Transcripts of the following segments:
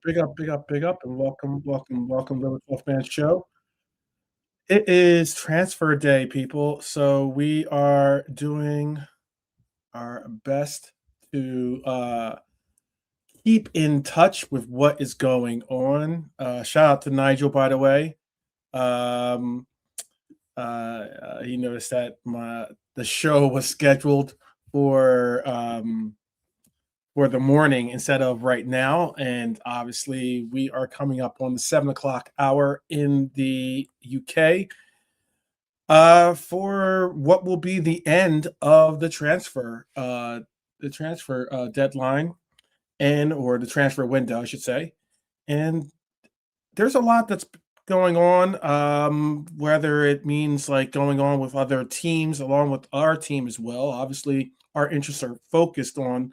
big up, and welcome to the 12th Man Show. It is transfer day, people. So we are doing our best to keep in touch with what is going on. Shout out to Nigel, by the way. Um, he noticed that the show was scheduled for for the morning instead of right now. And obviously, we are coming up on the 7 o'clock hour in the UK for what will be the end of the transfer deadline and or the transfer window, I should say. And there's a lot that's going on, whether it means like going on with other teams along with our team as well. Obviously, our interests are focused on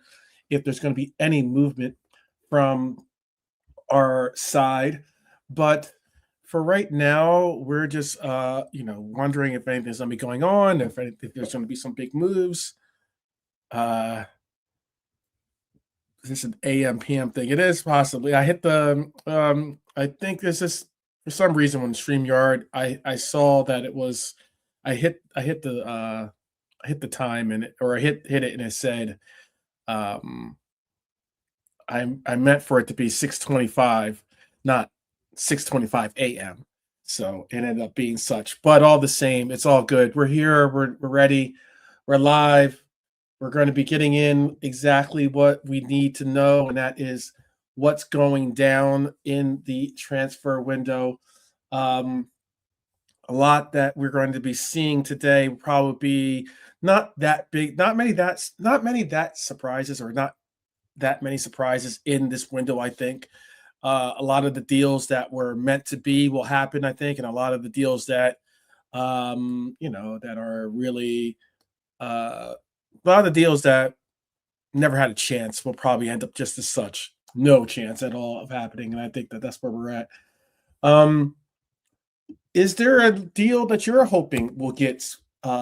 if there's going to be any movement from our side. But for right now, we're just wondering if anything's going to be going on, if there's going to be some big moves. Uh, is this an AM PM thing? It is possibly. I hit the. I think this is for some reason on StreamYard. I saw that it was. I hit the time and I hit it and it said um I meant for it to be 6:25, not 6:25 AM. So it ended up being such. But all the same, it's all good. We're here, we're ready, we're live. We're going to be getting in exactly what we need to know, and that is what's going down in the transfer window. Um, a lot that we're going to be seeing today will probably be not that big, not many that surprises or not that many surprises in this window, I think. A lot of the deals that were meant to be will happen, I think, and a lot of the deals that that are really a lot of the deals that never had a chance will probably end up just as such, no chance at all of happening, and I think that that's where we're at. Um, is there a deal that you're hoping will get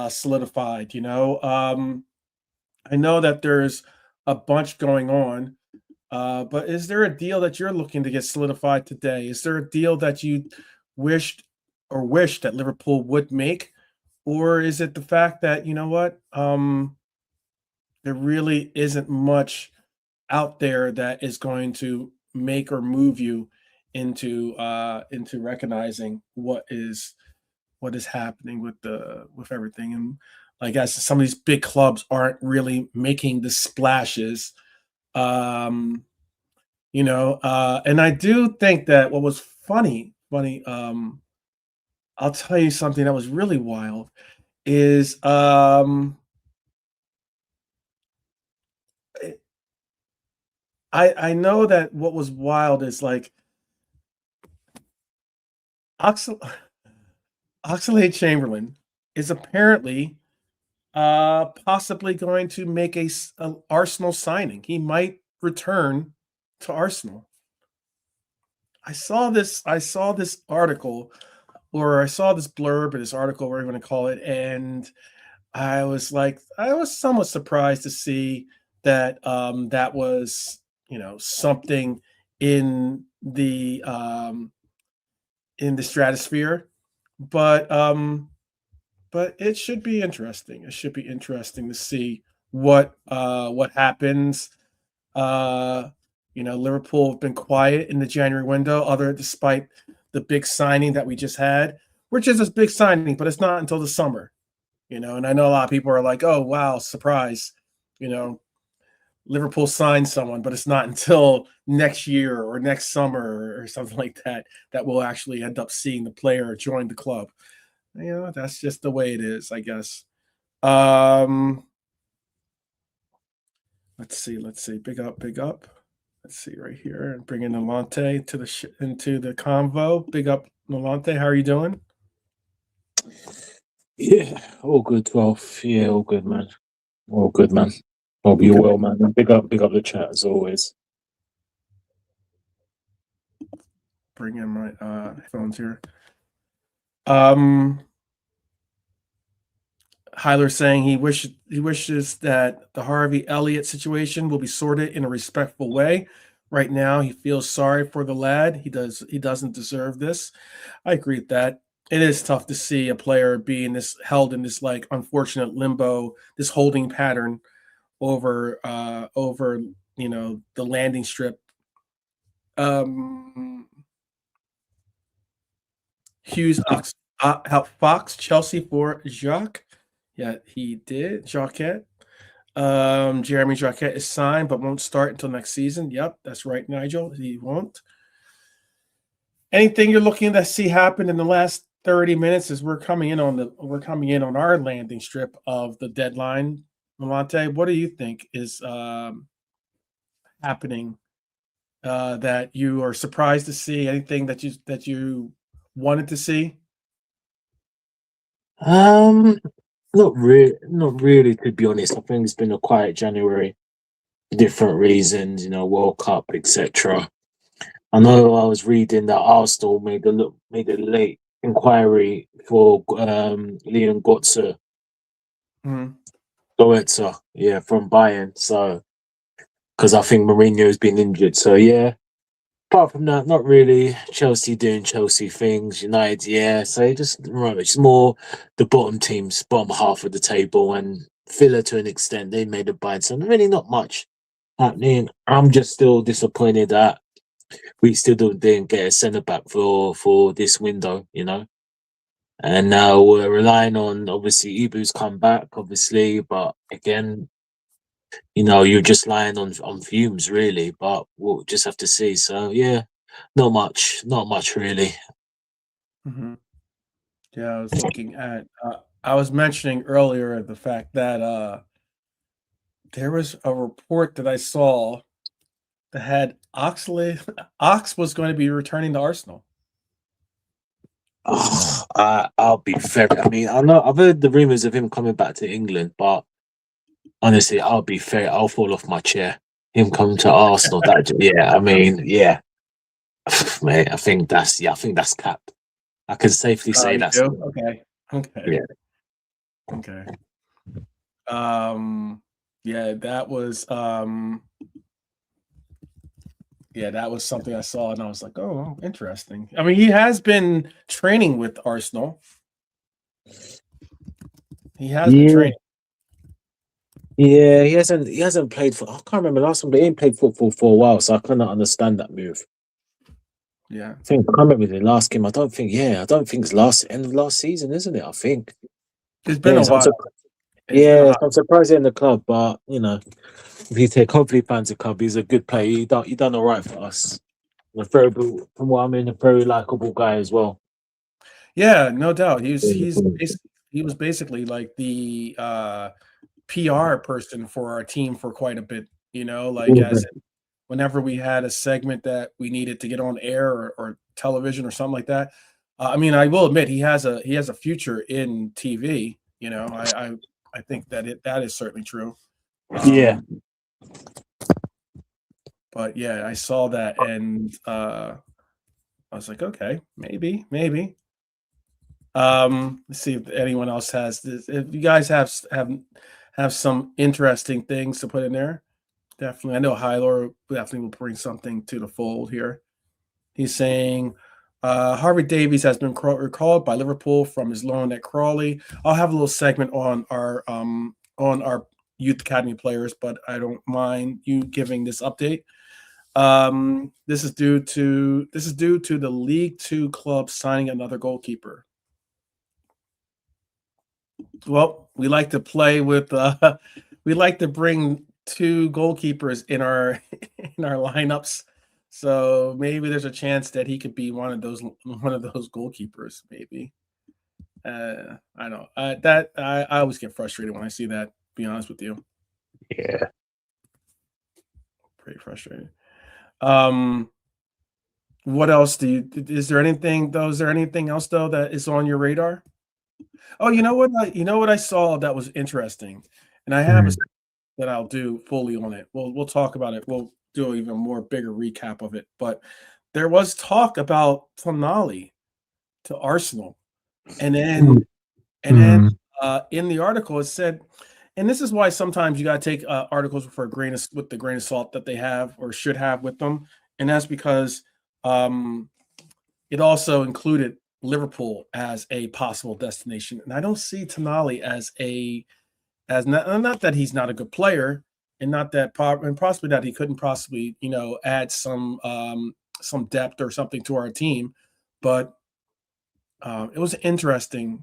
solidified? I know that there's a bunch going on, but is there a deal that you're looking to get solidified today? Is there a deal that you wished or wish that Liverpool would make? Or is it the fact that, you know what, there really isn't much out there that is going to make or move you into recognizing what is happening with everything, and I guess some of these big clubs aren't really making the splashes. Um, and I do think that what was funny, I'll tell you something that was really wild is eh, I know that what was wild is like Oxal Chamberlain is apparently possibly going to make a Arsenal signing. He might return to Arsenal. I saw this article, or I saw this blurb or this article, whatever you want to call it, and I was somewhat surprised to see that that was something in the stratosphere, but it should be interesting. It should be interesting to see what happens. Liverpool have been quiet in the January window, other despite the big signing that we just had, which is a big signing, but it's not until the summer. And I know a lot of people are like, "Oh, wow, surprise!" You know, Liverpool signed someone, but it's not until next year or next summer or something like that that we'll actually end up seeing the player join the club. That's just the way it is, I guess. Um, let's see. Big up, big up. Let's see right here and bring in Nolante to into the convo. Big up, Nolante. How are you doing? Yeah, all good, 12th. Yeah, all good, man. All good, man. Hope you're Okay. well, man. And big up the chat as always. Bring in my phones here. Hyler saying he wishes that the Harvey Elliott situation will be sorted in a respectful way right now. He feels sorry for the lad. He doesn't deserve this. I agree with that. It is tough to see a player being this held in this like unfortunate limbo, this holding pattern over the landing strip. Um, Hughes Fox Chelsea for Jacques. Yeah, he did. Jacquet. Jeremy Jacquet is signed but won't start until next season. Yep, that's right, Nigel. He won't. Anything you're looking to see happen in the last 30 minutes as we're coming in on our landing strip of the deadline. Malante, what do you think is happening that you are surprised to see? Anything that you wanted to see? Not really, to be honest. I think it's been a quiet January. Different reasons, World Cup, etc. I know I was reading that Arsenal made a late inquiry for Leon Mhm. Goetze, yeah, from Bayern. So because I think Mourinho's been injured. So yeah. Apart from that, not really. Chelsea doing Chelsea things. United, yeah. So just right, it's more the bottom teams, bottom half of the table, and Villa to an extent. They made a bite, so really not much happening. I'm just still disappointed that we still didn't get a centre back for this window, And now we're relying on obviously Ibu's come back, obviously, but again, you're just lying on fumes really. But we'll just have to see. So yeah, not much really. Mhm. Yeah, I was looking at. I was mentioning earlier the fact that there was a report that I saw that had Oxley. Ox was going to be returning to Arsenal. Oh, I'll be fair. I mean, I know I've heard the rumors of him coming back to England, but honestly, I'll be fair. I'll fall off my chair. Him coming to Arsenal, yeah. I mean, yeah, mate. I think that's capped. I can safely Oh, say you that's do? Okay. Okay. yeah. Okay. Um, yeah, that was something I saw, and I was like, "Oh, interesting." I mean, he has been training with Arsenal. He has been Yeah, training. yeah. He hasn't played for. I can't remember last time, but he ain't played football for a while, so I cannot understand that move. Yeah. I can't remember the last game. I don't think. Yeah, I don't think it's last end of last season, isn't it? I think. It's been Yeah, a so while. It's been a yeah, hot. so I'm surprised he's in the club, but if you take hopefully fans a club, he's a good player. He done all right for us. And from what I mean, a very likable guy as well. Yeah, no doubt. Mhm. He was basically like the PR person for our team for quite a bit, like as whenever we had a segment that we needed to get on air or television or something like that. I mean, I will admit he has a future in TV. I think that is certainly true. Yeah, Um, but yeah, I saw that and I was like, okay, maybe. Let's see if anyone else has this. If you guys have some interesting things to put in there, definitely. I know Hylor definitely will bring something to the fold here. He's saying Harvey Davies has been recalled by Liverpool from his loan at Crawley. I'll have a little segment on our youth academy players, but I don't mind you giving this update. This is due to the League Two club signing another goalkeeper. Well, we like to play with we like to bring two goalkeepers in our in our lineups. So maybe there's a chance that he could be one of those goalkeepers, maybe. I know. I always get frustrated when I see that, to be honest with you. yeah. Pretty frustrated. Um what else is there anything though? Is there anything else though that is on your radar? Oh, you know what I saw that was interesting. And I have a Mm. that I'll do fully on it. We'll talk about it. We'll do an even more bigger recap of it. But there was talk about Tonali to Arsenal, and then Mm. and then in the article it said and this is why sometimes you got to take articles with the grain of salt that they have or should have with them, and that's because it also included Liverpool as a possible destination, and I don't see Tonali as not that he's not a good player, and not that and possibly that he couldn't possibly add some depth or something to our team, but it was an interesting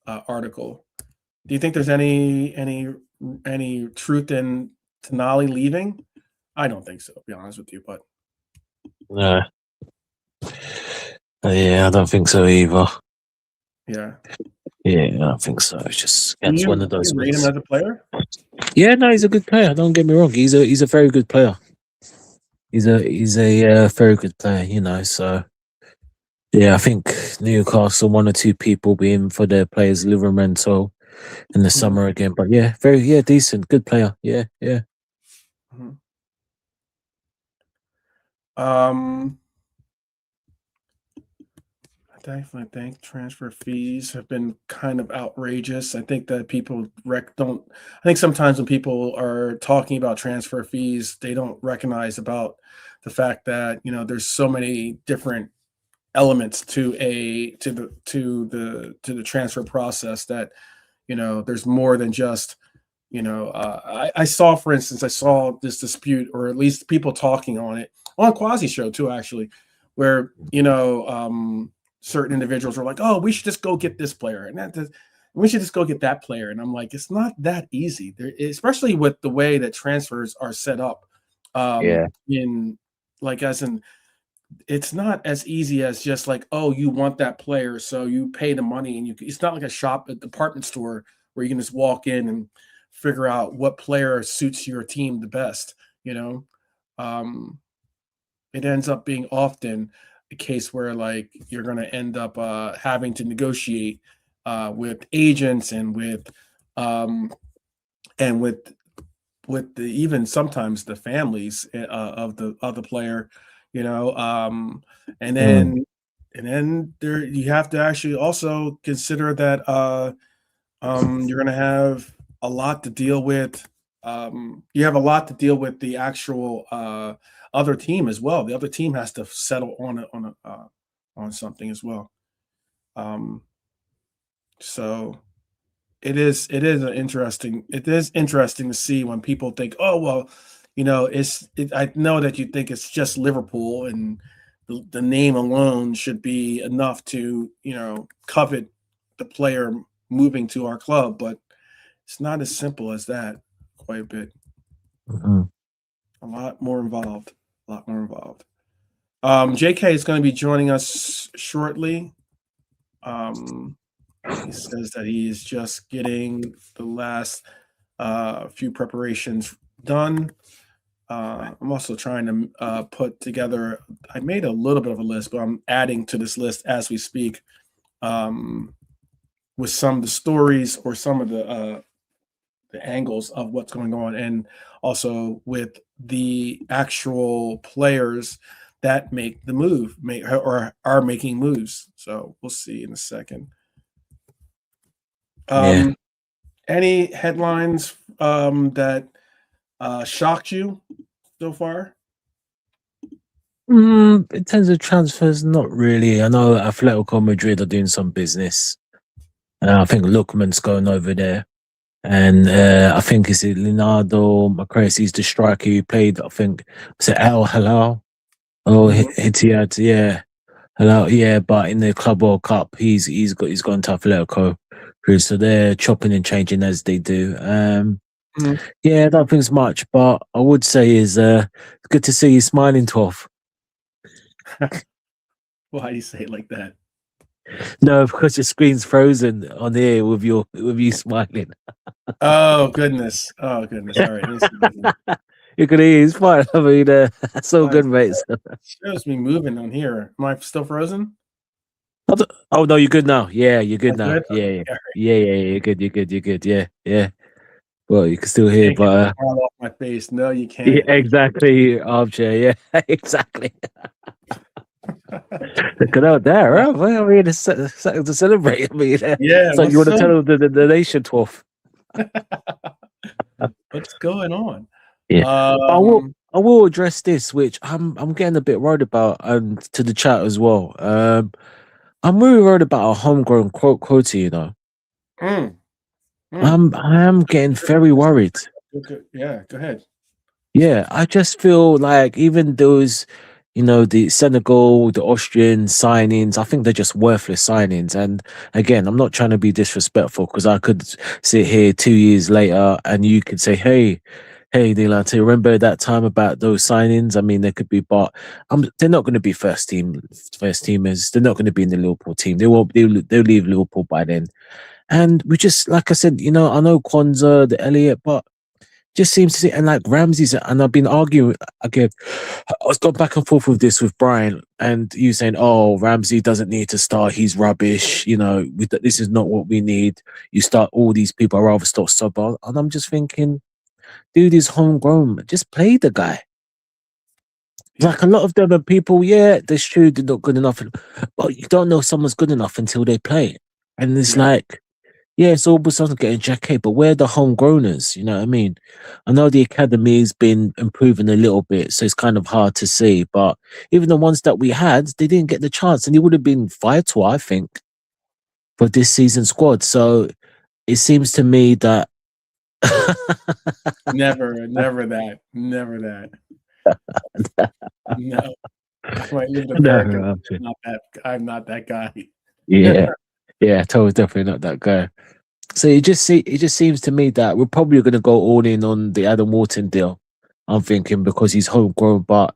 article. Do you think there's any truth in Tonali leaving? I don't think so, to be honest with you, but No. Yeah, I don't think so either. yeah. Yeah, I don't think so. It's just Do it's you, one of do those you rate him ones. as a player? Yeah, no, he's a good player. Don't get me wrong. He's a very good player. He's a very good player. So yeah, I think Newcastle, one or two people be in for their players liver rental in the Mhm, summer again. But yeah, decent, good player. Yeah, yeah. mhm. Um, I definitely think transfer fees have been kind of outrageous. I think that people don't. I think sometimes when people are talking about transfer fees, they don't recognize about the fact that there's so many different elements to the transfer process that there's more than just I saw, for instance, I saw this dispute, or at least people talking on it on Quasi show too, actually, where certain individuals were like, "Oh, we should just go get this player, and we should just go get that player," and I'm like, it's not that easy, especially with the way that transfers are set up. Yeah. In like as in It's not as easy as just like, oh, you want that player, so you pay the money, and it's not like a department store where you can just walk in and figure out what player suits your team the best, you know? Um, it ends up being often a case where like you're gonna end up having to negotiate with agents um and with the even sometimes the families of the player, you know, and Mm, then there you have to actually also consider that you're going to have a lot to deal with. You have a lot to deal with the actual other team as well. The other team has to settle on something as well. Um, so it is interesting to see when people think, oh well, I know that you think it's just Liverpool and the name alone should be enough to covet the player moving to our club, but it's not as simple as that. Quite a bit, mhm. a lot more involved, a lot more involved. JK is going to be joining us shortly. um he says that he is just getting the last few preparations done. I'm also trying to put together. I made a little bit of a list, but I'm adding to this list as we speak, um, with some of the stories or some of the angles of what's going on, and also with the actual players that make the move, or are making moves. So we'll see in a second. Yeah. Um, any headlines that shocked you so far? In terms of transfers, not really. I know Atletico Madrid are doing some business. I think Lookman's going over there. And I think it's Leonardo Macrae, he's the striker who played, I think, was it Al Hilal? Oh, Mhm. Etihad, yeah. Hello, yeah, but in the Club World Cup, he's gone to Atletico. So they're chopping and changing as they do. Mhm. Yeah, I don't think it's much, but I would say is it's good to see you smiling, 12. Why do you say it like that? No, because your screen's frozen on here with you smiling. Oh goodness. Oh goodness. All right. Let me see if I can You can hear it's fine. I mean, that's all why good, is mate. shows me moving on here. Am I still frozen? Oh no, you're good now. Yeah, you're Am good I now. good? Yeah, yeah, Okay. All right. yeah, yeah. You're good. You're good. You're good. Yeah, yeah. Well, you can still hear, Can't get the but smile off my face. No, you yeah, can't. exactly. Armchair. Yeah, exactly. Look at out there, Yeah. huh? Well, I mean, it's something to celebrate. I mean, Yeah. so you What's want to so tell them the nation, 12. What's going on? Yeah. Um, I will address this, which I'm getting a bit worried about, and to the chat as well. I'm really worried about a homegrown quota. You know, mm, mm. I am getting very worried. Yeah, go ahead. Yeah, I just feel like even those, the Senegal, the Austrian signings, I think they're just worthless signings. And again, I'm not trying to be disrespectful because I could sit here 2 years later and you could say, hey, Nilante, remember that time about those signings? I mean, they could be, but they're not going to be first teamers. They're not going to be in the Liverpool team. They won't. They'll leave Liverpool by then. And we just, like I said, I know Kwanzaa, the Elliot, but just seems to see, and like Ramsey's, and I've been arguing again. I was going back and forth with this with Brian, and you saying, "Oh, Ramsey doesn't need to start. He's rubbish. This is not what we need. You start all these people. I rather start Sabah." And I'm just thinking, dude is homegrown. Just play the guy. Like a lot of them are people, yeah, that's true, they're not good enough. But you don't know someone's good enough until they play. And it's Yeah, like, yeah, it's all of a sudden getting Jack, but where are the homegrowners? You know what I mean? I know the academy's been improving a little bit, so it's kind of hard to see. But even the ones that we had, they didn't get the chance, and it would have been vital, I think, for this season squad. So it seems to me that never that, never that. No, I might live in no, America. I'm not that guy. yeah, yeah, totally, definitely not that guy. So it just seems to me that we're probably going to go all in on the Adam Wharton deal. I'm thinking because he's homegrown, but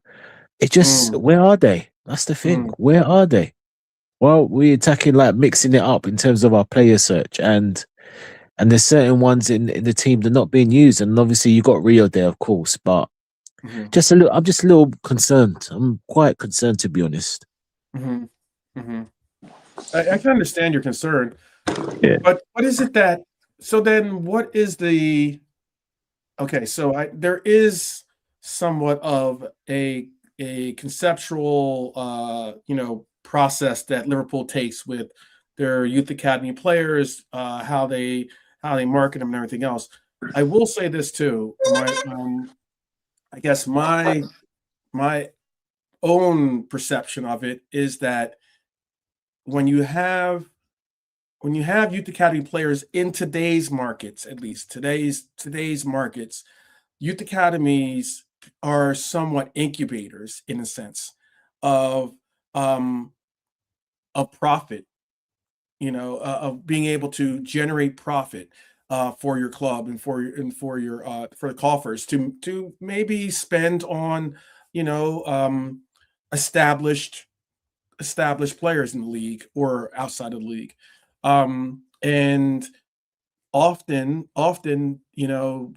it just Mm, where are they? That's the thing. mm, Where are they? Well, we're attacking like mixing it up in terms of our player search, and there's certain ones in the team that are not being used, and obviously you got Rio there, of course, but mhm, just a little. I'm just a little concerned. I'm quite concerned, to be honest. mhm, mhm. I can understand your concern, Yeah. but what is it that? So then, what is the? Okay, so there is somewhat of a conceptual process that Liverpool takes with their youth academy players, how they market them and everything else. I will say this too. I guess my own perception of it is that when you have youth academy players in today's markets, at least today's markets, youth academies are somewhat incubators in a sense of um, profit, of being able to generate profit for your club and for the coffers to maybe spend on established players in the league or outside of the league, and often,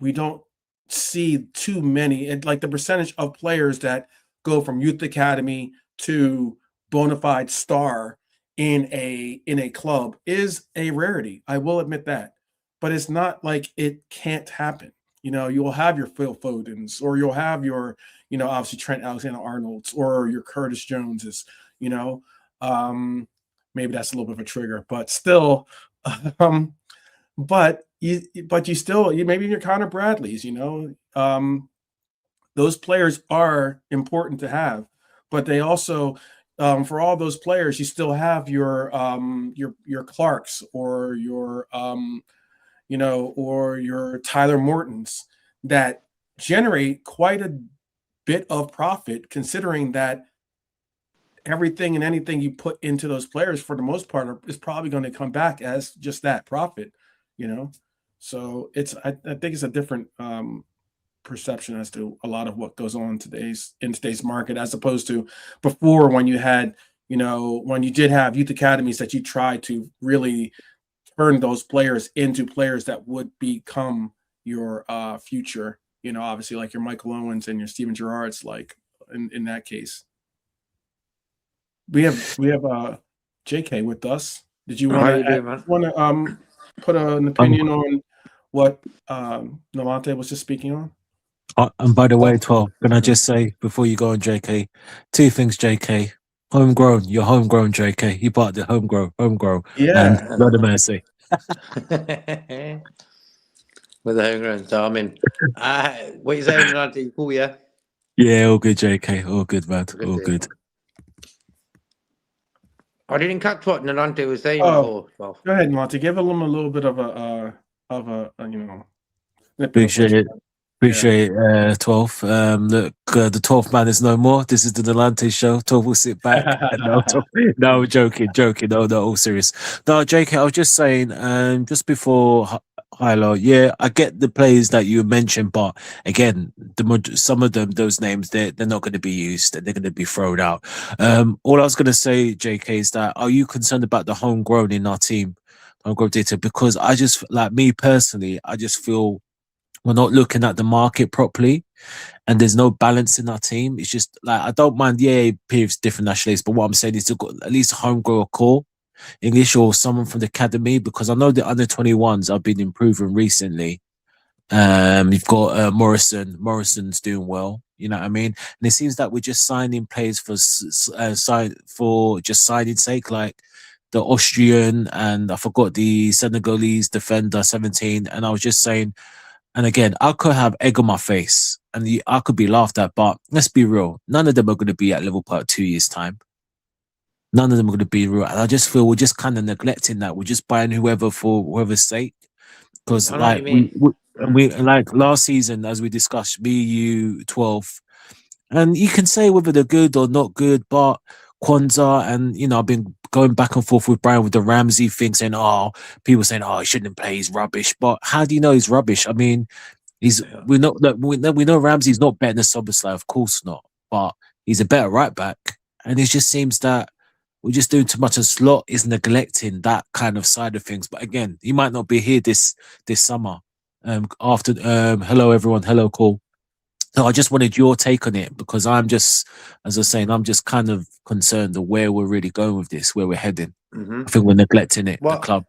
we don't see too many, and like the percentage of players that go from youth academy to bona fide star in a club is a rarity. I will admit that, but it's not like it can't happen. You'll have your Phil Fodens, or you'll have your, obviously Trent Alexander-Arnold's, or your Curtis Joneses. You know, um, maybe that's a little bit of a trigger, but still, um, but you still, maybe your Connor Bradleys, those players are important to have, but they also, for all those players, you still have your Clarks, or your Tyler Mortons, that generate quite a bit of profit, considering that everything and anything you put into those players for the most part is probably going to come back as just that profit, you know. So I think it's a different perception as to a lot of what goes on in today's market, as opposed to before, when you had, when you did have youth academies that you tried to really turn those players into players that would become your future, obviously, like your Michael Owens and your Steven Gerrards, like in that case. We have JK with us. Did you want How you to doing, man? put an Um, opinion on what Nolante was just speaking on? and by the way, 12, can I just say before you go on, JK, two things, JK. Homegrown, you're homegrown, JK. You part of the homegrown, and Yeah. Lord of mercy. with the homegrown. So I mean, what you saying, Nante? Cool, yeah. Yeah, all good, JK. All good, man. Good All to good. I didn't catch what Nante was saying Oh, before. Well, go ahead, Monty. Give them a little bit of a snippet of what Appreciate you it. got. Appreciate it, 12th. Look, the 12th man is no more. This is the Delante show. 12 will sit back. No, 12, no, joking. No, all serious. No, JK, I was just saying, just before Hilo, yeah, I get the players that you mentioned, but again, some of them, those names, they're not going to be used and they're going to be thrown out. All I was going to say, JK, is that are you concerned about the homegrown in our team? Homegrown data? Because I just, like me personally, I just feel we're not looking at the market properly and there's no balance in our team. It's just like, I don't mind, yeah, periods, different nationalities, but what I'm saying is to got at least a homegrown or core English or someone from the academy, because I know the under 21s have been improving recently. You've got Morrison's doing well, you know what I mean? And it seems that we're just signing players for just signing sake, like the Austrian and I forgot the Senegalese defender 17. And I was just saying, and again, I could have egg on my face and I could be laughed at, but let's be real. None of them are going to be at Liverpool at 2 years' time. None of them are going to be real. And I just feel we're just kind of neglecting that. We're just buying whoever for whoever's sake. Because I know what you like mean. we like last season, as we discussed, me, you, 12, and you can say whether they're good or not good, but Kwanzaa and I've been going back and forth with Brian with the Ramsey thing, saying, "Oh, people saying, oh, he shouldn't play, he's rubbish." But how do you know he's rubbish? I mean, we know Ramsey's not better than Soboslai, of course not, but he's a better right back, and it just seems that we're just doing too much. And Slot is neglecting that kind of side of things. But again, he might not be here this summer. After hello everyone, hello Cole. So I just wanted your take on it because I'm just, as I was saying, I'm just kind of concerned of where we're really going with this, where we're heading. I think we're neglecting it, the club.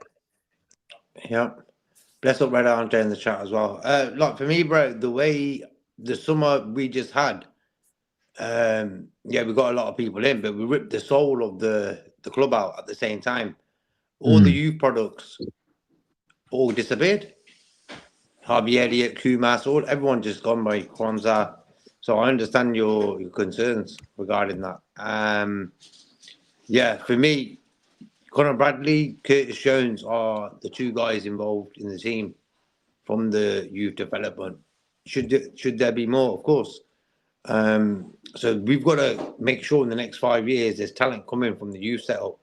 Yeah. Bless up, Red Arne in the chat as well. Like for me, bro, the way the summer we just had, yeah, we got a lot of people in, but we ripped the soul of the club out at the same time. All the youth products all disappeared. Harvey Elliott, Kumas, everyone just gone by Kwanzaa. So I understand your concerns regarding that. Yeah, for me, Conor Bradley, Curtis Jones are the two guys involved in the team from the youth development. Should there be more? Of course. So we've got to make sure in the next 5 years there's talent coming from the youth setup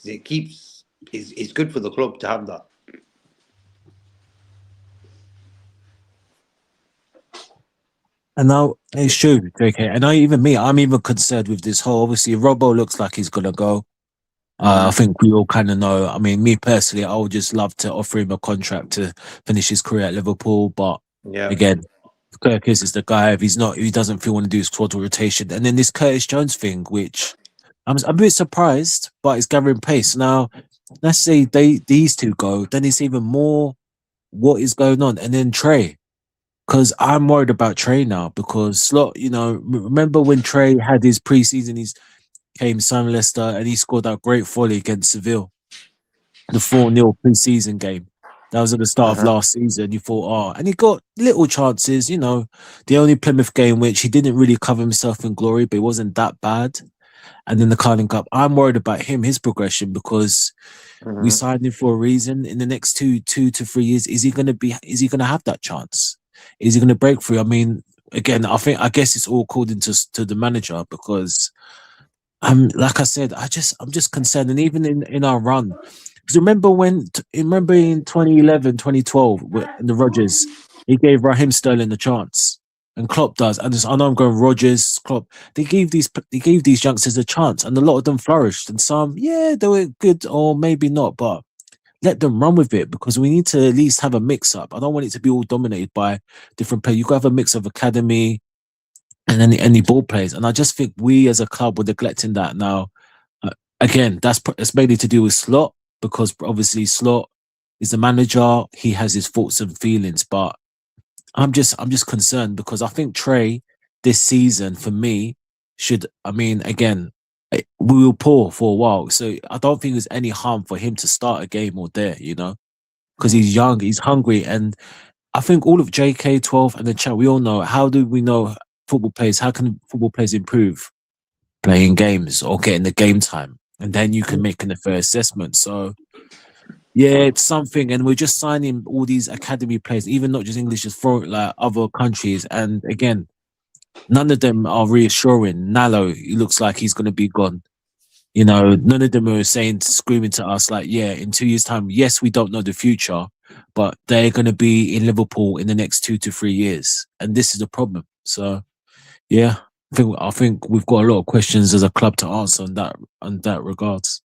because it's good for the club to have that. And now it's true, JK. And I'm even concerned with this whole. Obviously, Robbo looks like he's gonna go. I think we all kind of know. I mean, me personally, I would just love to offer him a contract to finish his career at Liverpool. But again, Curtis is the guy. If he doesn't feel want to do his squad rotation. And then this Curtis Jones thing, which I'm a bit surprised, but it's gathering pace. Now, let's say these two go, then it's even more what is going on. And then Trey, because I'm worried about Trey now because Slot, remember when Trey had his preseason, came Sun Leicester and he scored that great volley against Seville, the 4-0 pre-season game. That was at the start of last season. You thought, and he got little chances, the only Plymouth game which he didn't really cover himself in glory, but it wasn't that bad. And then the Carling Cup, I'm worried about his progression because we signed him for a reason. In the next 2 to 3 years, is he gonna have that chance? Is he gonna break through? I mean, again, I guess it's all according to the manager because like I said, I'm just concerned. And even in our run, because remember in 2011, 2012, in the Rodgers, he gave Raheem Sterling a chance. And Klopp does. And I know I'm going Rodgers, Klopp. They gave these youngsters a chance and a lot of them flourished. And some, yeah, they were good or maybe not, but let them run with it because we need to at least have a mix up. I don't want it to be all dominated by different players. You got to have a mix of academy, and any ball players. And I just think we as a club were neglecting that now. Again, that's mainly to do with Slot because obviously Slot is the manager. He has his thoughts and feelings, but I'm just concerned because I think Trey this season for me again, we will poor for a while. So I don't think there's any harm for him to start a game or there, because he's young, he's hungry. And I think all of JK12 and the chat, we all know, how do we know football players? How can football players improve? Playing games or getting the game time. And then you can make an fair assessment. So, yeah, it's something. And we're just signing all these academy players, even not just English, just for like other countries. And again, none of them are reassuring. Nalo, he looks like he's going to be gone. You know, none of them are screaming to us like, yeah, in 2 years' time, yes, we don't know the future, but they're going to be in Liverpool in the next 2 to 3 years. And this is the problem. So, yeah, I think we've got a lot of questions as a club to answer on that regards.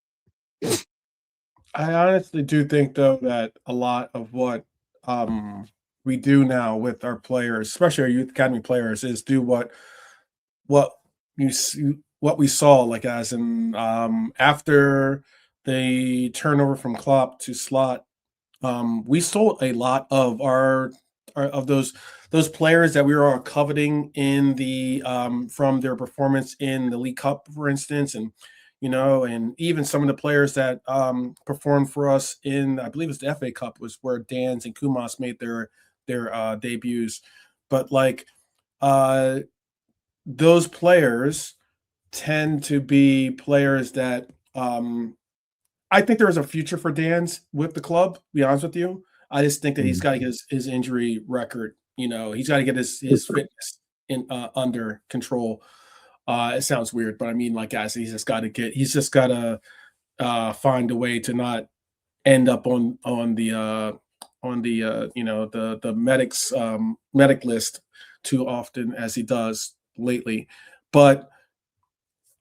I honestly do think though that a lot of what we do now with our players, especially our youth academy players, is do what what we saw, like as in after the turnover from Klopp to Slot, we sold a lot of our of those players that we were all coveting in the from their performance in the League Cup, for instance, and and even some of the players that performed for us in, I believe it's the FA Cup, was where Dans and Kumas made their debuts. But like uh, those players tend to be players that I think there is a future for Dan's with the club. To be honest with you, I just think that he's got to get his injury record. He's got to get his fitness in under control. It sounds weird, but I mean, like guys, he's just got to find a way to not end up on the the medic list too often as he does lately. But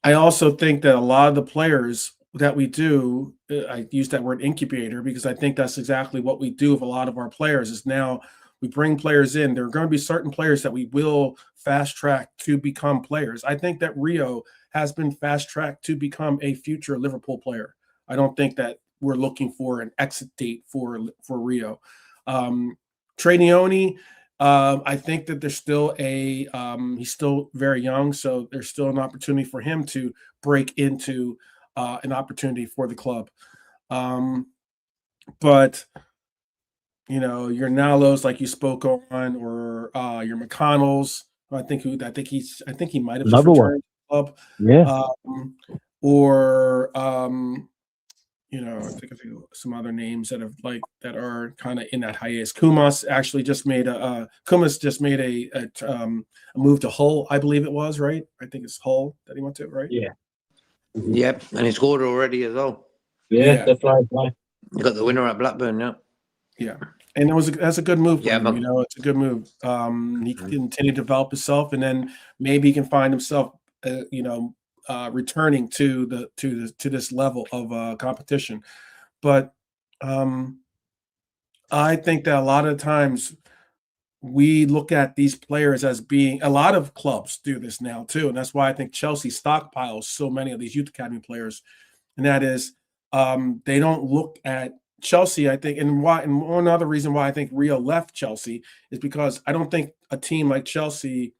I also think that a lot of the players that we do, I use that word incubator because I think that's exactly what we do with a lot of our players. Is now we bring players in. There are going to be certain players that we will fast track to become players. I think that Rio has been fast tracked to become a future Liverpool player. I don't think that we're looking for an exit date for Rio. Trenioni, I think that there's still he's still very young, so there's still an opportunity for him to break into an opportunity for the club. But your Nalos, like you spoke on, or your McConnells. I think he might have just Another one. returned to the club. Yeah. Or I think of some other names that are kind of in that hiatus. Kumas actually just made a move to Hull, I believe it was, right? I think it's Hull that he went to, right? Yeah. Yep, and he scored already as well. Yeah. That's right. He got the winner at Blackburn, yeah. Yeah. And that's a good move for him. but- It's a good move. He can continue to develop himself, and then maybe he can find himself, returning to this level of competition. But I think that a lot of times we look at these players as being, a lot of clubs do this now too, and that's why I think Chelsea stockpiles so many of these youth academy players, and that is they don't look at Chelsea, I think, and one other reason why I think Rio left Chelsea is because I don't think a team like Chelsea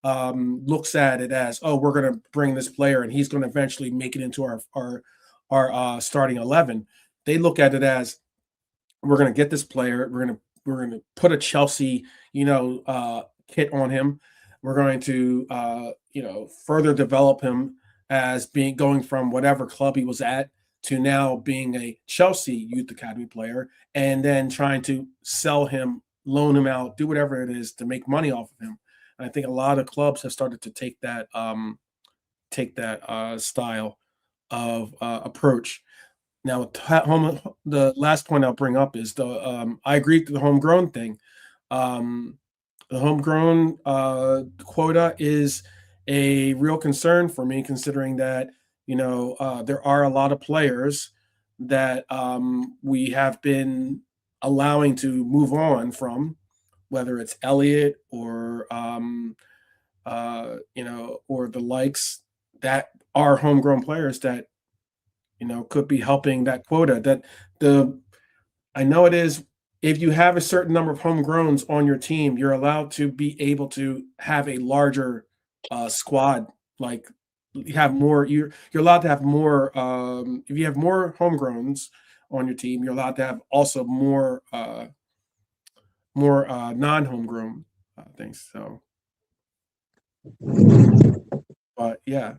looks at it as, oh, we're going to bring this player and he's going to eventually make it into our starting 11. They look at it as, we're going to get this player, we're going to put a Chelsea kit on him. We're going to further develop him as going from whatever club he was at to now being a Chelsea youth academy player, and then trying to sell him, loan him out, do whatever it is to make money off of him. And I think a lot of clubs have started to take that style of approach. Now, the last point I'll bring up is I agree with the homegrown thing. The homegrown quota is a real concern for me, considering that there are a lot of players that we have been allowing to move on from, whether it's Elliot or or the likes, that are homegrown players that could be helping that quota. I know it is, if you have a certain number of homegrowns on your team, you're allowed to be able to have a larger squad. Like, you have more, you're allowed to have more. If you have more homegrowns on your team, you're allowed to have also more more non-homegrown things. So, but yeah,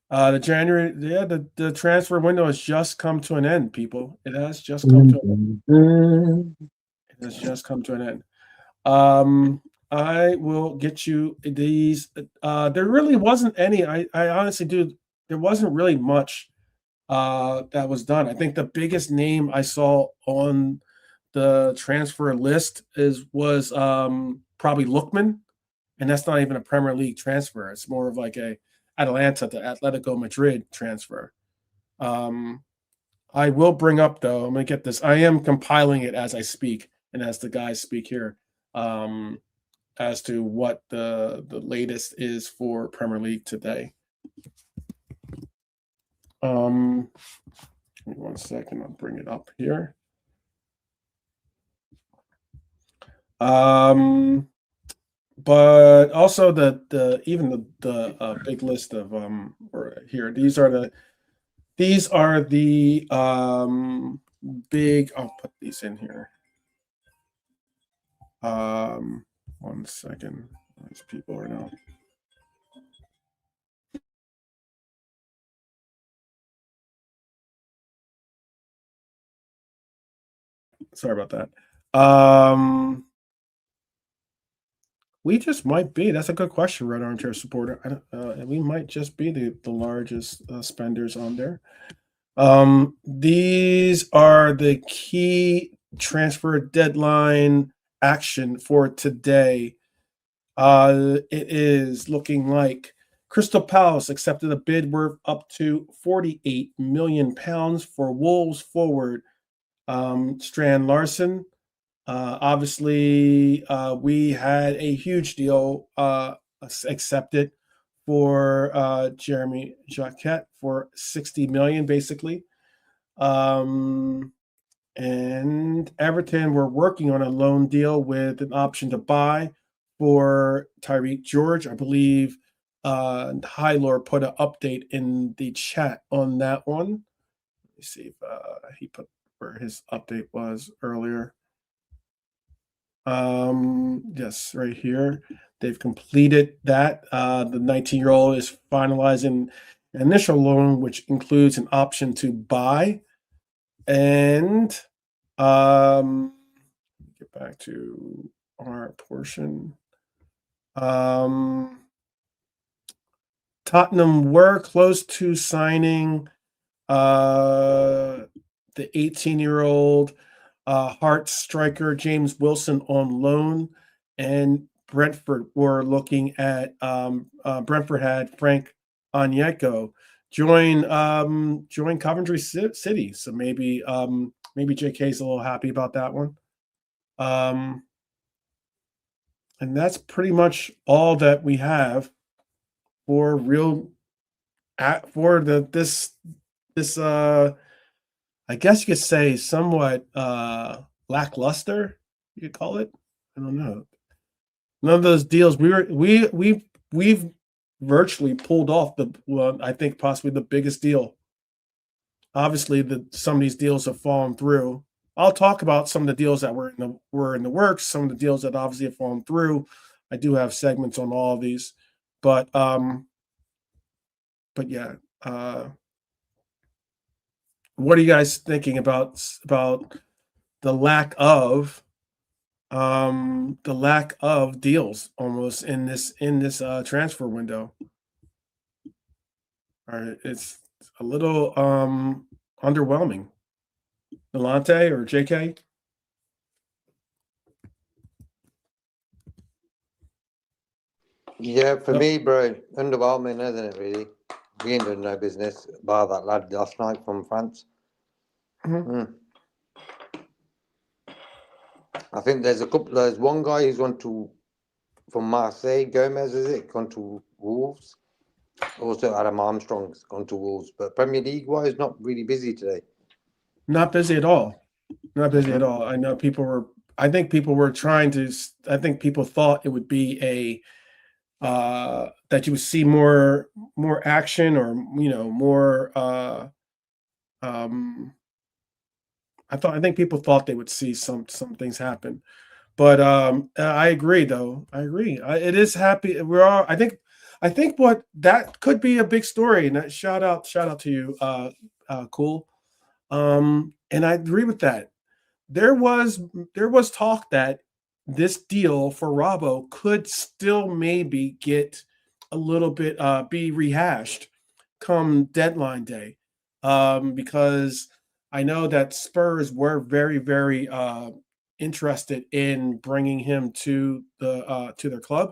the transfer window has just come to an end, people. It has just come to an end. It has just come to an end. I will get you these. There really wasn't any. I honestly do. There wasn't really much that was done. I think the biggest name I saw on the transfer list was probably Lookman, and that's not even a Premier League transfer. It's more of like a Atalanta to Atletico Madrid transfer. I will bring up though. I'm gonna get this. I am compiling it as I speak and as the guys speak here, as to what the latest is for Premier League today. Give me 1 second. I'll bring it up here. But also the big list of here. These are the big. I'll put these in here. 1 second. These people are now. Sorry about that. We just might be. That's a good question, Red Armchair Supporter. We might just be the largest spenders on there. These are the key transfer deadline action for today. It is looking like Crystal Palace accepted a bid worth up to £48 million for Wolves forward Strand Larson. Obviously, we had a huge deal accepted for Jeremy Jacquet for $60 million, basically. And Everton were working on a loan deal with an option to buy for Tyreek George. I believe High Lord put an update in the chat on that one. Let me see if he put where his update was earlier. Yes, right here. They've completed that. The 19-year-old is finalizing an initial loan, which includes an option to buy. And get back to our portion. Tottenham were close to signing the 18-year-old Hearts striker James Wilson on loan, and Brentford were looking at Brentford had Frank Onyeko join Coventry City. So maybe JK's a little happy about that one. And that's pretty much all that we have for this I guess you could say somewhat lackluster, you could call it. I don't know. None of those deals we've virtually pulled off I think possibly the biggest deal. Obviously, some of these deals have fallen through. I'll talk about some of the deals that were in the works, some of the deals that obviously have fallen through. I do have segments on all of these, but yeah. What are you guys thinking about the lack of deals almost in this transfer window? All right, it's a little underwhelming. Delante or JK? Yeah, for me, bro, underwhelming, isn't it, really? We ain't doing no business, bar that lad last night from France. I think there's one guy who's gone from Marseille, Gomez, is it? Gone to Wolves. Also, Adam Armstrong's gone to Wolves. But Premier League-wise, not really busy today. Not busy at all. Not busy at all. I know I think people thought it would be that you would see more action or, more I think people thought they would see some things happen, But I agree, though. I agree. It is happy. We're all. I think what that could be a big story. And that shout out to you, cool. And I agree with that. There was talk that this deal for Robbo could still maybe get a little bit be rehashed come deadline day, because I know that Spurs were very very interested in bringing him to their club.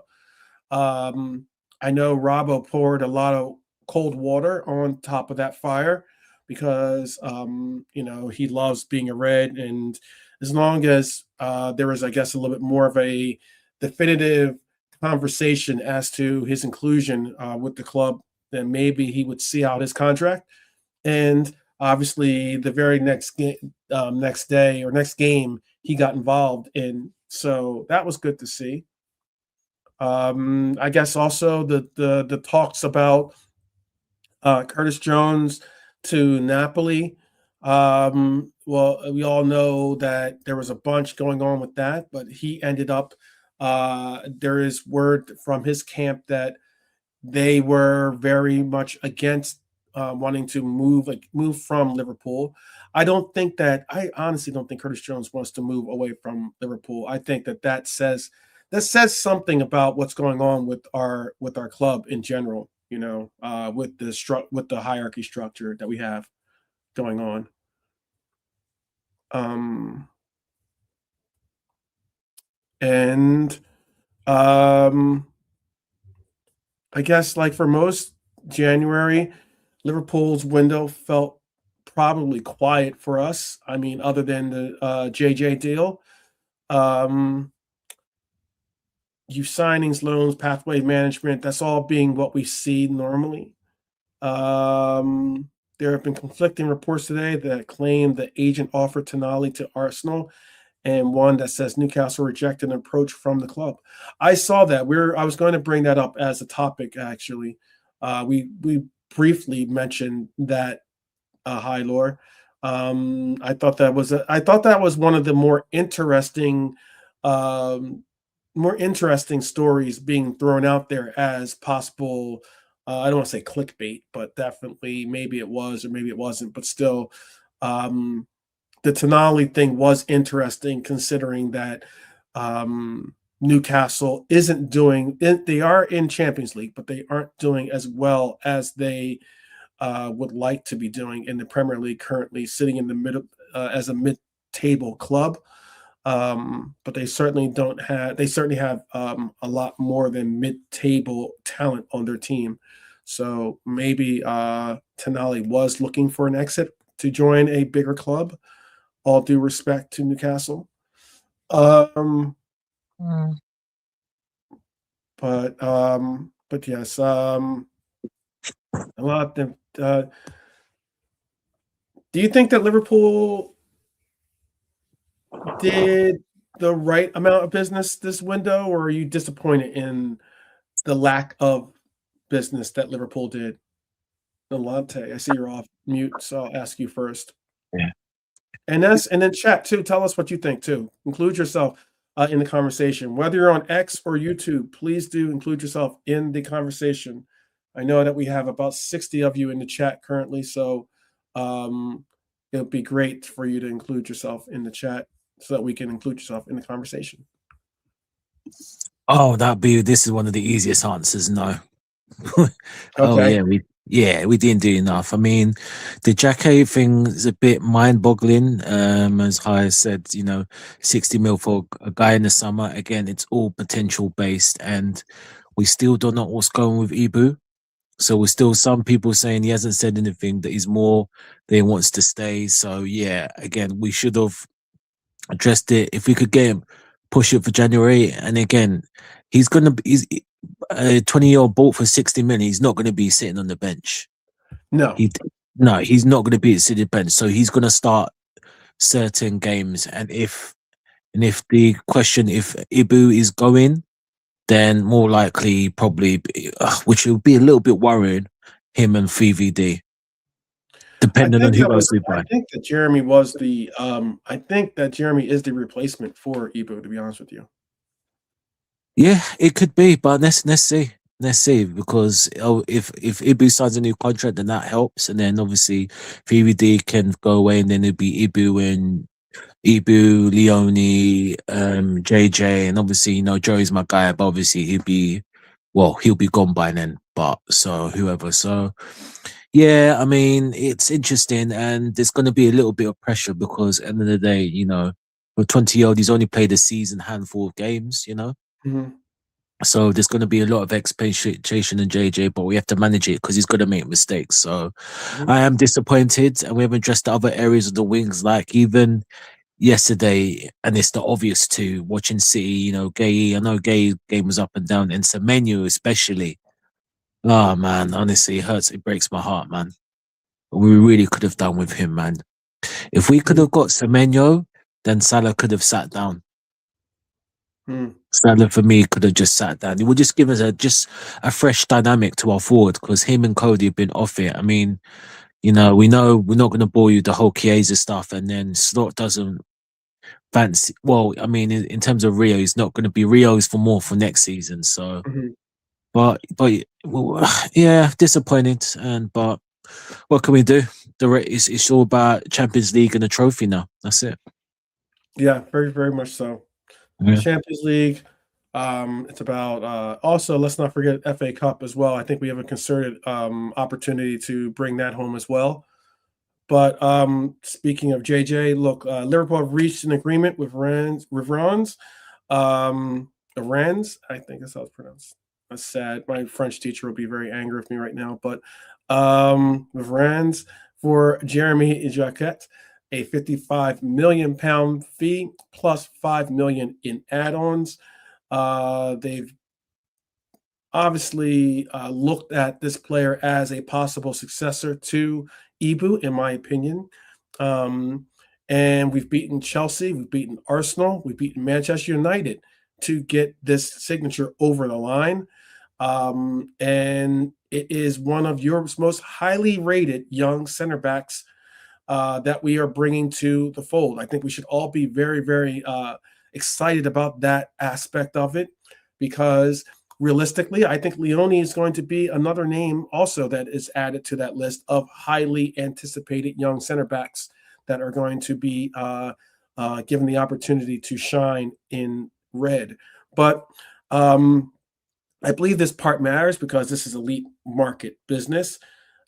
Um, I know Robbo poured a lot of cold water on top of that fire because he loves being a Red, and as long as there was, I guess, a little bit more of a definitive conversation as to his inclusion with the club, then maybe he would see out his contract. And obviously, the very next next day or next game, he got involved in. So that was good to see. I guess also the talks about Curtis Jones to Napoli. Well, we all know that there was a bunch going on with that, but he ended up. There is word from his camp that they were very much against wanting to move from Liverpool. I honestly don't think Curtis Jones wants to move away from Liverpool. I think that says something about what's going on with our club in general. With the hierarchy structure that we have going on. And I guess like for most January, Liverpool's window felt probably quiet for us. I mean, other than the JJ deal. Youth signings, loans, pathway management, that's all being what we see normally. There have been conflicting reports today that claim the agent offered Tonali to Arsenal, and one that says Newcastle rejected an approach from the club. I saw that. I was going to bring that up as a topic, actually. We briefly mentioned that, High Lore. I thought that was one of the more interesting stories being thrown out there as possible. I don't want to say clickbait, but definitely maybe it was or maybe it wasn't. But still, the Tonali thing was interesting considering that Newcastle isn't doing. They are in Champions League, but they aren't doing as well as they would like to be doing in the Premier League currently, sitting in the middle as a mid-table club. But they certainly have a lot more than mid-table talent on their team. So maybe Tonali was looking for an exit to join a bigger club. All due respect to Newcastle. But yes, a lot of them. Do you think that Liverpool did the right amount of business this window, or are you disappointed in the lack of business that Liverpool did? Delante, I see you're off mute, so I'll ask you first. Yeah. And then chat too. Tell us what you think too. Include yourself in the conversation. Whether you're on X or YouTube, please do include yourself in the conversation. I know that we have about 60 of you in the chat currently, so it would be great for you to include yourself in the chat so that we can include yourself in the conversation. Oh, this is one of the easiest answers. No. Okay. Oh yeah, we didn't do enough. I mean, the Jacquet thing is a bit mind-boggling. As Haya said, 60 mil for a guy in the summer. Again, it's all potential based, and we still don't know what's going with Ibu. So we're still some people saying he hasn't said anything, that he's more that he wants to stay. So yeah, again, we should have addressed it. If we could get him, push it for January. And again, he's a 20-year-old bought for 60 million. He's not going to be sitting on the bench. No, he's not going to be sitting on the bench. So he's going to start certain games. And if the question if Ibu is going, then more likely probably, which would be a little bit worrying, him and 3VD. depending on who else we I buy. think that Jeremy was the I think that Jeremy is the replacement for Ibu, to be honest with you. Yeah, it could be, but let's see. Let's see, because if Ibu signs a new contract, then that helps, and then obviously VVD can go away, and then it'd be Ibu, Leone, JJ, and obviously Joey's my guy, but obviously he'll be gone by then. But so whoever, so yeah, I mean it's interesting, and there's going to be a little bit of pressure because at the end of the day, for 20-year-old, he's only played a season handful of games, Mhm. So there's going to be a lot of expectation in JJ, but we have to manage it because he's going to make mistakes. So Mhm. I am disappointed, and we haven't addressed the other areas of the wings, like even yesterday, and it's the obvious too. Watching City, Gay. I know Gay game was up and down, and Semenyo especially. Oh man, honestly, it hurts. It breaks my heart, man. We really could have done with him, man. If we could have got Semenyo, then Salah could have sat down. Mm. Salah for me could have just sat down. It would just give us a fresh dynamic to our forward because him and Cody have been off it. I mean, we know we're not going to bore you with the whole Chiesa stuff, and then Slot doesn't fancy. Well, I mean, in terms of Rio, he's not going to be Rio's for more for next season. So, Mhm. but well, yeah, disappointed. But what can we do? It's all about Champions League and a trophy now. That's it. Yeah, very, very much so. Yeah. Champions League. It's about also let's not forget FA Cup as well. I think we have a concerted opportunity to bring that home as well. But speaking of JJ, look, Liverpool have reached an agreement with Rennes. Rennes, I think that's how it's pronounced. That's sad. My French teacher will be very angry with me right now. But with Rennes for Jeremy Jacquet, a £55 million fee plus $5 million in add-ons. They've obviously looked at this player as a possible successor to Ibu, in my opinion. And we've beaten Chelsea, we've beaten Arsenal, we've beaten Manchester United to get this signature over the line. And it is one of Europe's most highly rated young center backs that we are bringing to the fold. I think we should all be very, very excited about that aspect of it because realistically, I think Leone is going to be another name also that is added to that list of highly anticipated young center backs that are going to be given the opportunity to shine in red. But I believe this part matters because this is elite market business.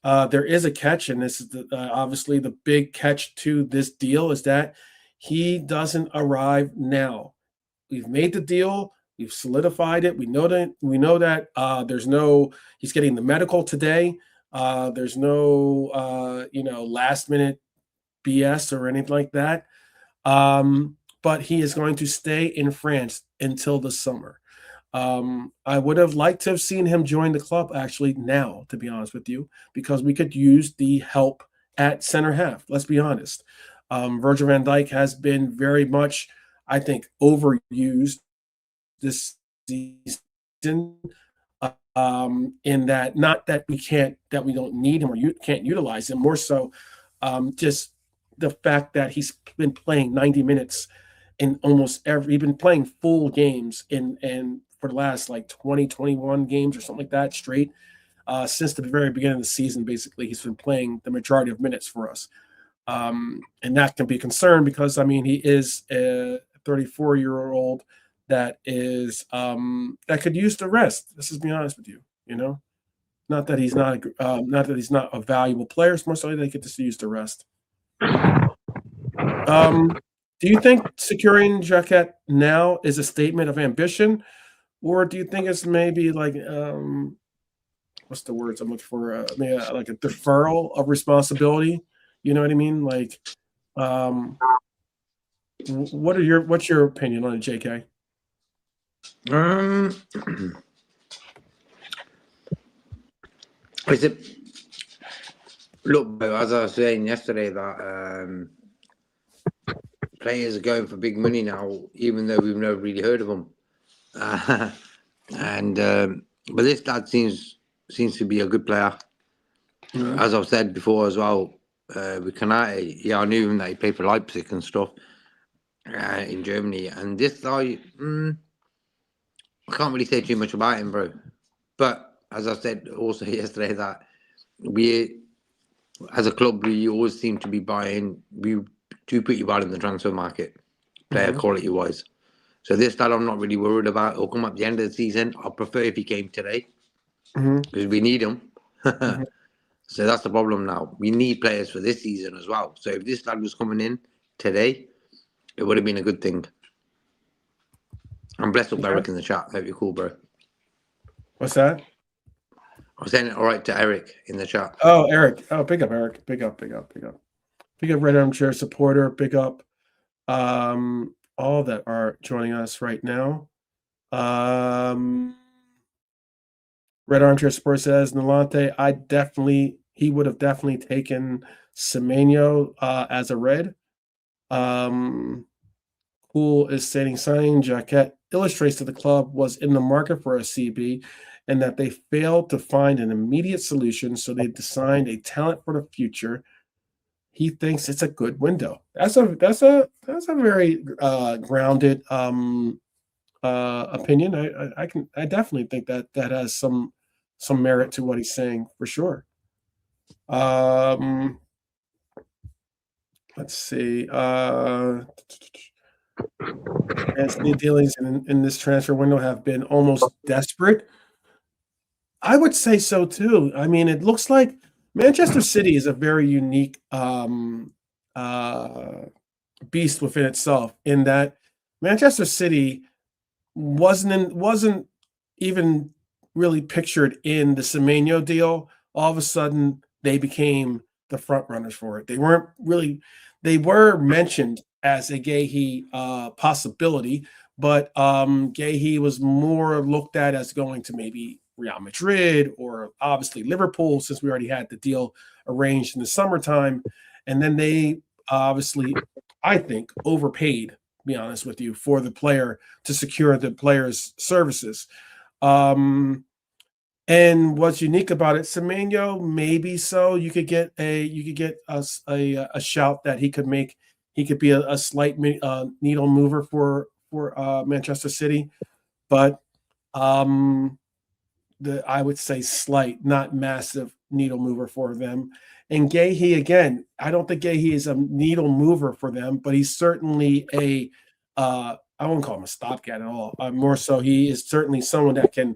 There is a catch, and this is obviously the big catch to this deal is that he doesn't arrive now. We've made the deal. We've solidified it. We know that there's no. He's getting the medical today. There's no last minute BS or anything like that. But he is going to stay in France until the summer. I would have liked to have seen him join the club actually now, to be honest with you, because we could use the help at center half. Let's be honest. Virgil van Dijk has been very much, I think, overused this season. In that, not that we don't need him or you can't utilize him, more so just the fact that he's been playing 90 minutes in almost he's been playing full games in for the last like 20, 21 games or something like that straight. Since the very beginning of the season, basically, he's been playing the majority of minutes for us. And that can be a concern because, I mean, he is a 34-year-old that is that could use the rest. Let's just be honest with you, Not that he's not a valuable player. It's more so they could just use the rest. Do you think securing Jacquet now is a statement of ambition, or do you think it's maybe like what's the words I'm looking for? Like a deferral of responsibility. You know what I mean? Like, what's your opinion on it, JK? Is it? Look, as I was saying yesterday, that players are going for big money now, even though we've never really heard of them. But this lad seems to be a good player. As I've said before as well, with Kanate. Yeah, I knew him that he played for Leipzig and stuff in Germany. And this guy, I can't really say too much about him, bro. But as I said also yesterday, that we, as a club, we always seem to be buying. We do pretty well in the transfer market, player quality wise. So this lad, I'm not really worried about. He'll come at the end of the season. I prefer if he came today because we need him. So that's the problem now. We need players for this season as well. So if this lad was coming in today, it would have been a good thing. I'm blessed up Eric in the chat. Hope you're cool, bro. What's that? I was saying it all right to Eric in the chat. Oh, Eric. Oh, big up, Eric. Big up. Big up Red Armchair supporter. Big up all that are joining us right now. Red Armchair Support says, Nalante, he would have definitely taken Semenyo as a red. Cool is stating signing Jaquette illustrates that the club was in the market for a CB and that they failed to find an immediate solution, so they designed a talent for the future. He thinks it's a good window. That's a very grounded opinion. I definitely think that has some merit to what he's saying for sure. Let's see. City dealings in this transfer window have been almost desperate. I would say so too. I mean, it looks like Manchester City is a very unique beast within itself, in that Manchester City wasn't even really pictured in the Semenyo deal. All of a sudden, they became the front runners for it. They weren't really. They were mentioned as a Gahey possibility, but Gahey was more looked at as going to maybe Real Madrid or obviously Liverpool, since we already had the deal arranged in the summertime. And then they obviously, I think, overpaid, to be honest with you, for the player to secure the player's services. And what's unique about it, Semenyo, maybe so. You could get a shout that he could make. He could be a slight needle mover for Manchester City, but I would say slight, not massive needle mover for them. And Gahey, again, I don't think Gahey is a needle mover for them, but he's certainly I won't call him a stopgap at all. More so, he is certainly someone that can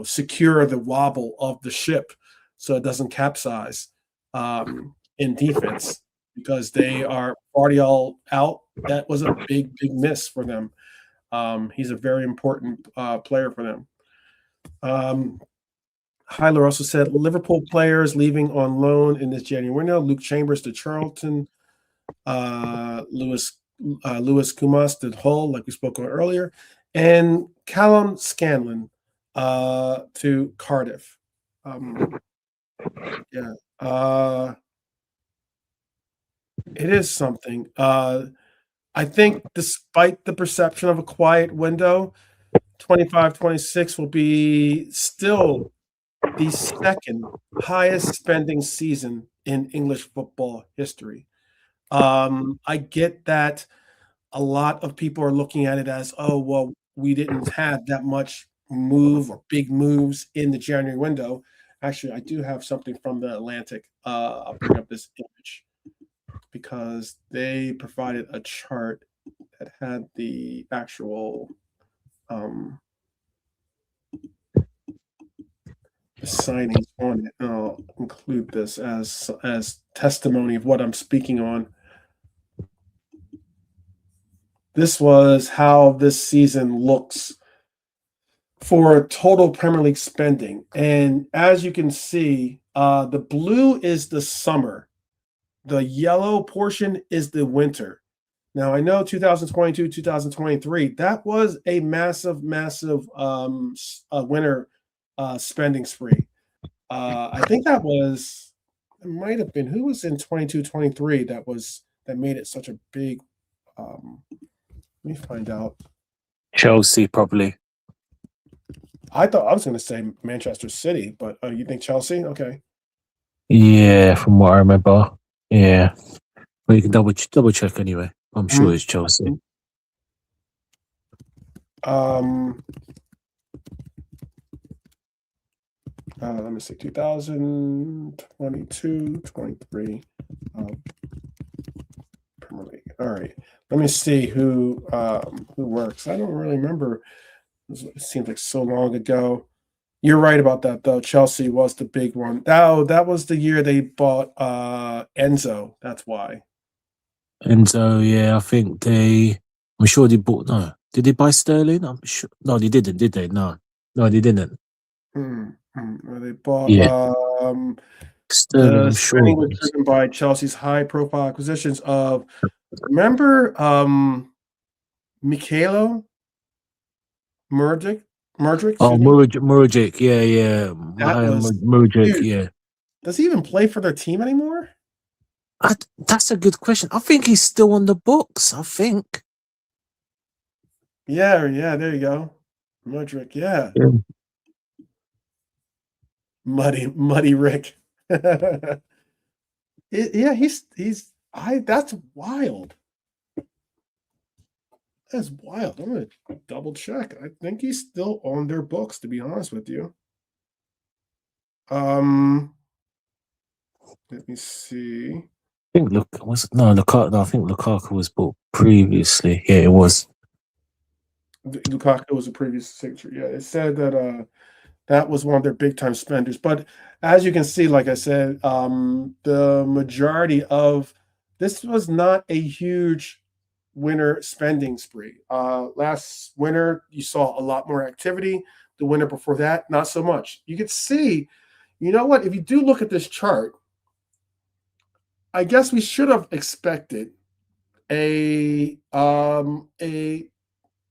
secure the wobble of the ship so it doesn't capsize in defense, because they are already all out. That was a big miss for them. He's a very important player for them. Hyler also said Liverpool players leaving on loan in this January window: Luke Chambers to Charlton, Lewis Kumas to Hull, like we spoke on earlier, and Callum Scanlon to Cardiff. It is something. I think despite the perception of a quiet window, 25-26 will be still the second highest spending season in English football history. I get that a lot of people are looking at it as, oh, well, we didn't have that much move or big moves in the January window. Actually, I do have something from the Atlantic. I'll bring up this image because they provided a chart that had the actual signings on it. And I'll include this as testimony of what I'm speaking on. This was how this season looks for total Premier League spending. And as you can see, the blue is the summer. The yellow portion is the winter. Now, I know 2022, 2023, that was a massive winter spending spree. I think it might have been, who was in 22, 23 that made it such a big, let me find out. Chelsea, probably. I thought I was going to say Manchester City, but you think Chelsea? Okay. Yeah, from what I remember. Yeah. But you can double check anyway. I'm sure it's Chelsea. Let me see, 2022, 23. Premier League. All right. Let me see who works. I don't really remember. It seems like so long ago. You're right about that, though. Chelsea was the big one. That was the year they bought Enzo. That's why. Enzo, yeah, I think I'm sure they bought, no. Did they buy Sterling? I'm sure. No, they didn't, did they? No, they didn't. They bought Yeah. Sterling, the I'm sure. spending was driven by Chelsea's high-profile acquisitions of. Remember, Mikhailo Mudryk? Oh, Excuse me. Murijic, yeah. That was Murijic, huge. yeah. Does he even play for their team anymore? That's a good question. I think he's still on the books, I think. Yeah, there you go. Mudryk, yeah. Muddy Rick. Yeah, that's wild. That's wild. I'm gonna double check. I think he's still on their books, to be honest with you. Let me see. I think Lukaku. No, I think Lukaku was bought previously. Yeah, it was. Lukaku was a previous signature. Yeah, it said that that was one of their big time spenders. But as you can see, like I said, the majority of this was not a huge winter spending spree. Last winter, you saw a lot more activity. The winter before that, not so much. You could see, you know what? If you do look at this chart, I guess we should have expected I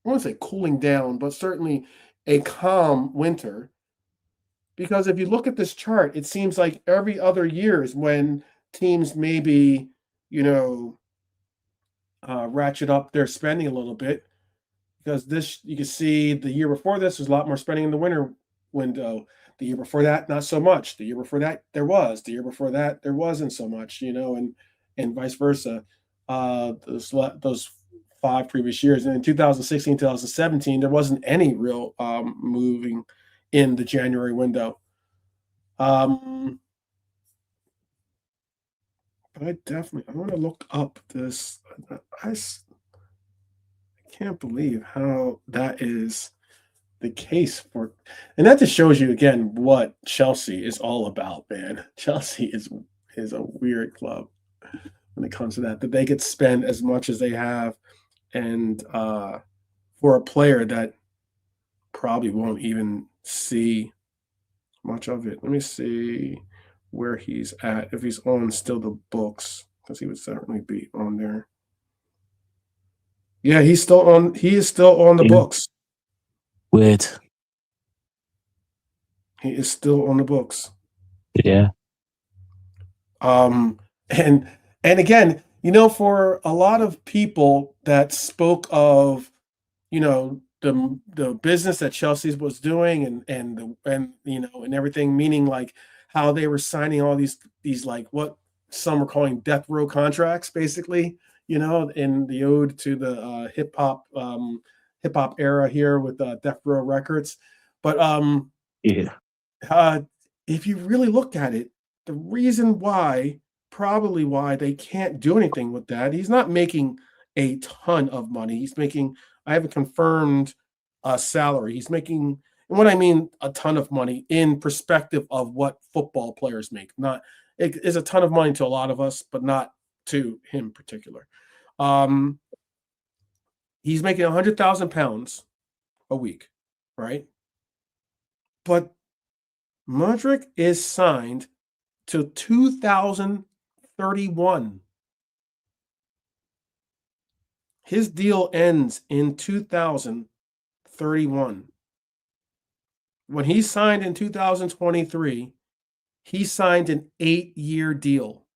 won't say cooling down, but certainly a calm winter. Because if you look at this chart, it seems like every other year is when teams maybe, you know, ratchet up their spending a little bit. Because this, you can see the year before this was a lot more spending in the winter window. The year before that, not so much. The year before that, there was. The year before that, there wasn't so much. And vice versa. Those 5 previous years, and in 2016, 2017, there wasn't any real moving in the January window. But I want to look up this. I can't believe how that is the case for, and that just shows you again what Chelsea is all about, man. Chelsea is a weird club when it comes to that they could spend as much as they have, and for a player that probably won't even see much of it. Let me see where he's at, if he's on still the books, because he would certainly be on there. Yeah, he is still on the books. Weird. He is still on the books. Yeah. And again, for a lot of people that spoke of, the business that Chelsea was doing and everything, meaning like how they were signing all these like what some were calling death row contracts, basically, in the ode to the hip hop era here with Death Row Records. But yeah. If you really look at it, the reason probably why they can't do anything with that, he's not making a ton of money. He's making, I have a confirmed salary. He's making, and what I mean a ton of money in perspective of what football players make. Not, it is a ton of money to a lot of us, but not to him in particular. He's making £100,000 a week, right? But Mudryk is signed till 2031. His deal ends in 2031. When he signed in 2023, he signed an 8-year deal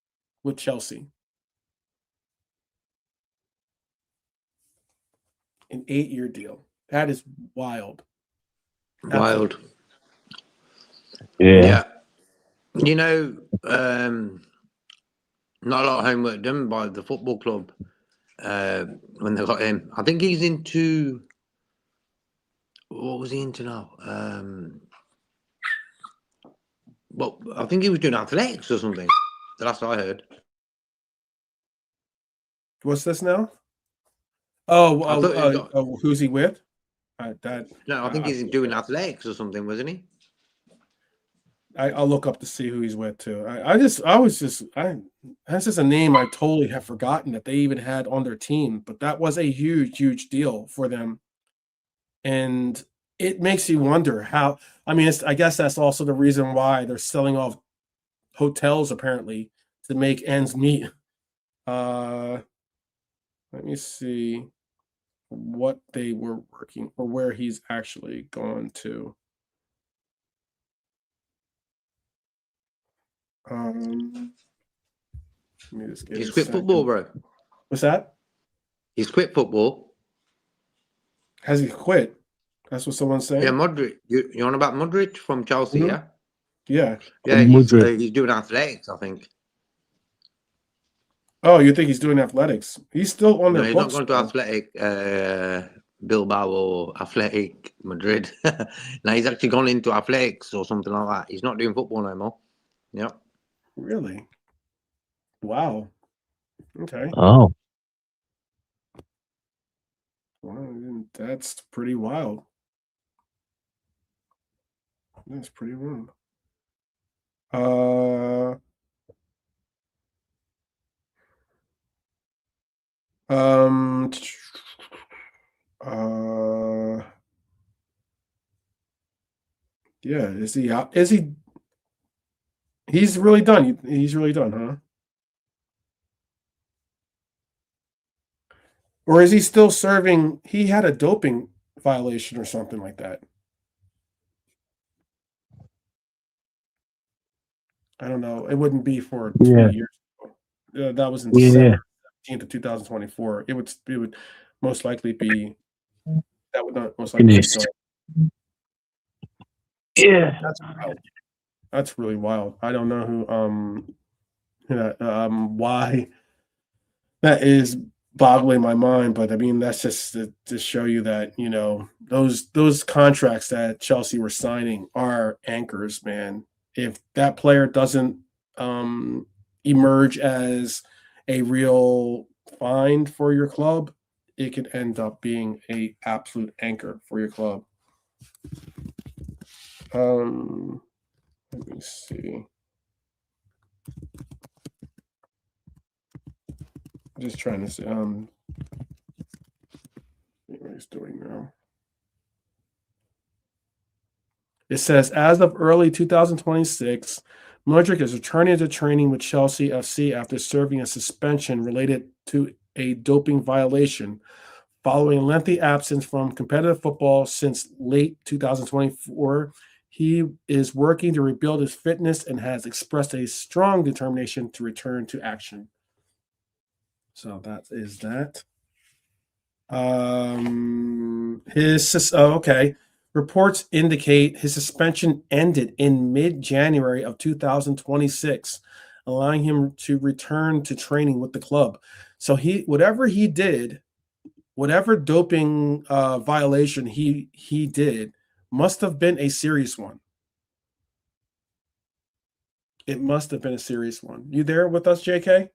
with Chelsea. An 8-year deal. That is wild. Wild. Yeah. You know, not a lot of homework done by the football club when they got him. I think he's into. What was he into now? Well, I think he was doing athletics or something. The last I heard. What's this now? I thought he got, Who's he with? no, I think he's doing athletics or something, wasn't he? I'll look up to see who he's with too. That's just a name I totally have forgotten that they even had on their team, but that was a huge deal for them. And it makes you wonder how, I mean, I guess that's also the reason why they're selling off hotels apparently to make ends meet. Let me see what they were working or where he's actually gone to. Let me just get He's quit football, bro. What's that? He's quit football. Has he quit? That's what someone's saying. Yeah, Modric. You on about Modric from Chelsea? Mhm. Yeah. Yeah. Yeah, he's doing athletics, I think. Oh, you think he's doing athletics? He's still on No, their he's books. not going to athletic Bilbao or athletic Madrid. Now he's actually gone into athletics or something like that. He's not doing football no more. Yep. Really? Wow. Okay. Oh, Well, that's pretty wild. That's pretty wild. Yeah, is he out? Is he? He's really done. He's really done, huh? Or is he still serving? He had a doping violation or something like that. I don't know. It wouldn't be for 2 yeah, years ago. That was in yeah. December 17th of 2024. It would most likely be that would not most likely be Finished. done. Yeah. That's wild. That's really wild. I don't know why that is boggling my mind, but I mean that's just to show you that those contracts that Chelsea were signing are anchors, man. If that player doesn't emerge as a real find for your club, it could end up being a absolute anchor for your club. Let me see. Just trying to see what he's doing now. It says, as of early 2026, Modric is returning to training with Chelsea FC after serving a suspension related to a doping violation following a lengthy absence from competitive football since late 2024. He is working to rebuild his fitness and has expressed a strong determination to return to action. So that is that. Okay. Reports indicate his suspension ended in mid-January of 2026, allowing him to return to training with the club. So whatever he did, whatever doping violation he did, must have been a serious one. It must have been a serious one. You there with us, JK?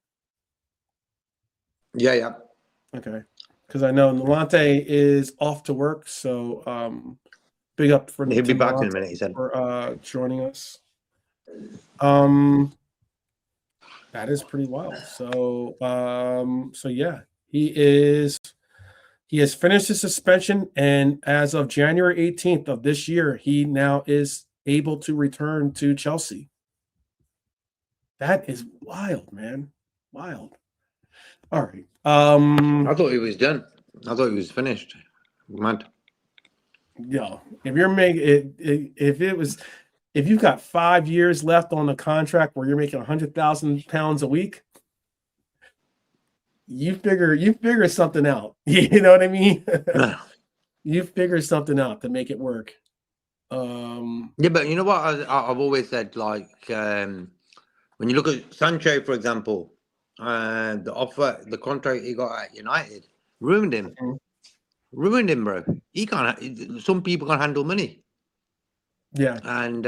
Yeah. Okay. Because I know Nolante is off to work, so big up for He'll be back in a Nolante minute, he said. for joining us. That is pretty wild. So yeah, he has finished his suspension, and as of January 18th of this year, he now is able to return to Chelsea. That is wild, man. Wild. All right. I thought he was done. I thought he was finished. Mad. Yeah. If you're making it, if you've got 5 years left on the contract where you're making £100,000 a week, you figure something out. You know what I mean? You figure something out to make it work. Yeah, but you know what? I've always said, like, when you look at Sancho, for example, the contract he got at United ruined him. Mhm. Ruined him, bro. He can't. Some people can't handle money, Yeah. and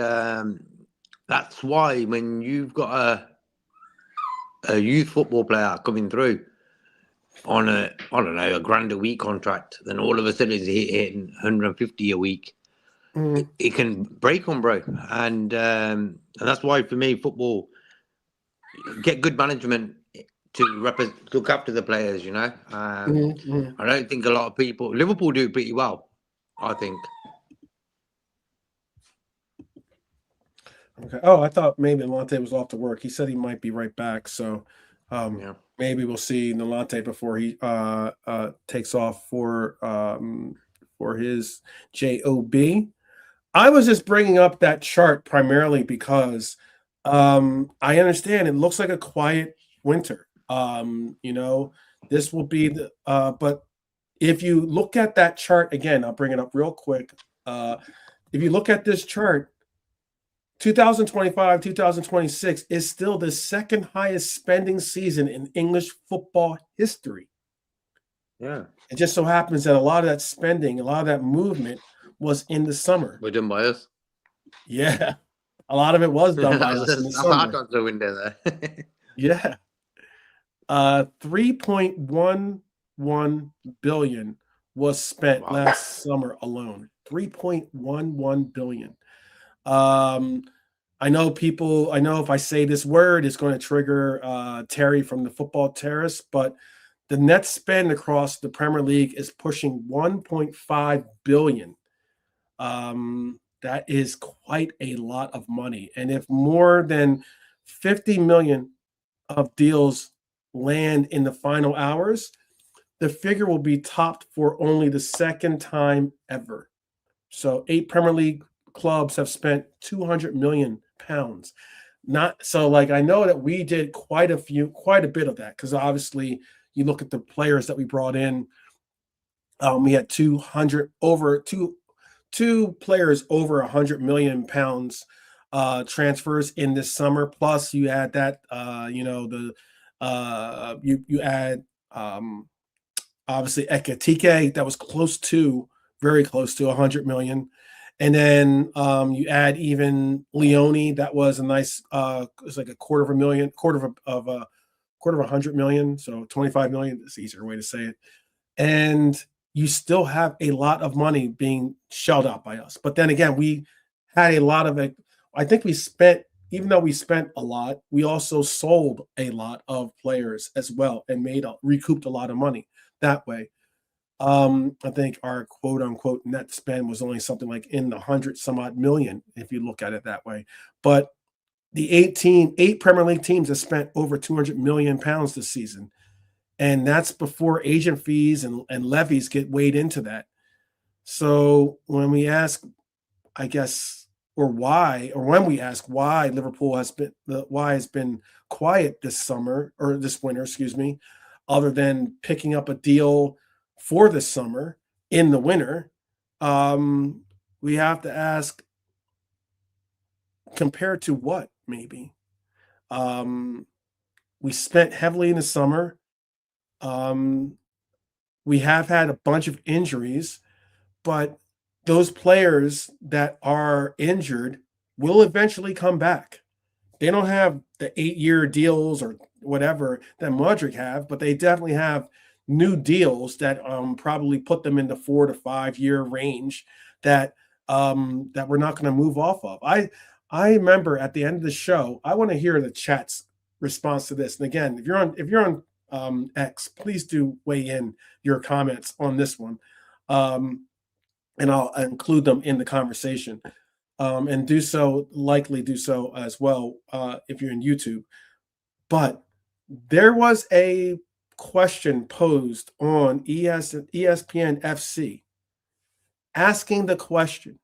that's why when you've got a youth football player coming through on a, I don't know, a grand a week contract, then all of a sudden he's hitting 150 a week. Mhm. It can break on, bro, and that's why for me, football, get good management to look after the players. You know, Mhm. I don't think a lot of people. Liverpool do pretty well, I think. Okay. Oh, I thought maybe Nolante was off to work. He said he might be right back. So Yeah. maybe we'll see Nolante before he takes off for his job. I was just bringing up that chart primarily because I understand it looks like a quiet winter. This will be but if you look at that chart again, I'll bring it up real quick. If you look at this chart, 2025, 2026 is still the second highest spending season in English football history. Yeah. It just so happens that a lot of that spending, a lot of that movement was in the summer. We're done by us. Yeah. A lot of it was done by us in the That's our summer. transfer window there. Yeah. 3.11 billion was spent Wow. last summer alone. 3.11 billion. I know if I say this word, it's going to trigger Terry from the Football Terrace, but the net spend across the Premier League is pushing 1.5 billion. That is quite a lot of money. And if more than 50 million of deals land in the final hours, the figure will be topped for only the second time ever. So 8 Premier League clubs have spent 200 million pounds. Not so like I know that we did quite a bit of that because obviously you look at the players that we brought in. We had 200 over two players over 100 million pounds transfers in this summer. Plus you add that you add obviously Ekatike that was very close to 100 million. And then you add even Leone, that was a nice, it's like a quarter of 100 million, so 25 million. It's an easier way to say it. And you still have a lot of money being shelled out by us. But then again, we had a lot of it. I think even though we spent a lot, we also sold a lot of players as well and recouped a lot of money that way. I think our quote unquote net spend was only something like in the 100 some odd million, if you look at it that way. But the eight Premier League teams have spent over 200 million pounds this season. And that's before agent fees and levies get weighed into that. So when we ask, I guess, when we ask why Liverpool has been quiet this summer or this winter, excuse me, other than picking up a deal for this summer in the winter, we have to ask compared to what maybe. We spent heavily in the summer. We have had a bunch of injuries, but those players that are injured will eventually come back. They don't have the 8-year deals or whatever that Modric have, but they definitely have new deals that probably put them in the 4 to 5 year range that we're not going to move off of. I remember at the end of the show, I want to hear the chat's response to this. And again, if you're on X, please do weigh in your comments on this one. And I'll include them in the conversation. And likely do so as well if you're in YouTube. But there was a question posed on ESPN FC asking the question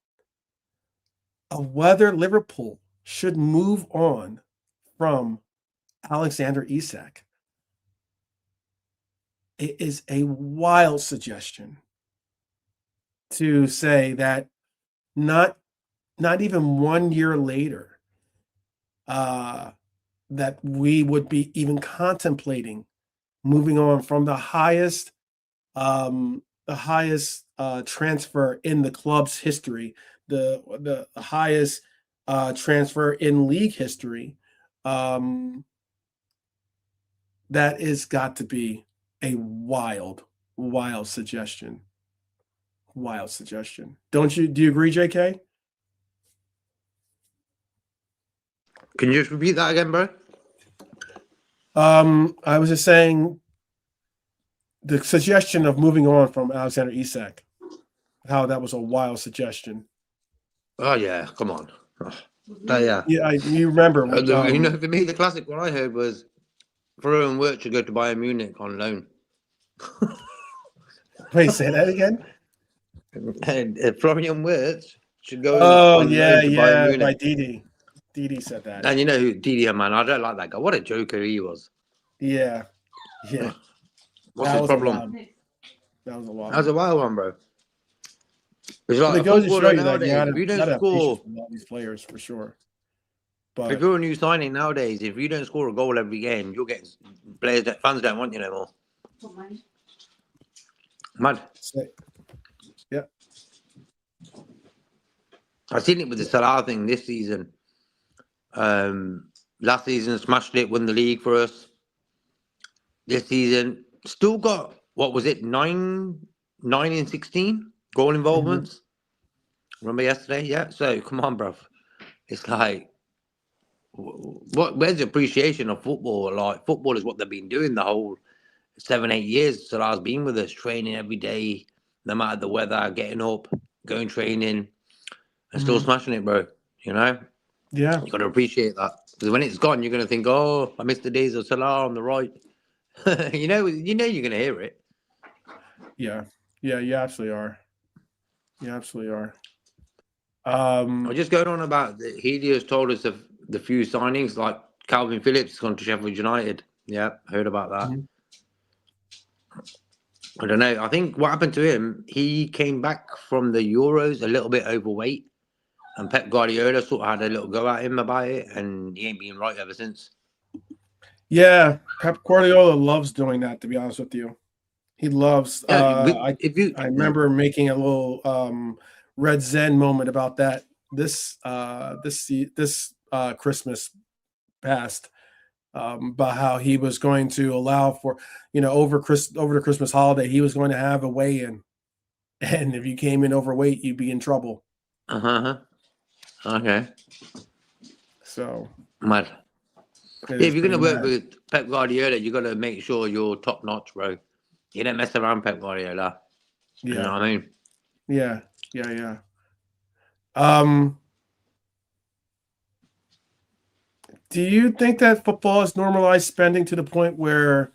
of whether Liverpool should move on from Alexander Isak. It is a wild suggestion to say that not not even 1 year later, that we would be even contemplating moving on from the highest transfer in the club's history, the highest transfer in league history. That is got to be a wild suggestion. Wild suggestion. Do you agree, JK? Can you just repeat that again, bro? I was just saying the suggestion of moving on from Alexander Isak, how that was a wild suggestion. Oh yeah, come on. Oh, yeah. Yeah, you remember. You know, for me, the classic one I heard was for Owen Wirtz to go to Bayern Munich on loan. Wait, say that again. And Florian Wirtz should go Oh on yeah, loan to Bayern Munich. by Didi. Didi said that. And you know who Didi, man, I don't like that guy. What a joker he was. Yeah. What's his problem? That was a wild. That was a wild one, bro. It's like it goes to show you that nowadays, if you don't score, all these players for sure. But if you're a new signing nowadays, if you don't score a goal every game, you'll get players that fans don't want you no more. Mad. Yeah. I've seen it with the Salah thing this season. Last season smashed it, won the league for us. This season still got, what was it, 9 in 16 goal involvements. Remember yesterday? Yeah. So come on, bruv. It's like, where's the appreciation of football? Like, football is what they've been doing the whole 7-8 years. Salah's been with us, training every day, no matter the weather, getting up, going training, and still smashing it, bro. You know? Yeah. You got to appreciate that. Because when it's gone, you're going to think, oh, I missed the days of Salah on the right. you know you're going to hear it. Yeah. Yeah, you absolutely are. You absolutely are. I'm just going on about Helios told us of the few signings, like Calvin Phillips has gone to Sheffield United. Yeah, heard about that. I don't know. I think what happened to him, he came back from the Euros a little bit overweight, and Pep Guardiola sort of had a little go at him about it, and he ain't been right ever since. Yeah, Pep Guardiola loves doing that, to be honest with you. He loves I remember making a little Red Zen moment about that this Christmas past, about how he was going to allow for, over the Christmas holiday, he was going to have a weigh-in, and if you came in overweight, you'd be in trouble. Okay. So mad. Yeah, if you're gonna work with Pep Guardiola, you got to make sure you're top notch, bro. You don't mess around Pep Guardiola. Yeah. You know what I mean? Yeah. Do you think that football has normalized spending to the point where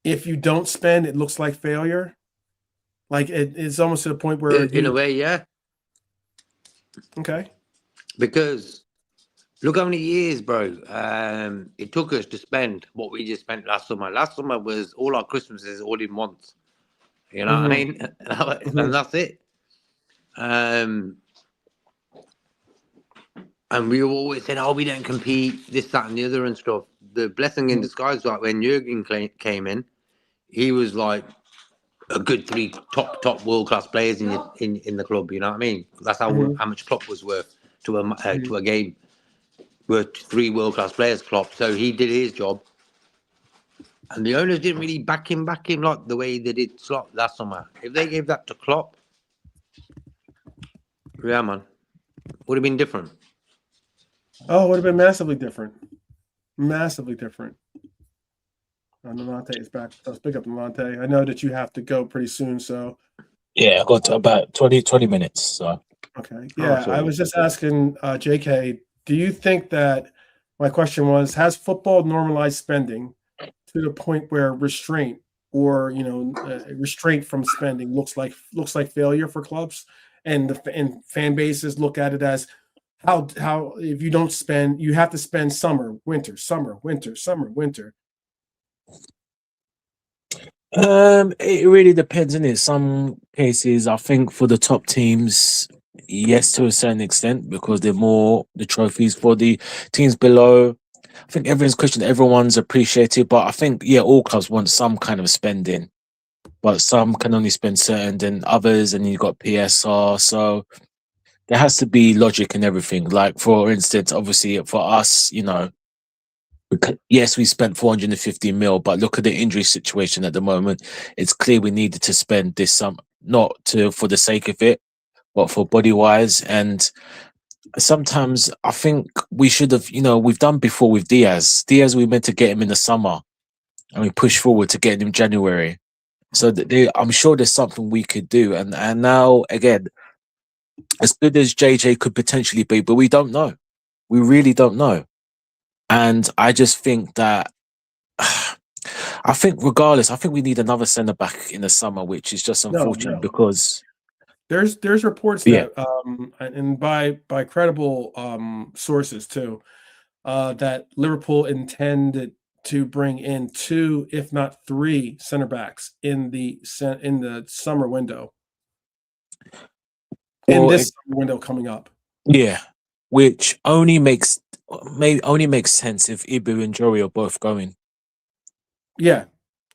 if you don't spend, it looks like failure? Like it's almost to the point where in a way, yeah. Okay. Because look how many years, bro. It took us to spend what we just spent last summer. Last summer was all our Christmases all in once. You know what I mean? And that's it. And we always said, oh, we don't compete, this, that, and the other and stuff. The blessing in disguise, like when Jurgen came in, he was like a good 3 top world-class players in the club, you know what I mean? That's how much Klopp was worth to a game. Worth 3 world-class players, Klopp. So he did his job. And the owners didn't really back him like the way they did Slot last summer. If they gave that to Klopp, yeah, man, would have been different. Oh, it would have been massively different. Massively different. Nalante is back. Let's pick up Nalante. I know that you have to go pretty soon, so. Yeah, I got to about 20 minutes. So. Okay. Yeah, I was just asking JK, do you think that, my question was, has football normalized spending to the point where restraint or, restraint from spending looks like failure for clubs, and fan bases look at it as how if you don't spend, you have to spend summer, winter. It really depends, innit? Some cases, I think for the top teams, yes, to a certain extent, because they're more the trophies for the teams below. I think everyone's questioned, everyone's appreciated, but I think all clubs want some kind of spending, but some can only spend certain than others, and you've got PSR, so there has to be logic in everything. Like for instance, obviously for us, yes, we spent 450 mil, but look at the injury situation at the moment. It's clear we needed to spend this sum, not for the sake of it, but for body wise. And sometimes I think we should have, we've done before with Diaz. Diaz, we meant to get him in the summer, and we pushed forward to get him in January. So I'm sure there's something we could do. And now again, as good as JJ could potentially be, but we don't know. We really don't know. And I just think that I think regardless, I think we need another centre back in the summer, which is just unfortunate because there's reports yeah. that and by credible sources too, that Liverpool intended to bring in 2, if not 3, center backs in the summer window. In this summer window coming up. Yeah, which only makes sense if Ibu and Joey are both going. Yeah,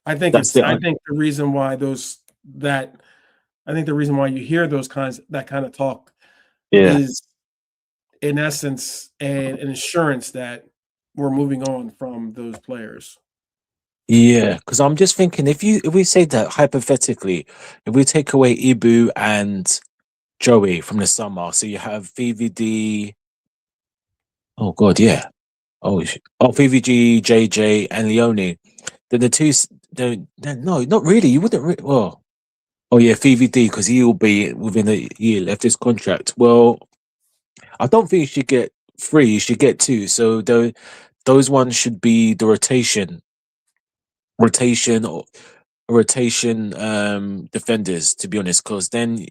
I think the reason why the reason why you hear that kind of talk is in essence an insurance that we're moving on from those players. Yeah, because I'm just thinking if we say that hypothetically, if we take away Ibu and Joey from the summer, so you have VVD. Oh God, yeah. VVG, JJ, and Leone. Then the two. No, not really. You wouldn't. Well, VVD because he will be within a year left his contract. Well, I don't think you should get 3. You should get 2. So those ones should be the rotation defenders, to be honest, because then,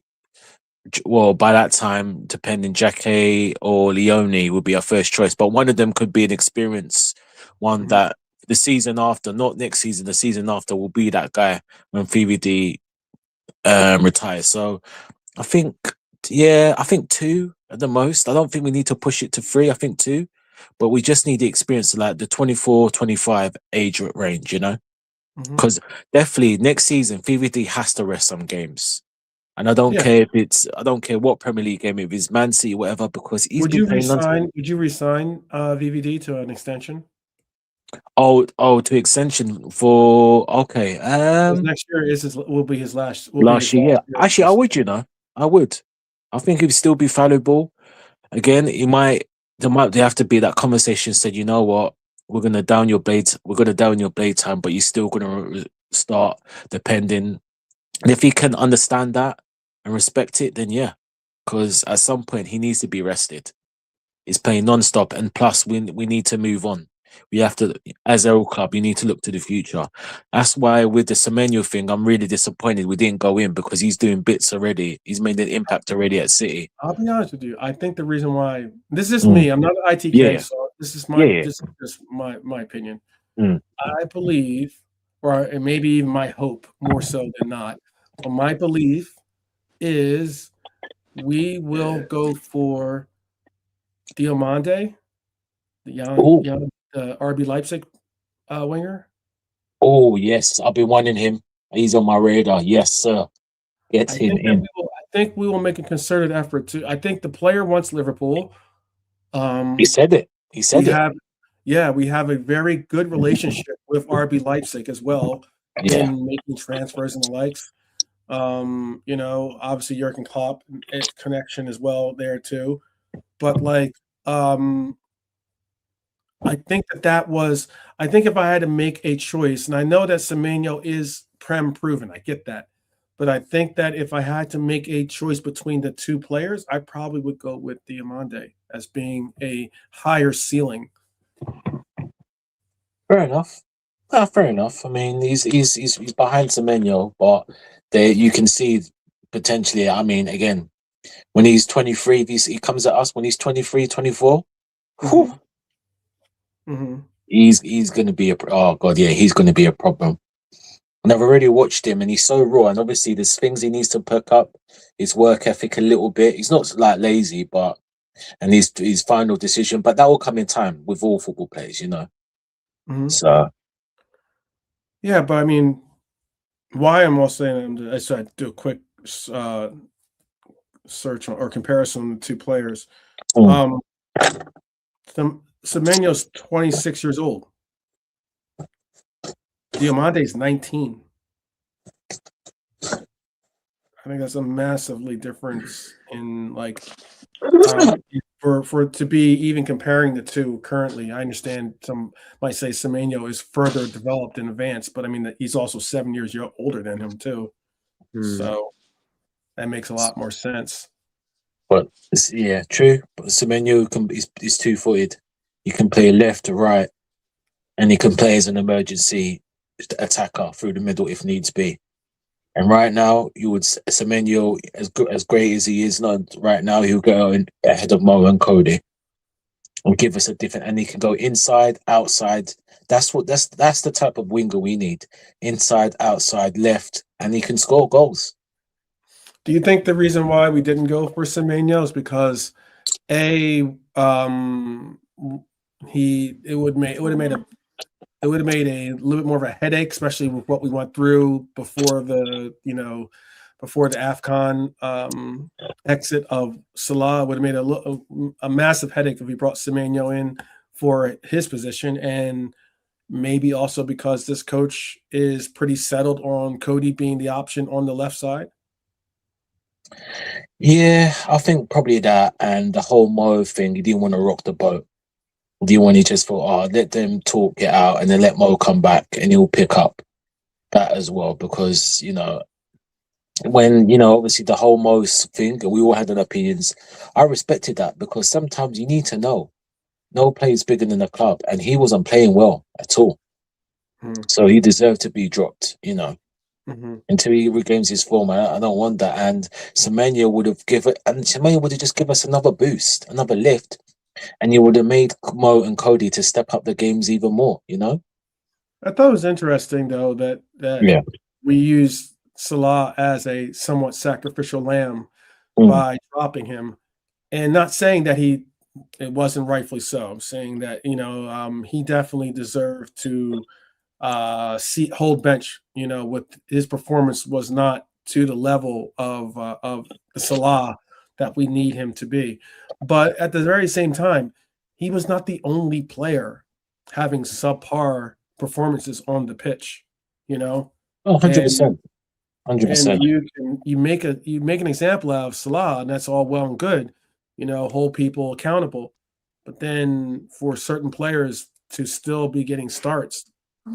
well, by that time, depending, Jacquet or Leone would be our first choice, but one of them could be an experienced one that the season after, not next season, the season after, will be that guy when VVD retires. So I think 2 at the most. I don't think we need to push it to 3. I think 2, but we just need the experience, like the 24, 25 age range, because definitely next season VVD has to rest some games. And I don't care I don't care what Premier League game, if it's Man City, whatever, because he's Would you resign VVD to an extension? To extension for okay. Next year will be his last. Year, yeah. Actually, I would. I would. I think he'd still be valuable. Again, there have to be that conversation. Said, you know what, we're gonna down your blade. We're gonna down your blade time, but you're still gonna start depending. And if he can understand that and respect it, then yeah, because at some point he needs to be rested. He's playing non-stop, and plus we need to move on. We have to, as a club, you need to look to the future. That's why with the Semenyo thing, I'm really disappointed we didn't go in, because he's doing bits already. He's made an impact already at City. I'll be honest with you. I think the reason why this is me. I'm not an ITK, so this is my opinion. I believe, or maybe even my hope, more so than not. But my belief is we will go for Diomande, the RB Leipzig winger. Oh yes, I've been wanting him. He's on my radar. Yes, sir. Get him in. I think we will make a concerted effort to. I think the player wants Liverpool. He said it. We have a very good relationship with RB Leipzig as well in making transfers and the likes. Obviously Jurgen Klopp connection as well there too. But I think I think if I had to make a choice, and I know that Semenyo is Prem proven, I get that. But I think that if I had to make a choice between the 2 players, I probably would go with Diomande as being a higher ceiling. Fair enough. Fair enough. I mean, he's behind Semenyo, but you can see potentially. I mean, again, when he's 23, he comes at us when he's 23, 24. He's going to be he's going to be a problem. And I've already watched him, and he's so raw. And obviously, there's things he needs to pick up, his work ethic a little bit. He's not like lazy, but and his final decision, but that will come in time with all football players, you know. Mhm. So Yeah, but I mean, why I'm also saying I said do a quick search or comparison of the two players. mm, Um, Semenyo's 26 years old. Diamante's 19. I think that's a massively difference in like for it to be even comparing the two currently. I understand some might say Semenyo is further developed in advance, but I mean that he's also 7 years older than him too. So that makes a lot more sense. but yeah, true. But Semenyo is 2-footed. He can play left to right, and he can play as an emergency attacker through the middle if needs be. And right now, you would Semenyo, as great as he is not right now, he'll go in ahead of Mo and Cody and give us a different. And he can go inside, outside. That's the type of winger we need. Inside, outside, left, and he can score goals. Do you think the reason why we didn't go for Semenyo is because a it would have made a little bit more of a headache, especially with what we went through before the AFCON exit of Salah. It would have made a massive headache if we brought Semenyo in for his position, and maybe also because this coach is pretty settled on Cody being the option on the left side. Yeah, I think probably that, and the whole Mo thing. He didn't want to rock the boat. Do you want to just thought, oh, let them talk it out and then let Mo come back and he'll pick up that as well? Because, when, obviously the whole Mo thing, and we all had an opinions, I respected that because sometimes you need to know. No player's bigger than the club, and he wasn't playing well at all. So he deserved to be dropped, until he regains his form. I don't want that. And Semenyo would have just given us another boost, another lift. And you would have made Mo and Cody to step up the games even more, I thought it was interesting though that Yeah. we used Salah as a somewhat sacrificial lamb Mm. by dropping him, and not saying that it wasn't rightfully so. I'm saying that he definitely deserved to hold bench. With his performance was not to the level of the Salah that we need him to be. But at the very same time, he was not the only player having subpar performances on the pitch. Oh, And 100%. 100%. you make an example out of Salah, and that's all well and good. Hold people accountable. But then for certain players to still be getting starts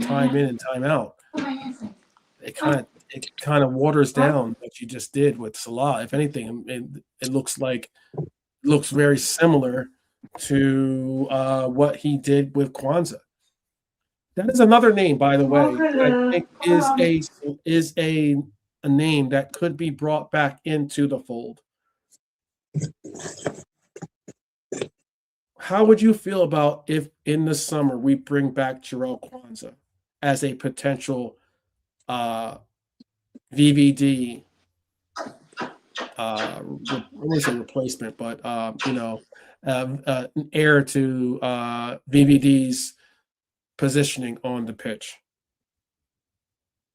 time in and time out, it kind of waters down what you just did with Salah. If anything, it looks very similar to what he did with Kwanzaa. That is another name, by the way, that I think is a name that could be brought back into the fold. How would you feel about if in the summer we bring back Jarrell Kwanzaa as a potential VVD? I wouldn't say replacement, but an heir to VVD's positioning on the pitch.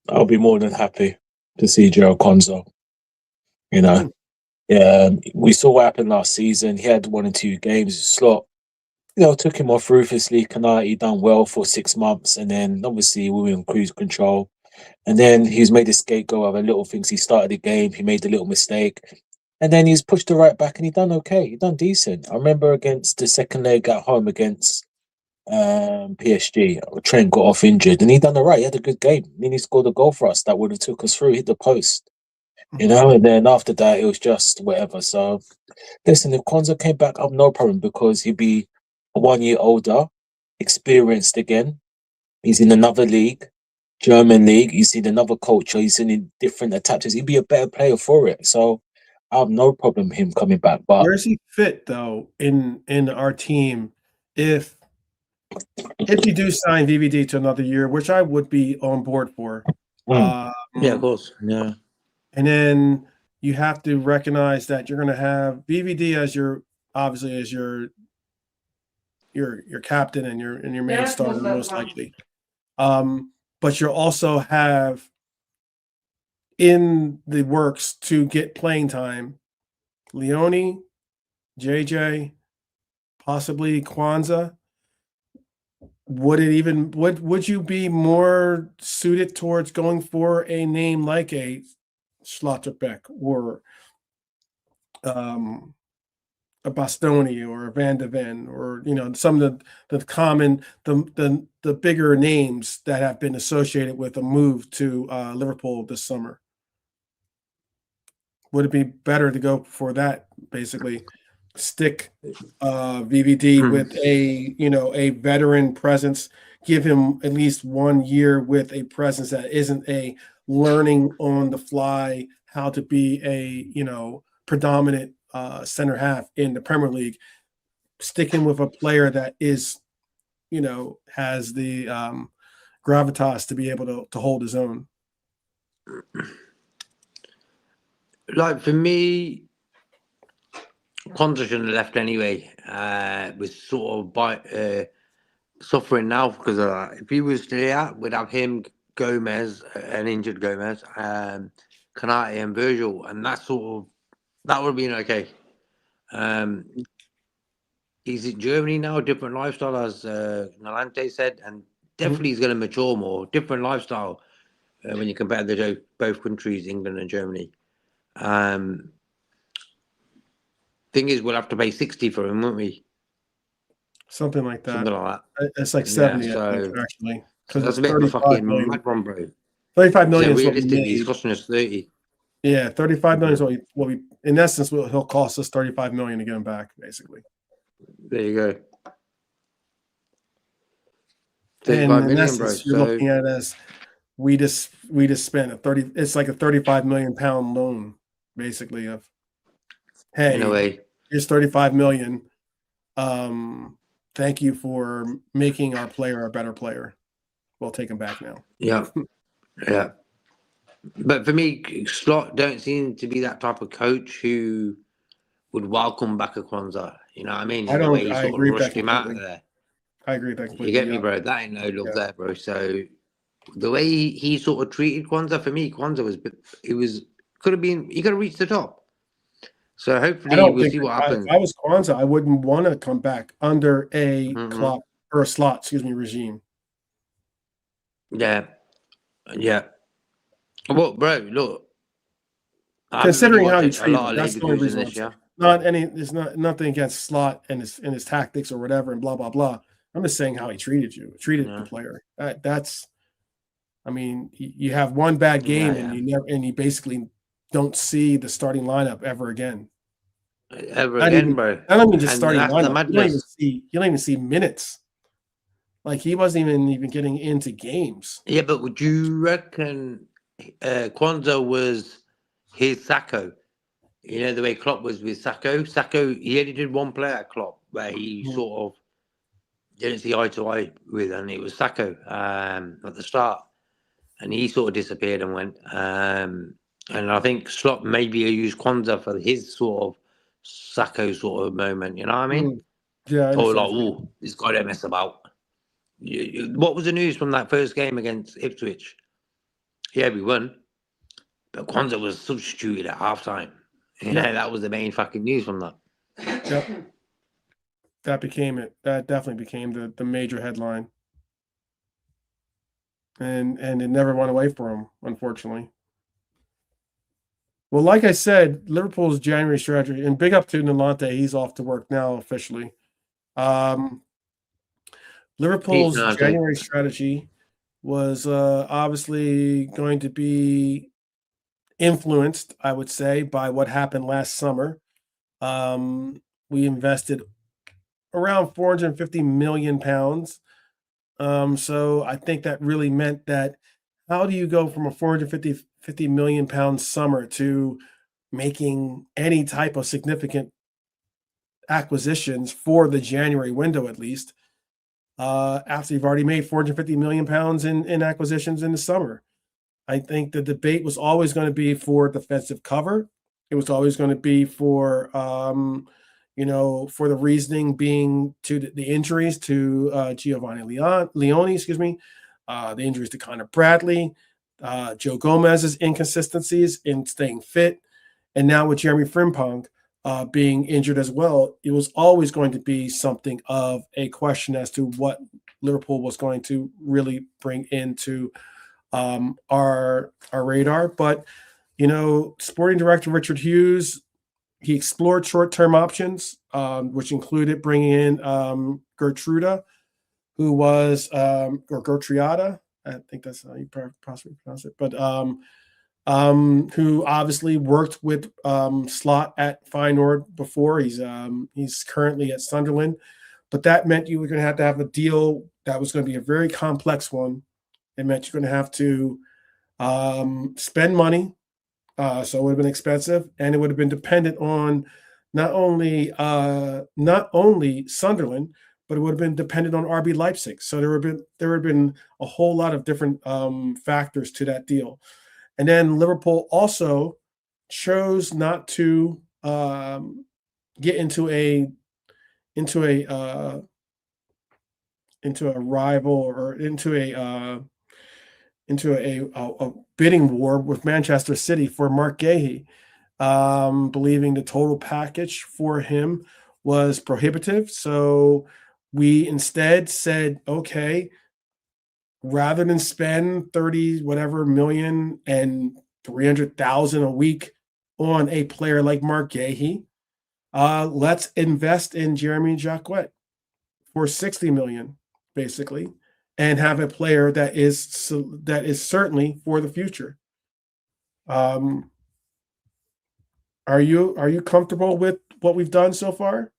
I'll be more than happy to see Joe Conzo. Yeah, we saw what happened last season. He had 1 or 2 games. Slot, took him off ruthlessly. Kanati done well for 6 months, and then obviously we were in cruise control. And then he was made a scapegoat of a little things. He started the game, he made a little mistake, and then he's pushed to right back, and he done okay. He done decent. I remember against the second leg at home against PSG, Trent got off injured, and he done all right. He had a good game. Then he scored a goal for us that would have took us through, hit the post. And then after that, it was just whatever. So, listen, if Kwanzaa came back, I've no problem because he'd be 1 year older, experienced again. He's in another league, German league. He's in another culture. He's in different attachments. He'd be a better player for it. So, I have no problem him coming back. But where does he fit though in our team if you do sign VVD to another year, which I would be on board for? Mm. Yeah, of course. Yeah. And then you have to recognize that you're going to have VVD as your obviously as your captain and your main starter most likely. But you'll also have in the works to get playing time Leone, JJ, possibly Kwanzaa. Would you be more suited towards going for a name like a Schlotterbeck or a Bastoni or a Van de Ven or some of the common the bigger names that have been associated with a move to Liverpool this summer? Would it be better to go for that, basically stick VVD with a veteran presence, give him at least 1 year with a presence that isn't a learning on the fly how to be a predominant center half in the Premier League, sticking with a player that is has the gravitas to be able to hold his own? Like for me, Kwanzaa shouldn't have left anyway. Was sort of suffering now because of that. If he was still here, we'd have him, Gomez, an injured Gomez, Kanate and Virgil, and that would have been okay. He's in Germany now, different lifestyle, as Nalante said, and definitely he's going to mature more. Different lifestyle when you compare both countries, England and Germany. Thing is, we'll have to pay 60 for him, won't we? Something like that. Something like that. It's like 70, Yeah, I think, actually, because that's it's a bit of a 35 fucking million. mad one, bro. 35 million is what we Realistically, he's made. costing us 30. Yeah, 35 million is what we in essence he'll cost us 35 million to get him back, basically. There you go. And 35 in million, essence, bro. you're looking at it as we just spent it's like a 35 million pound loan, basically, of hey, in a way, here's 35 million. Thank you for making our player a better player. We'll take him back now. Yeah. Yeah. But for me, Slot don't seem to be that type of coach who would welcome back a Kwanzaa. You know what I mean? In the way he I sort agree of with that rushed him out of completely. there. I agree with that completely. You get me, bro? That ain't no love there, bro. So the way he sort of treated Kwanzaa, for me, Kwanzaa could have reached the top. So hopefully we'll see what happens. If I was Kwanzaa, I wouldn't want to come back under a Klopp or a Slot, regime. Yeah. Yeah. Well, bro, look. Considering how he treated him, that's the only reason. There's nothing against Slot and his tactics or whatever and blah blah blah. I'm just saying how he treated the player. That's, I mean, you have one bad game and you basically don't see the starting lineup ever again. Bro. I don't mean just starting lineup. You don't even see minutes. Like he wasn't even getting into games. Yeah, but would you reckon Kwanzaa was his Sacco? You know the way Klopp was with Sacco. Sacco, he only did one play at Klopp where he sort of didn't see eye to eye with, and it was Sacco at the start, and he sort of disappeared and went. And I think Slot maybe used Kwanzaa for his sort of Sacco sort of moment. You know what I mean? Yeah. Or like, oh, this guy don't mess about. What was the news from that first game against Ipswich? Yeah, we won, but Kwanzaa was substituted at halftime. You know, that was the main fucking news from that. Yep. That became it. That definitely became the major headline. And it never went away from him, unfortunately. Well, like I said, Liverpool's January strategy, and big up to Nalante, he's off to work now officially. Liverpool's January strategy was obviously going to be influenced, I would say, by what happened last summer. We invested around 450 million pounds. So I think that really meant that how do you go from a 450 million pound summer to making any type of significant acquisitions for the January window, at least, after you've already made 450 million pounds in acquisitions in the summer? I think the debate was always going to be for defensive cover. It was always going to be for, for the reasoning being to the injuries to Giovanni Leone, the injuries to Connor Bradley, Joe Gomez's inconsistencies in staying fit, and now with Jeremy Frimpong being injured as well, it was always going to be something of a question as to what Liverpool was going to really bring into our radar. But sporting director Richard Hughes, he explored short-term options, which included bringing in Gertruda, who was or Gertruada, I think that's how you possibly pronounce it, but who obviously worked with Slot at Feyenoord before. He's currently at Sunderland, but that meant you were going to have a deal that was going to be a very complex one. It meant you're going to have to spend money, so it would have been expensive, and it would have been dependent on not only Sunderland, but it would have been dependent on RB Leipzig. So there would have been a whole lot of different factors to that deal. And then Liverpool also chose not to get into a rival or into a bidding war with Manchester City for Mark Gahey, believing the total package for him was prohibitive. So we instead said, okay, rather than spend 30 whatever million and 300,000 a week on a player like Mark Gahey, let's invest in Jeremy Jacquet for 60 million, basically, and have a player that is certainly for the future. Are you comfortable with what we've done so far,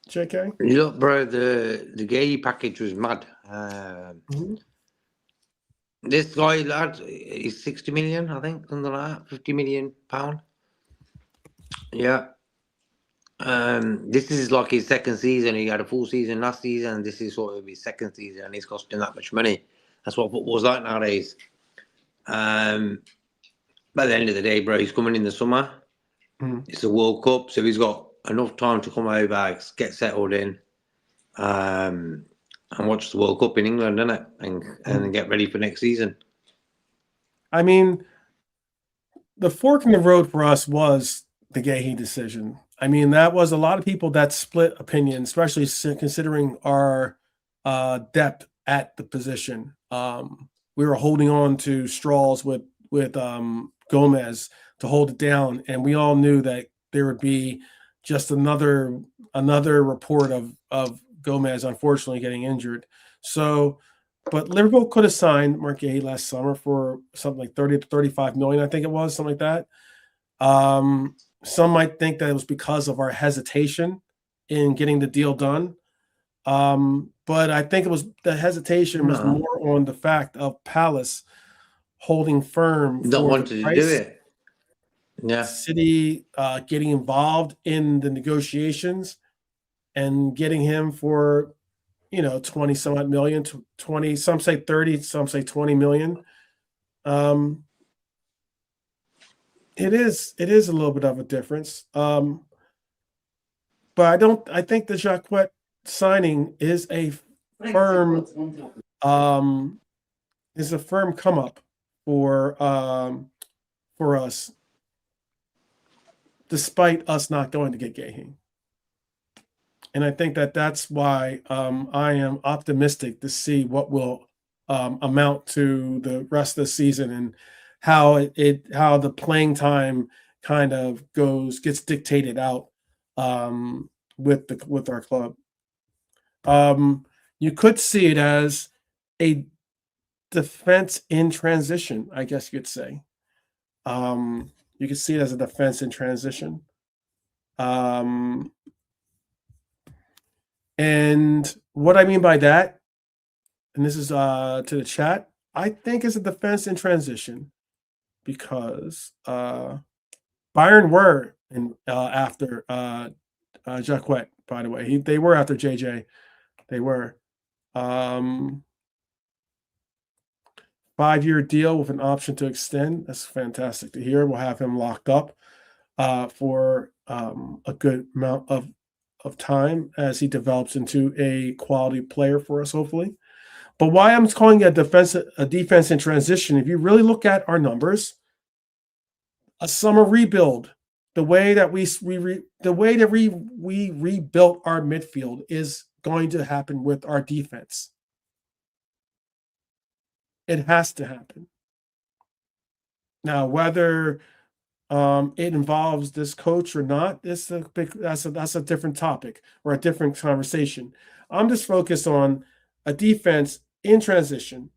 JK? Look, bro, the Gay package was mad. This guy, lad, is 60 million, I think, something like that, 50 million pound. Yeah. This is like his second season. He had a full season last season. This is sort of his second season, and he's costing that much money. That's what football's like nowadays. By the end of the day, bro, he's coming in the summer. It's a World Cup, so he's got enough time to come over, get settled in, and watch the World Cup in England, innit? And get ready for next season. I mean, the fork in the road for us was the Gahey decision. I mean, that was a lot of people that split opinion, especially considering our depth at the position. We were holding on to straws with Gomez to hold it down, and we all knew that there would be just another report of Gomez unfortunately getting injured. So, but Liverpool could have signed Mark Gahey last summer for something like 30 to 35 million, I think it was, something like that. Some might think that it was because of our hesitation in getting the deal done. But I think the hesitation was more on the fact of Palace holding firm. Not wanting to do it. Yeah. City getting involved in the negotiations and getting him for 20 some odd million, 20, some say 30, some say 20 million. It is a little bit of a difference. But I think the Jacquet signing is a firm come up for us, despite us not going to get Gahey. And I think that's why I am optimistic to see what will amount to the rest of the season and how the playing time kind of gets dictated out with our club. You could see it as a defense in transition, I guess you could say. You could see it as a defense in transition. And what I mean by that, and this is to the chat, I think it's a defense in transition because Bayern were after Jacquet, by the way. They were after JJ. They were. 5-year deal with an option to extend. That's fantastic to hear. We'll have him locked up for a good amount of time as he develops into a quality player for us, hopefully. But why I'm calling it a defense in transition, if you really look at our numbers, a summer rebuild, the way that we rebuilt our midfield is going to happen with our defense. It has to happen. Now, whether it involves this coach or not, that's a different topic or a different conversation. I'm just focused on a defense in transition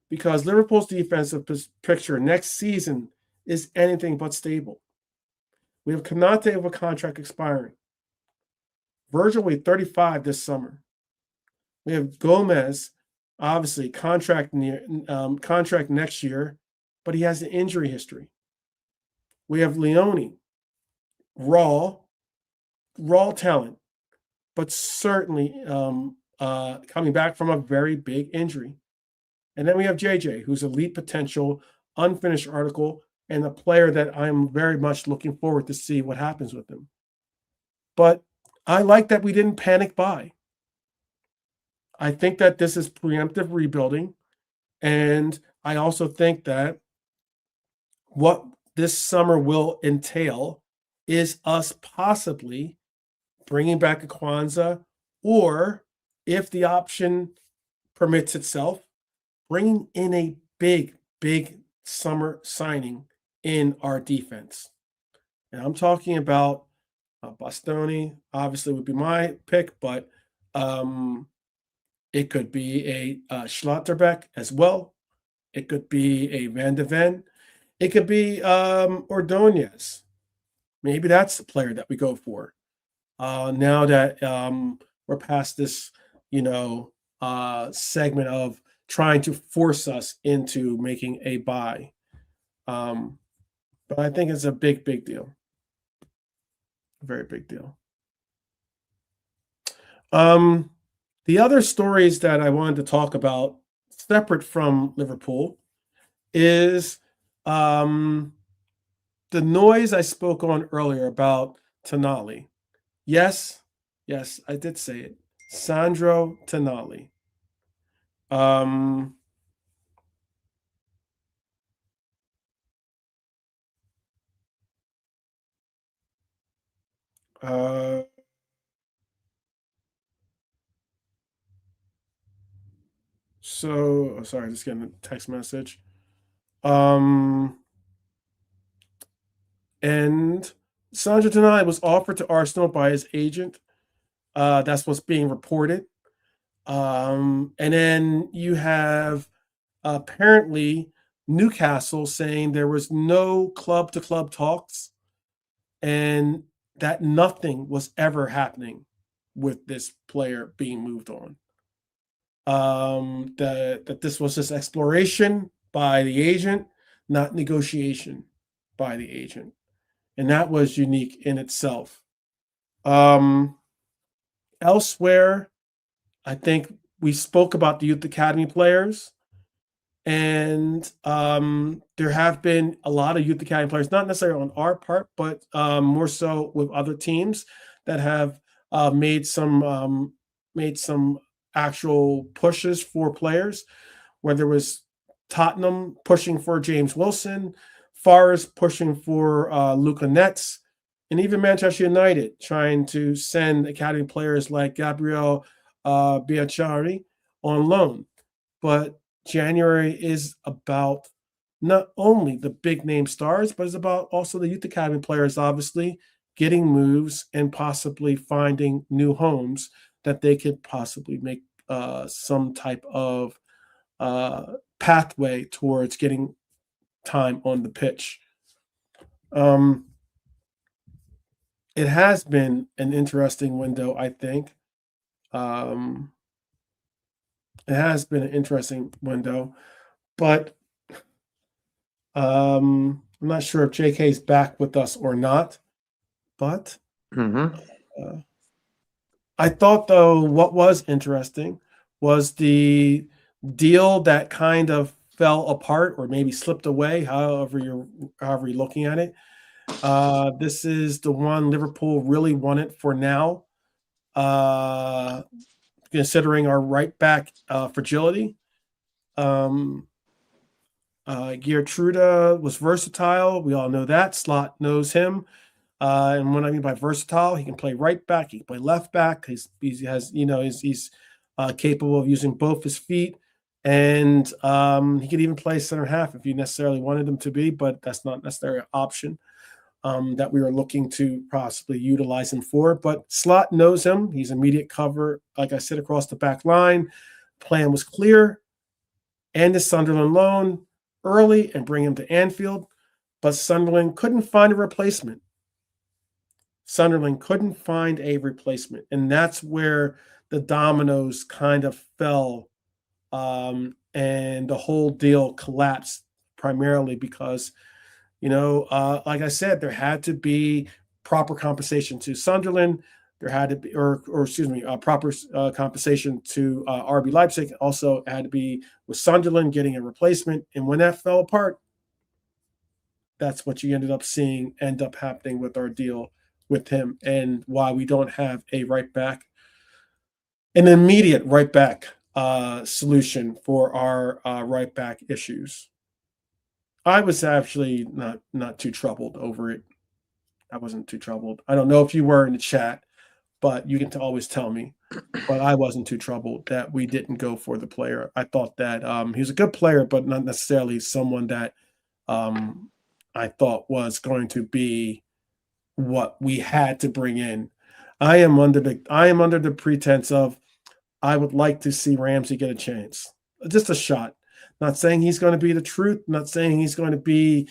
because Liverpool's defensive picture next season is anything but stable. We have Konate with a contract expiring. Virgil will be 35 this summer. We have Gomez, obviously contract next year, but he has an injury history. We have Leone, raw talent, but certainly coming back from a very big injury. And then we have JJ, who's elite potential, unfinished article, and a player that I'm very much looking forward to see what happens with him. But I like that we didn't panic buy. I think that this is preemptive rebuilding. And I also think that what this summer will entail is us possibly bringing back a Kwanzaa, or if the option permits itself, bringing in a big summer signing in our defense. And I'm talking about Bastoni, obviously would be my pick, but it could be a Schlotterbeck as well. It could be a Van de Ven. It could be Ordonez. Maybe that's the player that we go for. Now that we're past this, segment of trying to force us into making a buy. But I think it's a big deal. A very big deal. The other stories that I wanted to talk about, separate from Liverpool, is the noise I spoke on earlier about Tonali. Yes, I did say it. Sandro Tonali. Sorry, just getting a text message. And Sandro Tonali was offered to Arsenal by his agent. That's what's being reported. And then you have apparently Newcastle saying there was no club-to-club talks and that nothing was ever happening with this player being moved on. That this was just exploration by the agent, not negotiation by the agent. And that was unique in itself. Elsewhere, I think we spoke about the Youth Academy players, and there have been a lot of Youth Academy players, not necessarily on our part, but more so with other teams that have made some actual pushes for players, where there was Tottenham pushing for James Wilson, Forest pushing for Luca Netz, and even Manchester United trying to send academy players like Gabriel Biachari on loan. But January is about not only the big name stars, but it's about also the Youth Academy players, obviously, getting moves and possibly finding new homes that they could possibly make some type of pathway towards getting time on the pitch. It has been an interesting window, I think. It has been an interesting window, but I'm not sure if JK is back with us or not. But I thought, though, what was interesting was the deal that kind of fell apart or maybe slipped away, however you're looking at it. This is the one Liverpool really wanted for now, considering our right back fragility. Geertruida was versatile. We all know that. Slot knows him. And what I mean by versatile, he can play right back, he can play left back. He's capable of using both his feet, and he could even play center half if you necessarily wanted him to be, but that's not necessarily an option that we were looking to possibly utilize him for. But Slot knows him. He's immediate cover, like I said, across the back line. Plan was clear. And the Sunderland loan early and bring him to Anfield, but Sunderland couldn't find a replacement. And that's where the dominoes kind of fell, and the whole deal collapsed, primarily because, like I said, there had to be proper compensation to Sunderland. There had to be, proper compensation to RB Leipzig. Also had to be with Sunderland getting a replacement. And when that fell apart, that's what you end up happening with our deal with him, and why we don't have an immediate right back solution for our right back issues. I was actually not too troubled over it. I wasn't too troubled. I don't know if you were in the chat, but you can always tell me. But I wasn't too troubled that we didn't go for the player. I thought that he was a good player, but not necessarily someone that I thought was going to be what we had to bring in. I am under the pretense of I would like to see Ramsey get a chance, just a shot. Not saying he's going to be the truth. Not saying he's going to be,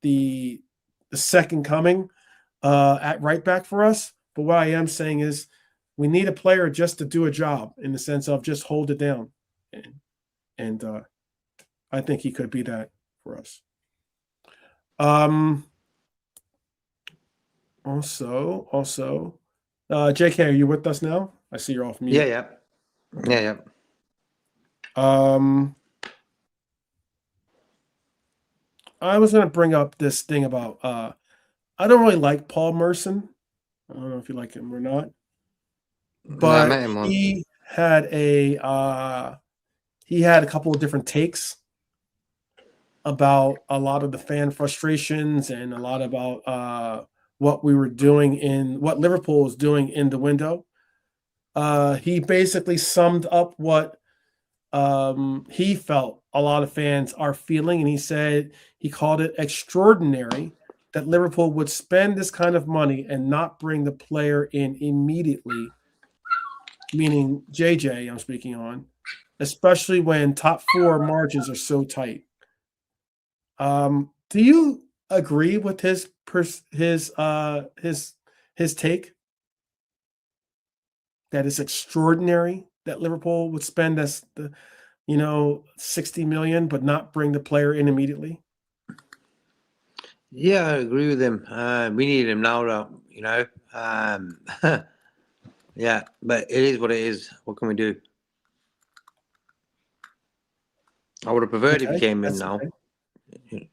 the second coming at right back for us. But what I am saying is we need a player just to do a job, in the sense of just hold it down. And I think he could be that for us. Also, JK, are you with us now? I see you're off mute. Yeah. I was going to bring up this thing about I don't really like Paul Merson. I don't know if you like him or not, but he had a couple of different takes about a lot of the fan frustrations and a lot about what we were doing what Liverpool was doing in the window. He basically summed up what he felt a lot of fans are feeling, and he called it extraordinary that Liverpool would spend this kind of money and not bring the player in immediately, meaning JJ I'm speaking on, especially when top four margins are so tight. Do you agree with his take that it's extraordinary that Liverpool would spend 60 million but not bring the player in immediately? Yeah, I agree with him. We need him now, yeah, but it is what it is. What can we do? I would have preferred if he came in now. Okay.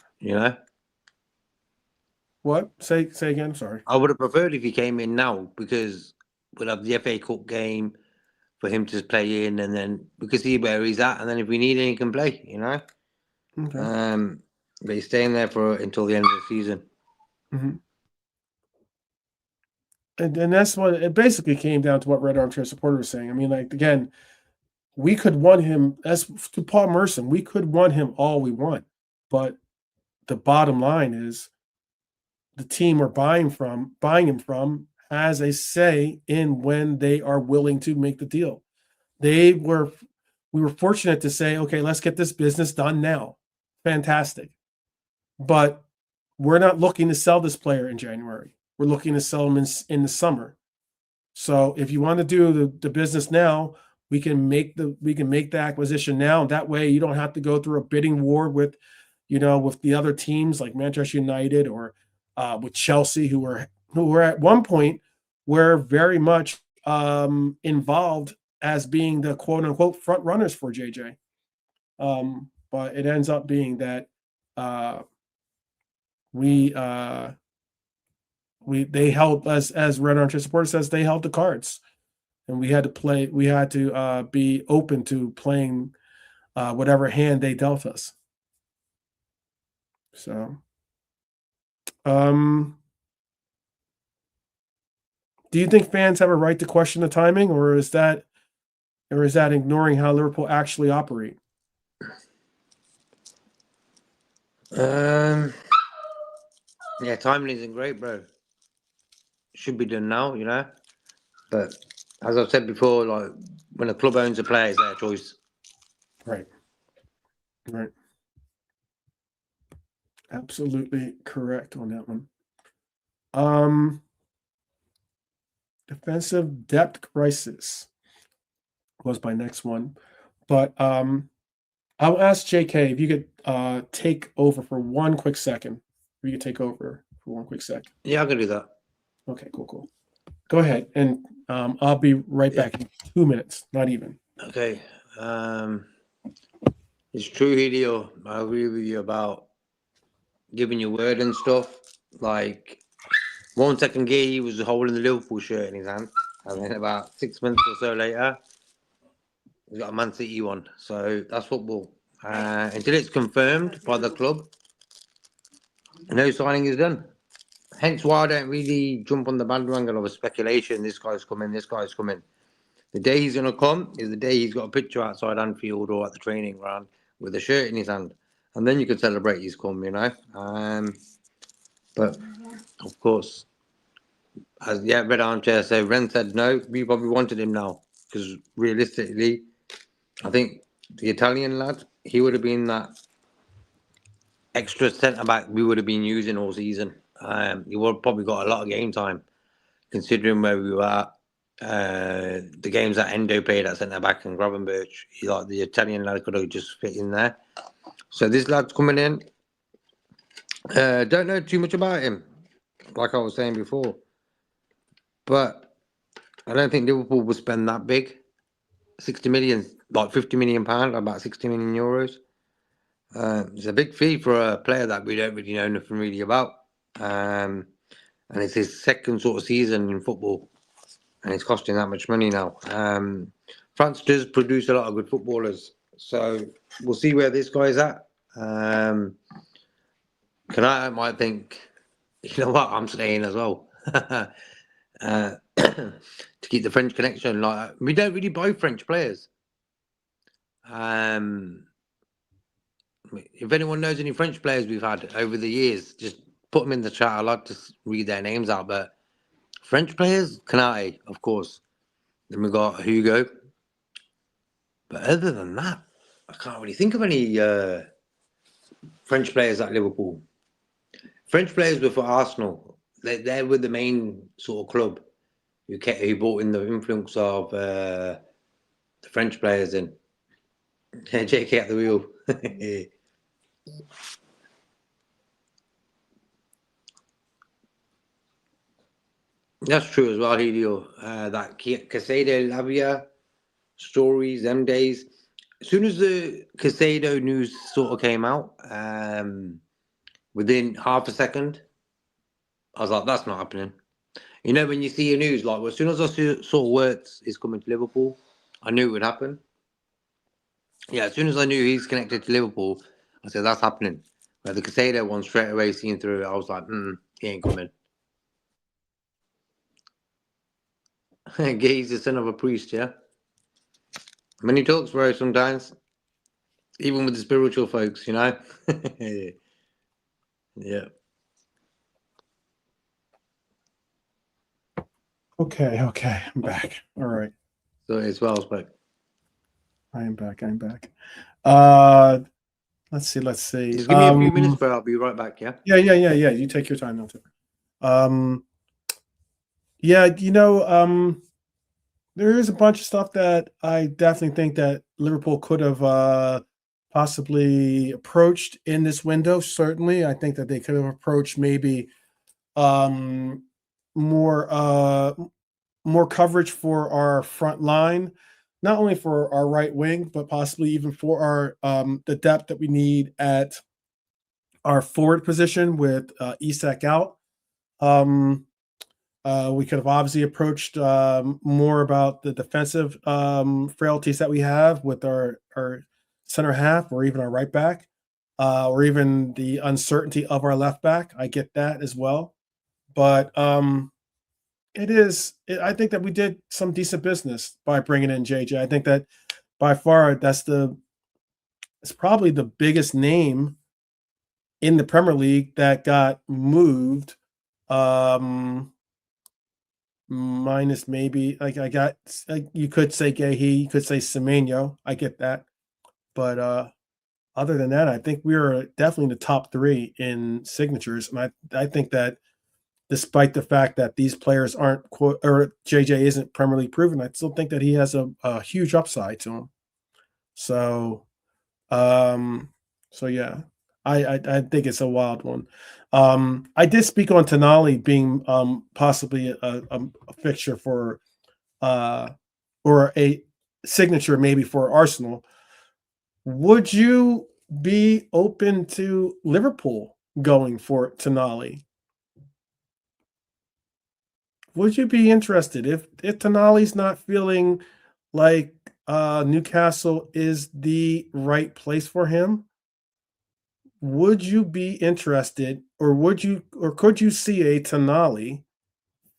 What? Say again. Sorry. I would have preferred if he came in now, because we'll have the FA Cup game for him to play in, and then we can see where he's at, and then if we need him, he can play. Okay. But he's staying there until the end of the season. Mm-hmm. And that's what it basically came down to, what Red Armchair Supporter was saying. I mean, again, we could want him, as to Paul Merson, we could want him all we want, but the bottom line is the team we're buying him from has a say in when they are willing to make the deal. We were fortunate to say, okay, let's get this business done now. Fantastic. But we're not looking to sell this player in January. We're looking to sell him in the summer. So if you want to do the business now, we can make the acquisition now. That way you don't have to go through a bidding war with the other teams like Manchester United or with Chelsea, who were at one point were very much involved as being the quote unquote front runners for JJ. But it ends up being that they held, as Red Armchair Supporter says, they held the cards, and we had to play. We had to be open to playing whatever hand they dealt us. So, do you think fans have a right to question the timing, or is that ignoring how Liverpool actually operate? Yeah, timing isn't great, bro. Should be done now, you know. But as I've said before, like when a club owns a player, it's their choice. Right. Right. Absolutely correct on that one. Defensive depth crisis was my next one. But I'll ask JK if you could take over for one quick second. If you could take over for one quick second. Yeah, I can do that. Okay, cool. Go ahead, and I'll be right back in 2 minutes, not even. Okay. It's true, Hideo. I agree with you about giving your word and stuff. Like 1 second gear, he was holding the Liverpool shirt in his hand, and then about 6 months or so later, he's got a Man City one. So that's football. Until it's confirmed by the club, no signing is done. Hence why I don't really jump on the bandwagon of a speculation. This guy's coming. This guy's coming. The day he's going to come is the day he's got a picture outside Anfield or at the training ground with a shirt in his hand. And then you can celebrate he's come, you know. But, of course, as Red Armchair said, Ren said no. We probably wanted him now. Because realistically, I think the Italian lad, he would have been that extra centre-back we would have been using all season. He would have probably got a lot of game time, considering where we were at. The games that Endo played at centre back and Gravenberch, like the Italian lad could have just fit in there. So this lad's coming in. Don't know too much about him, like I was saying before. But I don't think Liverpool will spend that big. 60 million, like 50 million pounds, about 60 million euros. It's a big fee for a player that we don't really know nothing really about. And it's his second sort of season in football. And it's costing that much money now. France does produce a lot of good footballers. So we'll see where this guy's at. I might think, you know what, I'm staying as well. To keep the French connection. Like we don't really buy French players. If anyone knows any French players we've had over the years, just put them in the chat. I'd like to read their names out. But French players, Canate, of course. Then we got Hugo. But other than that, I can't really think of any French players at Liverpool. French players were for Arsenal. They were the main sort of club who brought in the influence of the French players in. JK at the wheel. That's true as well, Helio. That Casado Lavia stories, them days. As soon as the Casado news sort of came out, within half a second, I was like, that's not happening. You know, when you see your news, like, as soon as I saw Wirtz is coming to Liverpool, I knew it would happen. Yeah, as soon as I knew he's connected to Liverpool, I said, that's happening. But the Casado one straight away seen through it, I was like, he ain't coming. He's the son of a priest, yeah? Many talks, bro, sometimes. Even with the spiritual folks, you know? Yeah. Okay, I'm back. All right. So it's well spoke. I am back. Let's see. Just give me a few minutes, bro. I'll be right back, yeah? Yeah. You take your time now, too. Yeah, you know, there is a bunch of stuff that I definitely think that Liverpool could have possibly approached in this window. Certainly, I think that they could have approached maybe more coverage for our front line. not only for our right wing, but possibly even for our the depth that we need at our forward position with Isak out. We could have obviously approached more about the defensive frailties that we have with our center half, or even our right back, or even the uncertainty of our left back. I get that as well, but I think that we did some decent business by bringing in JJ. I think that by far it's probably the biggest name in the Premier League that got moved. Minus maybe you could say Gahey, you could say Semenyo. I get that, but other than that, I think we are definitely in the top 3 in signatures, and I think that despite the fact that these players aren't or JJ isn't Premier League proven, I still think that he has a huge upside to him. So, yeah, I think it's a wild one. I did speak on Tonali being possibly a fixture for or a signature maybe for Arsenal. Would you be open to Liverpool going for Tonali? Would you be interested if Tonali's not feeling like Newcastle is the right place for him? Would you be interested, or could you see a Tonali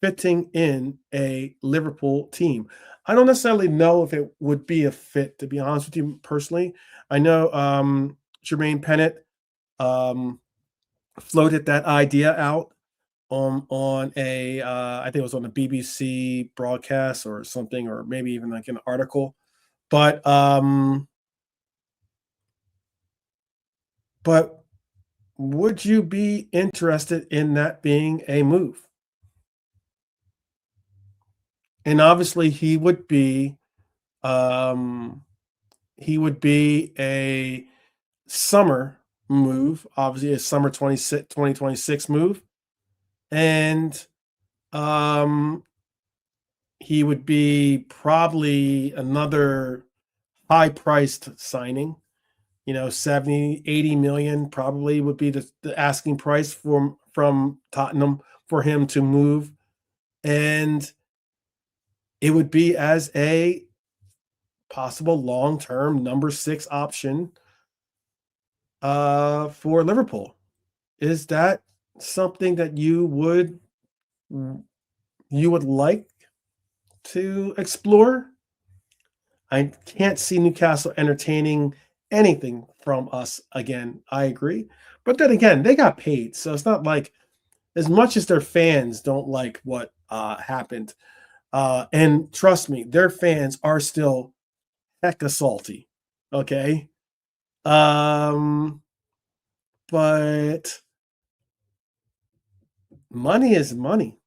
fitting in a Liverpool team? I don't necessarily know if it would be a fit, to be honest with you personally. I know Jermaine Pennant floated that idea out on a I think it was on a BBC broadcast or something, or maybe even like an article. But would you be interested in that being a move? And obviously he would be a summer move, obviously a summer 2026 move. And he would be probably another high priced signing, 70, 80 million probably would be the asking price from Tottenham for him to move. And it would be as a possible long-term number 6 option for Liverpool. Is that something that you would like to explore? I can't see Newcastle entertaining anything from us again. I agree. But then again, they got paid. So it's not like, as much as their fans don't like what happened, and trust me, their fans are still hecka salty. Okay. But money is money.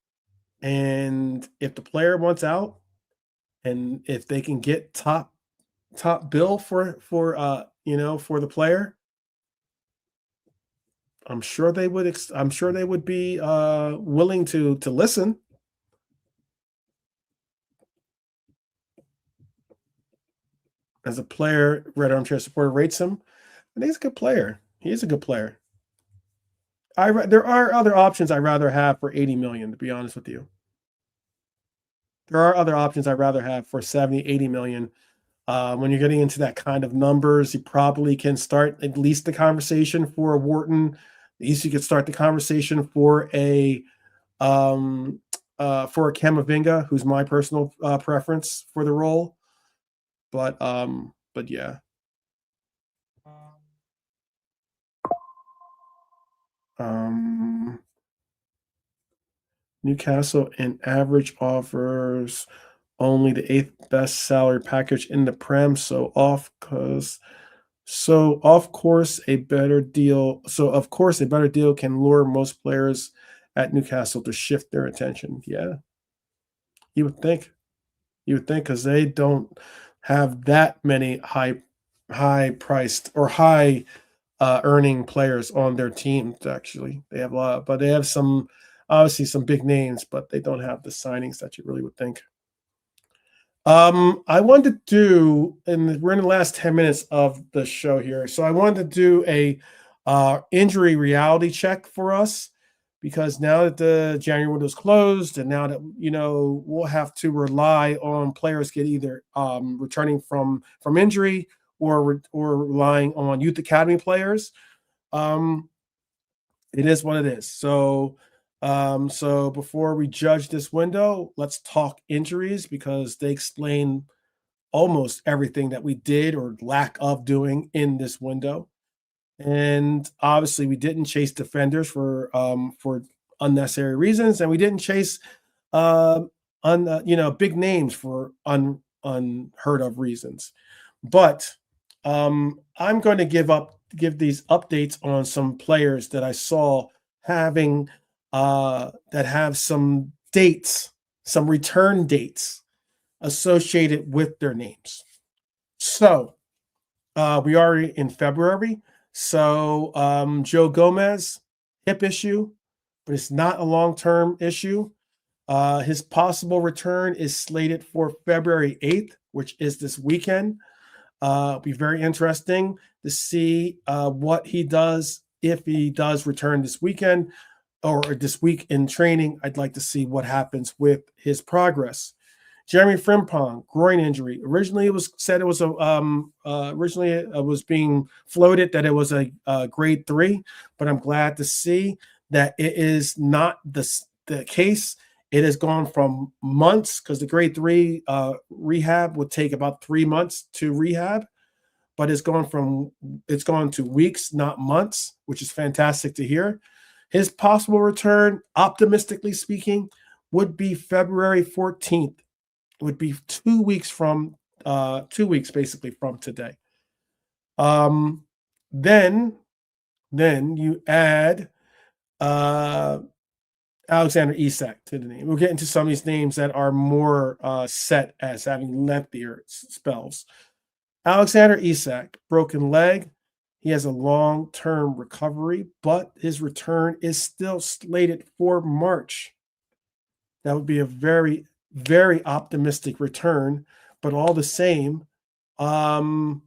And if the player wants out, and if they can get top bill for the player, I'm sure they would be willing to listen. As a player, Red Armchair Supporter rates him, and he's a good player. He is a good player. There are other options I'd rather have for 80 million, to be honest with you. There are other options I'd rather have for 70, 80 million. When you're getting into that kind of numbers, you probably can start at least the conversation for a Wharton. At least you could start the conversation for a Camavinga, who's my personal preference for the role. But yeah. Newcastle in average offers only the 8th best salary package in the Prem. So of course a better deal can lure most players at Newcastle to shift their attention. Yeah. You would think because they don't have that many high priced or high earning players on their teams. Actually, they have a lot, but they have obviously some big names, but they don't have the signings that you really would think. I wanted to do, and we're in the last 10 minutes of the show here. So I wanted to do a injury reality check for us because now that the January window is closed, and now that we'll have to rely on players get either returning from injury or relying on youth academy players. Um, it is what it is. So before we judge this window, let's talk injuries because they explain almost everything that we did or lack of doing in this window. And obviously, we didn't chase defenders for unnecessary reasons, and we didn't chase big names for unheard of reasons. But I'm going to give these updates on some players that I saw having that have some dates, some return dates associated with their names. So we are in February. So Joe Gomez, hip issue, but it's not a long-term issue. His possible return is slated for February 8th, which is this weekend. It'll be very interesting to see what he does if he does return this weekend or this week in training. I'd like to see what happens with his progress. Jeremy Frimpong, groin injury. Originally, it was said it was originally it was being floated that it was a grade 3, but I'm glad to see that it is not the case. It has gone from months because the grade 3 rehab would take about 3 months to rehab, but it's gone to weeks, not months, which is fantastic to hear. His possible return, optimistically speaking, would be February 14th. It would be 2 weeks from 2 weeks basically from today. Then you add Alexander Isak to the name. We'll get into some of these names that are more set as having lengthier spells. Alexander Isak, broken leg. He has a long-term recovery, but his return is still slated for March. That would be a very, very optimistic return, but all the same, February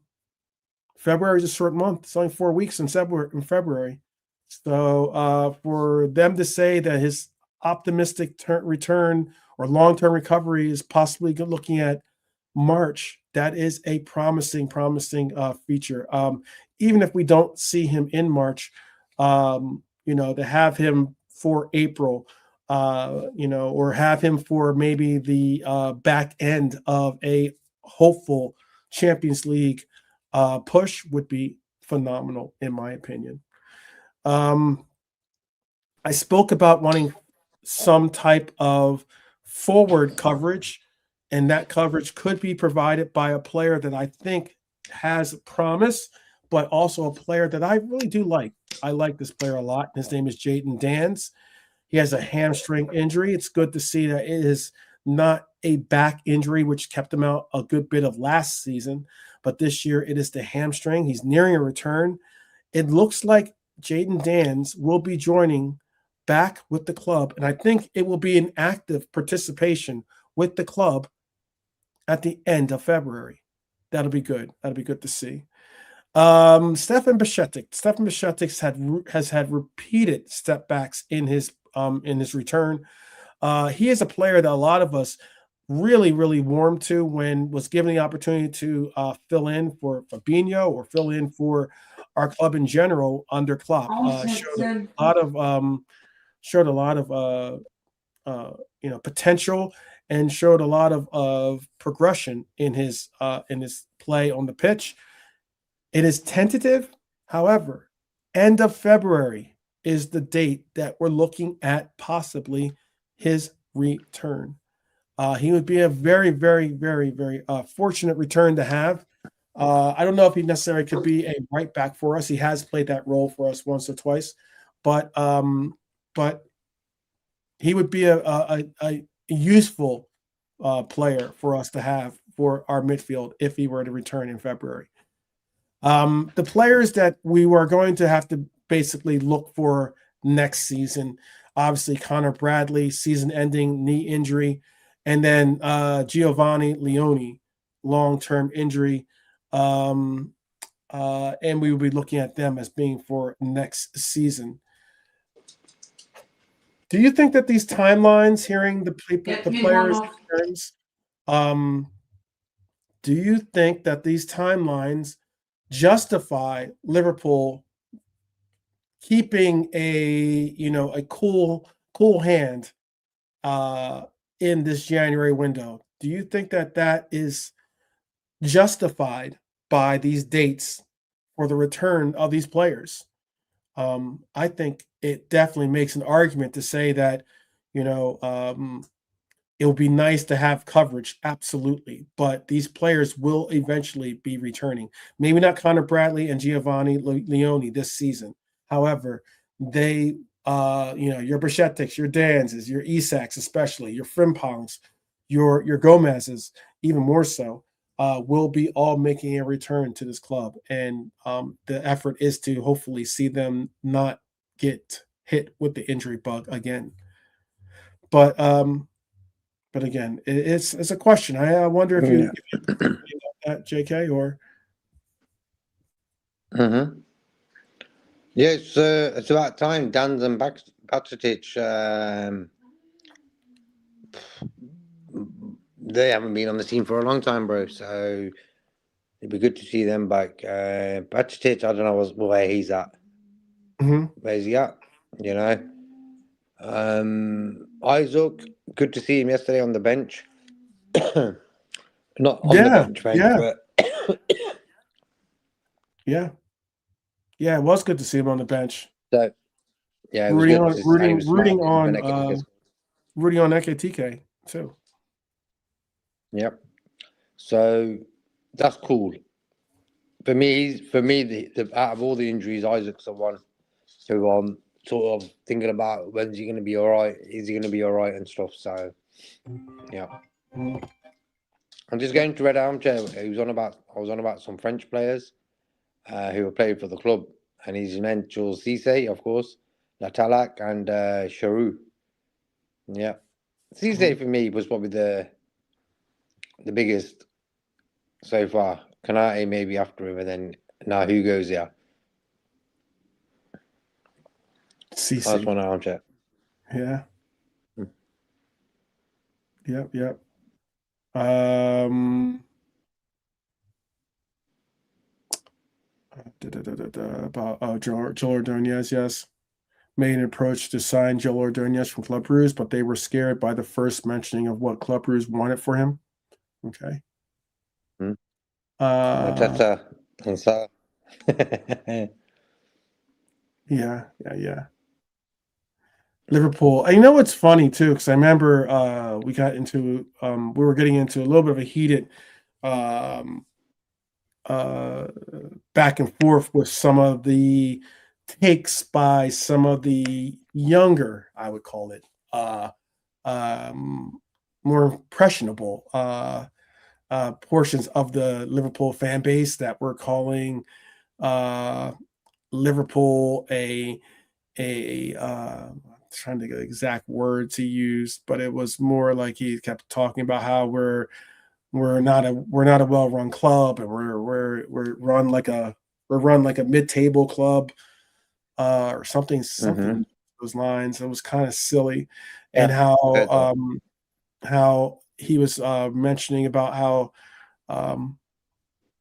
is a short month. It's only 4 weeks in February. So for them to say that his optimistic return or long-term recovery is possibly looking at March, that is a promising feature. Even if we don't see him in March, to have him for April, or have him for maybe the back end of a hopeful Champions League push would be phenomenal, in my opinion. I spoke about wanting some type of forward coverage, and that coverage could be provided by a player that I think has promise, but also a player that I really do like. I like this player a lot. His name is Jayden Danns. He has a hamstring injury. It's good to see that it is not a back injury, which kept him out a good bit of last season, but this year it is the hamstring. He's nearing a return. It looks like Jayden Danns will be joining back with the club, and I think it will be an active participation with the club at the end of February. That'll be good. That'll be good to see. Stefan Bajcetic has had repeated step backs in his return. He is a player that a lot of us really, really warmed to when was given the opportunity to fill in for Fabinho or fill in for our club in general under Klopp. Showed a lot of potential and showed a lot of progression in his play on the pitch. It is tentative, however, end of February is the date that we're looking at possibly his return. He would be a very, very, very, very fortunate return to have. I don't know if he necessarily could be a right back for us. He has played that role for us once or twice, but he would be a useful player for us to have for our midfield if he were to return in February. The players that we were going to have to basically look for next season, obviously Connor Bradley, season-ending knee injury. And then Giovanni Leone, long-term injury. And we will be looking at them as being for next season. Do you think that these timelines, hearing the players' returns, do you think that these timelines justify Liverpool keeping a cool hand in this January window? Do you think that is justified by these dates for the return of these players? I think it definitely makes an argument to say that, it would be nice to have coverage, absolutely, but these players will eventually be returning. Maybe not Connor Bradley and Giovanni Leone this season. However, they, your Brachetics, your Danzes, your Isaks especially, your Frimpongs, your Gomez's, even more so, will be all making a return to this club. And the effort is to hopefully see them not get hit with the injury bug again. But again, it's a question. I wonder if you that, JK, or. Mm-hmm. Yeah, it's about time. Danz and Bacetic, they haven't been on the team for a long time, bro. So it'd be good to see them back. Bacetic, I don't know where he's at. Mm-hmm. Where's he at? Isaac, good to see him yesterday on the bench. Not on the bench, but yeah, it was good to see him on the bench. So yeah, it was rooting good. Rooting on Ekitike too. Yep. So that's cool. For me, the out of all the injuries, Isaac's the one who I'm sort of thinking about when's he going to be all right? Is he going to be all right and stuff? So yeah. I'm just going to Red Armchair. I was on about some French players who were playing for the club, and he's meant Jules Cisse, of course, Latalac, and Charou. Yeah, Cisse for me was probably the biggest so far. Kanate maybe after him, and then now Hugo's here. Cisse. That's one Armchair. Yeah. Yep. About Joel Ordonez, yes. Made an approach to sign Joel Ordonez from Club Brugge, but they were scared by the first mentioning of what Club Brugge wanted for him. Okay. Yeah. Liverpool. You know what's funny too, because I remember we were getting into a little bit of a heated back and forth with some of the takes by some of the younger, I would call it, more impressionable portions of the Liverpool fan base that were calling Liverpool trying to get the exact words he used, but it was more like he kept talking about how we're not a well-run club, and we're run like a mid-table club, or something those lines. It was kind of silly, and how he was mentioning about how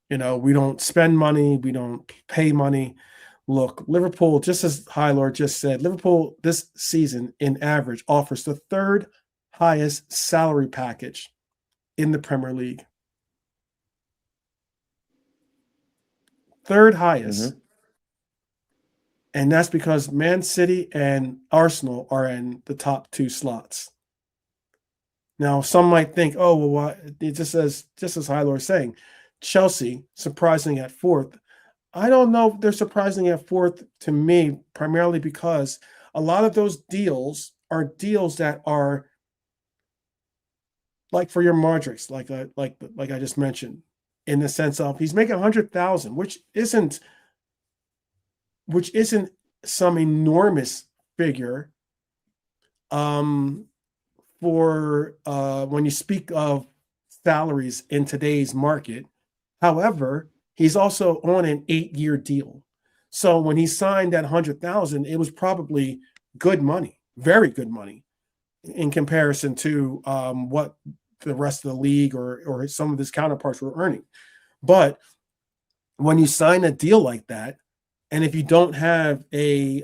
we don't spend money, we don't pay money. Look, Liverpool, just as High Lord just said, Liverpool this season in average offers the third highest salary package in the Premier League. Third highest. And that's because Man City and Arsenal are in the top two slots. Now, some might think, oh, well, just as High Lord saying, Chelsea surprising at fourth. I don't know if they're surprising at fourth to me, primarily because a lot of those deals are deals that are like for your Modric, like I just mentioned, in the sense of he's making 100,000, which isn't some enormous figure for when you speak of salaries in today's market. However, he's also on an 8-year deal. So when he signed that 100,000, it was probably good money, very good money in comparison to what the rest of the league or some of his counterparts were earning. But when you sign a deal like that, and if you don't have a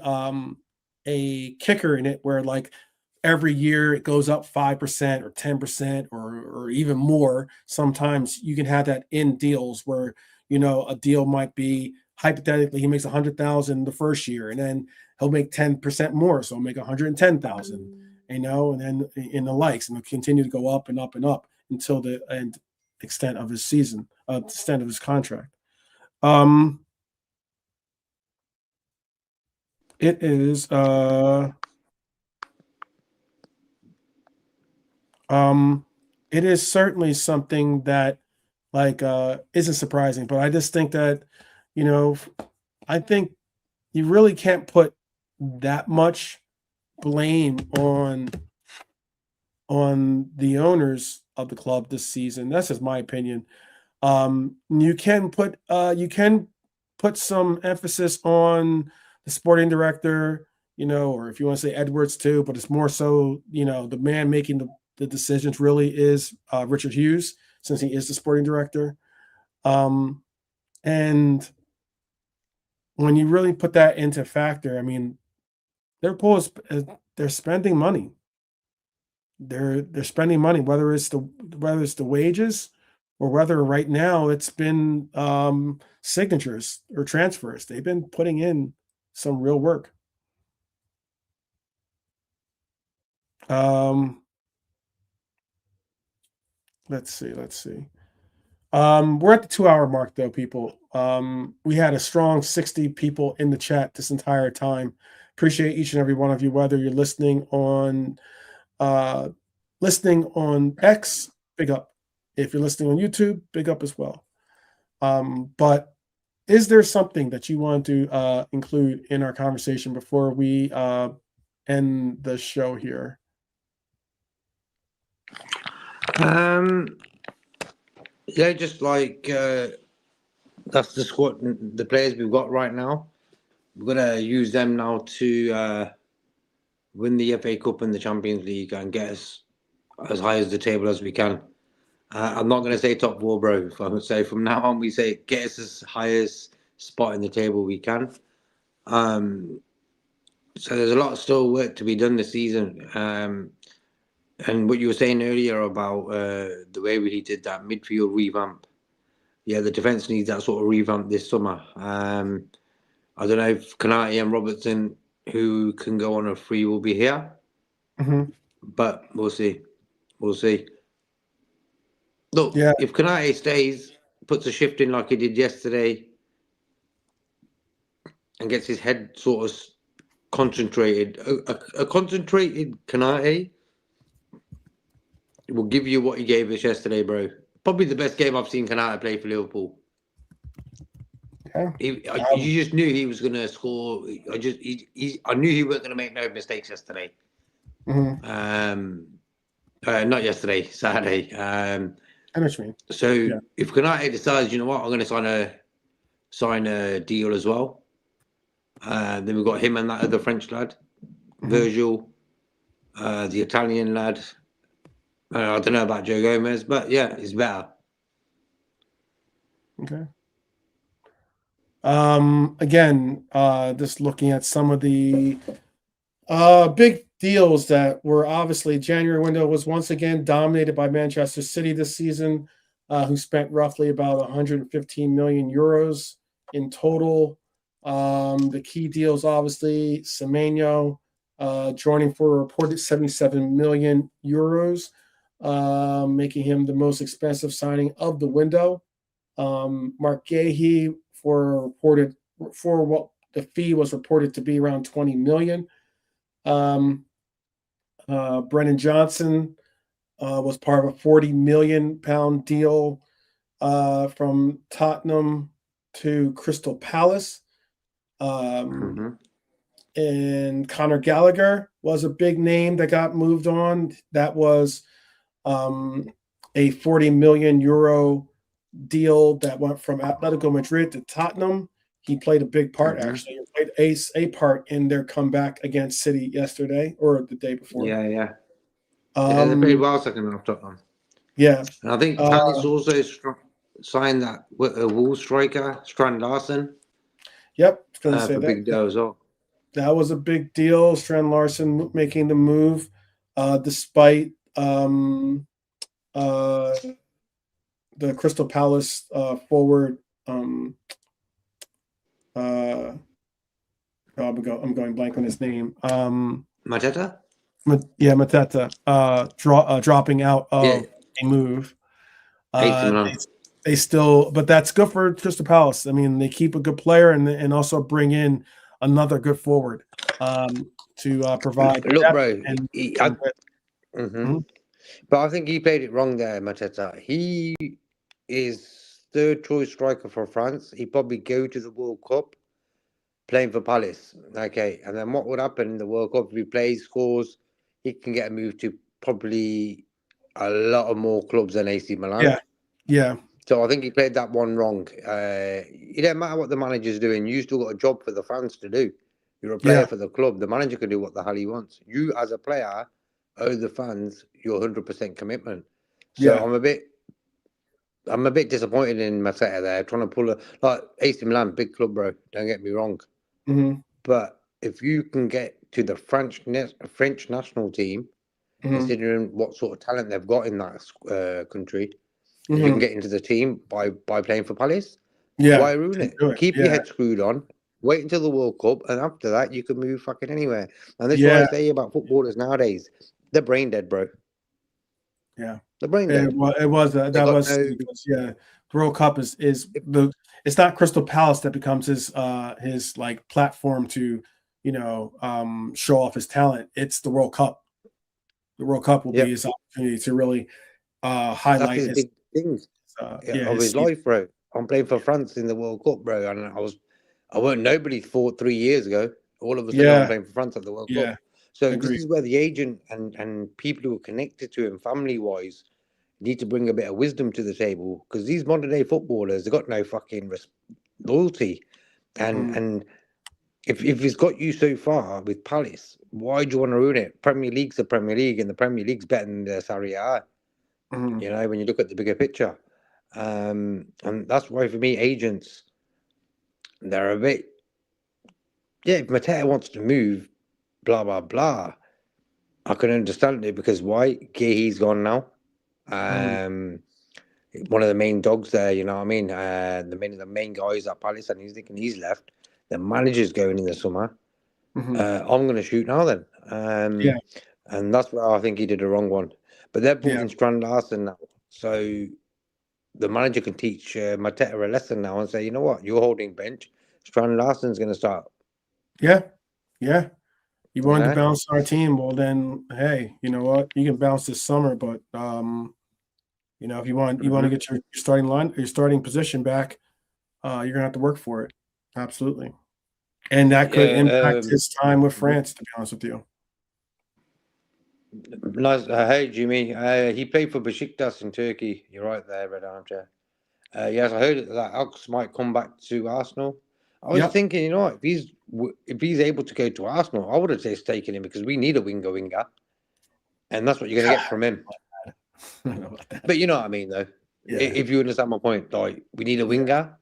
kicker in it where like every year it goes up 5% or 10% or even more, sometimes you can have that in deals where, you know, a deal might be hypothetically he makes 100,000 the first year and then he'll make 10% more, so he'll make 110,000, you know, and then in the likes, and it'll continue to go up and up and up until the extent of his season, extent of his contract. It is it is certainly something that like isn't surprising, but I just think that, you know, I think you really can't put that much blame on the owners of the club this season. That's just my opinion. You can put some emphasis on the sporting director, you know, or if you want to say Edwards too, but it's more so, you know, the man making the decisions really is Richard Hughes, since he is the sporting director. And when you really put that into factor, I mean, Liverpool is they're spending money. They're spending money, whether it's the wages or whether right now it's been signatures or transfers. They've been putting in some real work. Let's see. We're at the 2-hour mark though, people. We had a strong 60 people in the chat this entire time. Appreciate each and every one of you, whether you're listening on X, big up. If you're listening on YouTube, big up as well. But is there something that you want to include in our conversation before we end the show here? Yeah, just like that's the squad, the players we've got right now. We're gonna use them now to win the FA Cup and the Champions League and get us as high as the table as we can. I'm not gonna say top 4, bro. If I would say from now on, we say get us as high as spot in the table we can. So there's a lot of still work to be done this season. And what you were saying earlier about the way we did that midfield revamp, yeah, the defence needs that sort of revamp this summer. I don't know if Kanate and Robertson, who can go on a free, will be here, but we'll see. We'll see. Look, Yeah. if Kanate stays, puts a shift in like he did yesterday, and gets his head sort of concentrated, a concentrated Kanate will give you what he gave us yesterday, bro. Probably the best game I've seen Kanate play for Liverpool. Okay. You just knew he was going to score. I knew he wasn't going to make no mistakes yesterday. Not yesterday, Saturday. I know what you mean. So if Kanate decides, you know what, I'm going to sign a deal as well. Then we've got him and that other French lad, Virgil, the Italian lad. I don't know about Joe Gomez, but yeah, he's better. Okay. Again, just looking at some of the big deals that were obviously January window was once again dominated by Manchester City this season, who spent roughly about 115 million euros in total. The key deals, obviously, Semenyo joining for a reported 77 million euros, making him the most expensive signing of the window. Mark Gahey for what the fee was reported to be around 20 million. Brennan Johnson was part of a 40 million pound deal from Tottenham to Crystal Palace. And Conor Gallagher was a big name that got moved on. That was a 40 million euro deal that went from Atletico Madrid to Tottenham. He played a big part, actually. He played a part in their comeback against City yesterday or the day before. Yeah. Yeah, they played well second half, Tottenham. Yeah. And I think Palace also signed that Wall striker, Strand Larsen. Yep. Going to say for that. big deal as well. That was a big deal. Strand Larsen making the move, despite the Crystal Palace forward. I'm going blank on his name. Mateta? Mateta dropping out of a move. They still, but that's good for Crystal Palace. I mean, they keep a good player and also bring in another good forward to provide. Look, bro, Mhm. But I think he played it wrong there, Mateta. He is third choice striker for France. He'd probably go to the World Cup playing for Palace. Okay, and then what would happen in the World Cup if he plays, scores, he can get a move to probably a lot of more clubs than AC Milan. Yeah. So I think he played that one wrong. It don't matter what the manager's doing. You still got a job for the fans to do. You're a player for the club. The manager can do what the hell he wants. You, as a player, owe the fans your 100% commitment. So I'm a bit disappointed in Mateta there, trying to pull like AC Milan, big club, bro. Don't get me wrong. Mm-hmm. But if you can get to the French national team, considering what sort of talent they've got in that country, if you can get into the team by playing for Palace, why ruin it? Keep your head screwed on. Wait until the World Cup, and after that, you can move fucking anywhere. And this is what I say about footballers nowadays. They're brain dead, bro. Yeah. They're brain dead. The World Cup is it's not Crystal Palace that becomes his like platform to, show off his talent. It's the World Cup. The World Cup will be his opportunity to really highlight his big things of his life, bro. I'm playing for France in the World Cup, bro, and I weren't nobody for 3 years ago. All of a sudden, I'm playing for France at the World Cup. So this is where the agent and people who are connected to him, family-wise, need to bring a bit of wisdom to the table, because these modern-day footballers, they've got no fucking loyalty. And if he's got you so far with Palace, why do you want to ruin it? Premier League's the Premier League, and the Premier League's better than the Serie A. When you look at the bigger picture. And that's why, for me, agents, they're a bit... Yeah, if Mateta wants to move, blah, blah, blah, I can understand it, because why? Guehi's gone now. One of the main dogs there, you know what I mean? The main guys at Palace, and he's left. The manager's going in the summer. I'm going to shoot now then. And that's where I think he did a wrong one. But they're brought in Strand Larsen now. So the manager can teach Mateta a lesson now and say, you know what? You're holding bench. Strand Larsen's going to start. Yeah. You wanted to bounce our team. Well, then, hey, you know what? You can bounce this summer, but if you want to get your starting position back, you're gonna have to work for it. Absolutely, and that could impact his time with France. To be honest with you. Nice. Hey, Jimmy. He played for Besiktas in Turkey. You're right there, Red Armchair. Yes, I heard that Ox might come back to Arsenal. I was thinking, you know what? If he's able to go to Arsenal, I would have just taken him, because we need a winger, and that's what you're going to get from him. But you know what I mean, though. If you understand my point, like, we need a winger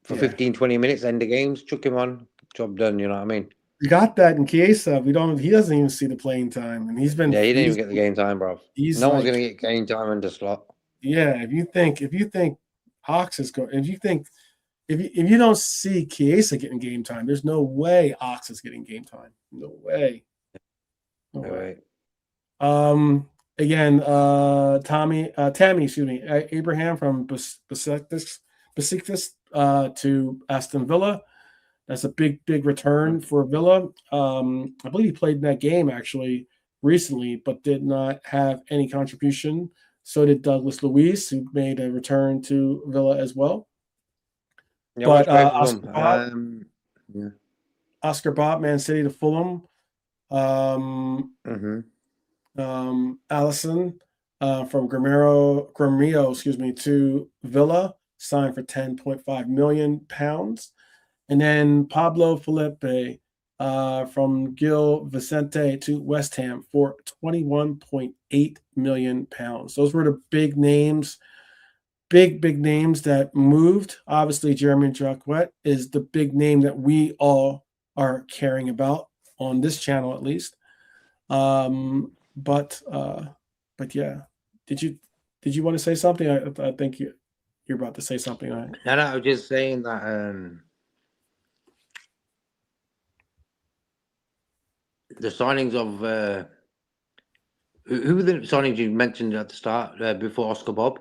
for 15, 20 minutes, end of games, chuck him on, job done. You know what I mean? We got that in Chiesa. He doesn't even see the playing time, and he's been. Yeah, he didn't even get the game time, bro. No one's going to get game time under Slot. Yeah, if you think Ox is going, if you don't see Chiesa getting game time, there's no way Ox is getting game time. No way. No way. Again, Tammy, Abraham from Besiktas to Aston Villa. That's a big return for Villa. I believe he played in that game actually recently, but did not have any contribution. So did Douglas Luiz, who made a return to Villa as well. Yeah, but Oscar Bob, Man City to Fulham. Mm-hmm. Allison from Gremio, to Villa, signed for £10.5 million. And then Pablo Felipe from Gil Vicente to West Ham for £21.8 million. Those were the big names, big names that moved. Obviously, Jeremy Jacquet is the big name that we all are caring about on this channel, at least. But yeah, did you want to say something? I think you're about to say something. Right? No, I was just saying that the signings of who were the signings you mentioned at the start before Oscar Bob?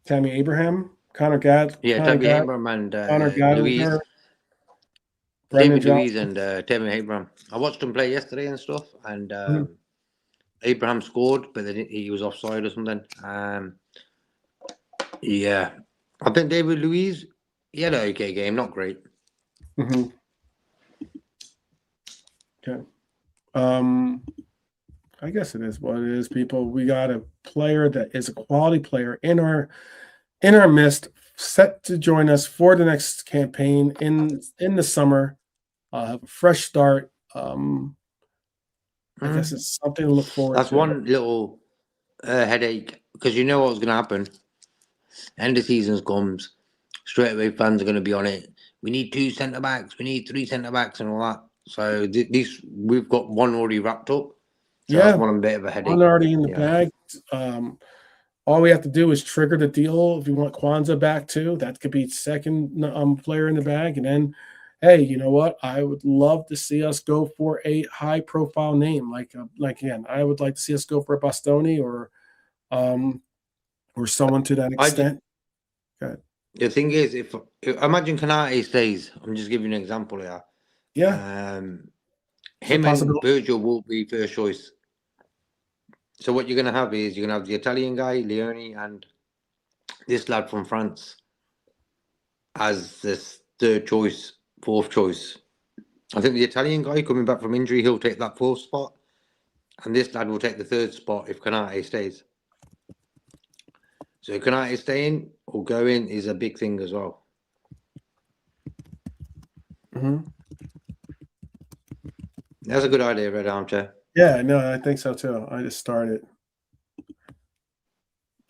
Tammy Abraham, Connor Gad, Yeah, Connor Tammy Gad, Abraham and Connor Louise, Gallagher, Brendan David Louise Johnson. and Tammy Abraham. I watched them play yesterday and stuff, and Mhm. Abraham scored, but he was offside or something. Yeah, I think David Louise, he had an okay game, not great. Mm-hmm. Okay. I guess it is what it is, people. We got a player that is a quality player in our midst, set to join us for the next campaign in the summer. Have a fresh start. I guess it's something to look forward That's to. one little headache, because you know what's going to happen. End of season comes, straight away fans are going to be on it. We need 2 centre backs, we need 3 centre backs, and all that. So this we've got one already wrapped up. So Yeah, that's one bit of a headache. one already in the Yeah. bag. All we have to do is trigger the deal. If you want Kwanzaa back too, that could be second player in the bag. And then, hey, you know what? I would love to see us go for a high-profile name. Like again, I would like to see us go for a Bastoni or someone to that extent. The thing is, if imagine Kanate stays, I'm just giving you an example here. Yeah, Him and Virgil will be first choice. So what you're going to have is you're going to have the Italian guy, Leone, and this lad from France as this third choice, fourth choice. I think the Italian guy coming back from injury, he'll take that fourth spot. And this lad will take the third spot if Kanate stays. So Kanate staying or going is a big thing as well. Mm-hmm. That's a good idea, Red Armchair. Yeah, no, I think so too. I just started.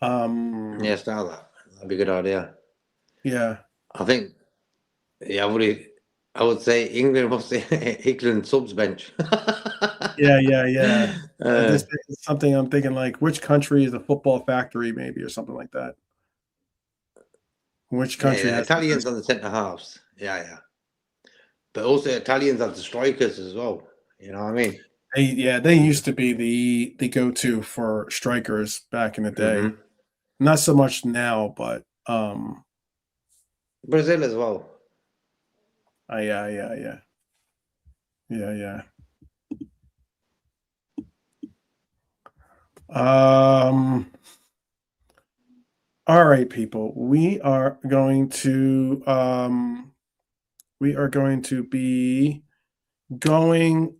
Yeah, start that. That'd be a good idea. Yeah. I think. Yeah, I would say England was England subs bench. Yeah. This is something I'm thinking like, which country is a football factory, maybe, or something like that. Which country has Italians on the centre halves? Yeah. But also Italians have the strikers as well. You know what I mean? They used to be the go-to for strikers back in the day. Mm-hmm. Not so much now, but Brazil as well. Yeah. All right, people. We are going to be going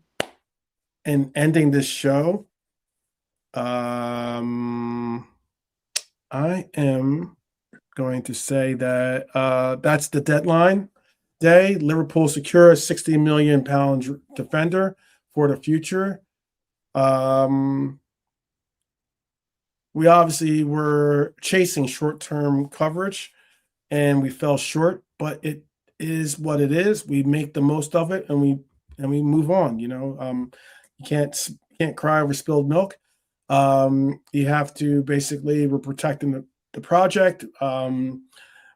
and ending this show. I am going to say that that's the deadline day. Liverpool secure a £60 million defender for the future. We obviously were chasing short-term coverage, and we fell short. But it is what it is. We make the most of it, and we move on. You know, you can't cry over spilled milk. You have to basically, we're protecting the project. We're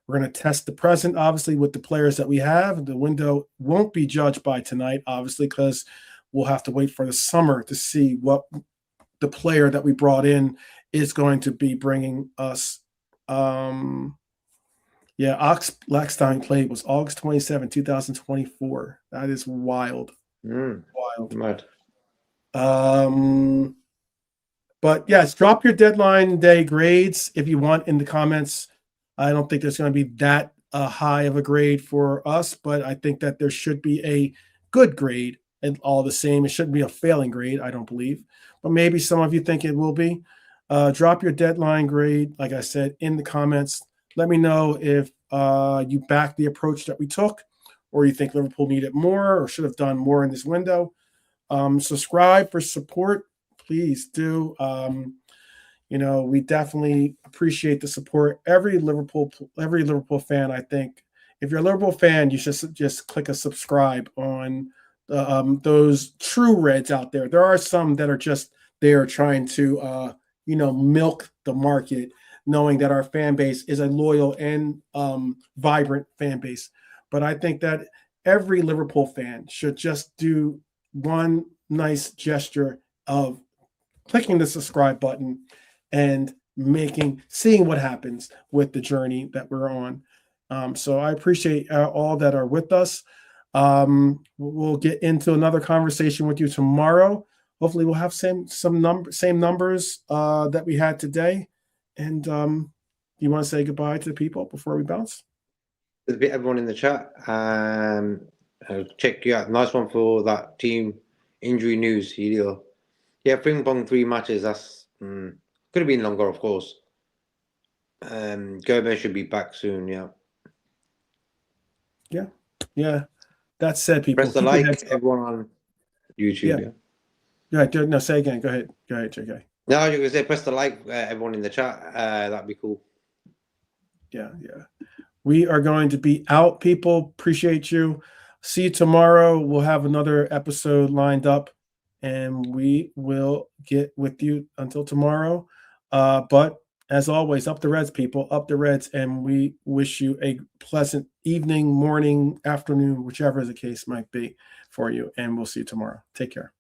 going to test the present, obviously, with the players that we have. The window won't be judged by tonight, obviously, because we'll have to wait for the summer to see what the player that we brought in is going to be bringing us. Ox Blackstein played was August 27, 2024. That is wild. Wild. Mad. But yes, drop your deadline day grades if you want in the comments. I don't think there's going to be that high of a grade for us, but I think that there should be a good grade and all the same. It shouldn't be a failing grade, I don't believe, but maybe some of you think it will be. Drop your deadline grade, like I said, in the comments. Let me know if you back the approach that we took, or you think Liverpool needed more or should have done more in this window. Subscribe for support, please do. We definitely appreciate the support. Every Liverpool fan, I think, if you're a Liverpool fan, you should just click a subscribe on those true Reds out there. There are some that are just there trying to, milk the market, knowing that our fan base is a loyal and vibrant fan base. But I think that every Liverpool fan should just do one nice gesture of clicking the subscribe button and seeing what happens with the journey that we're on. So I appreciate all that are with us. We'll get into another conversation with you tomorrow. Hopefully we'll have same numbers that we had today. And you want to say goodbye to the people before we bounce? There's a bit everyone in the chat. I'll check you out. Nice one for that team injury news, Helio. Yeah, ping pong 3 matches. That's could have been longer, of course. Gomez should be back soon. Yeah. That said, people, press the like, everyone on YouTube. Yeah. No, say again. Go ahead, JK. No, I was going to say press the like, everyone in the chat. That'd be cool. Yeah. We are going to be out, people. Appreciate you. See you tomorrow. We'll have another episode lined up, and we will get with you until tomorrow. But as always, up the Reds, people, up the Reds, and we wish you a pleasant evening, morning, afternoon, whichever the case might be for you. And we'll see you tomorrow. Take care.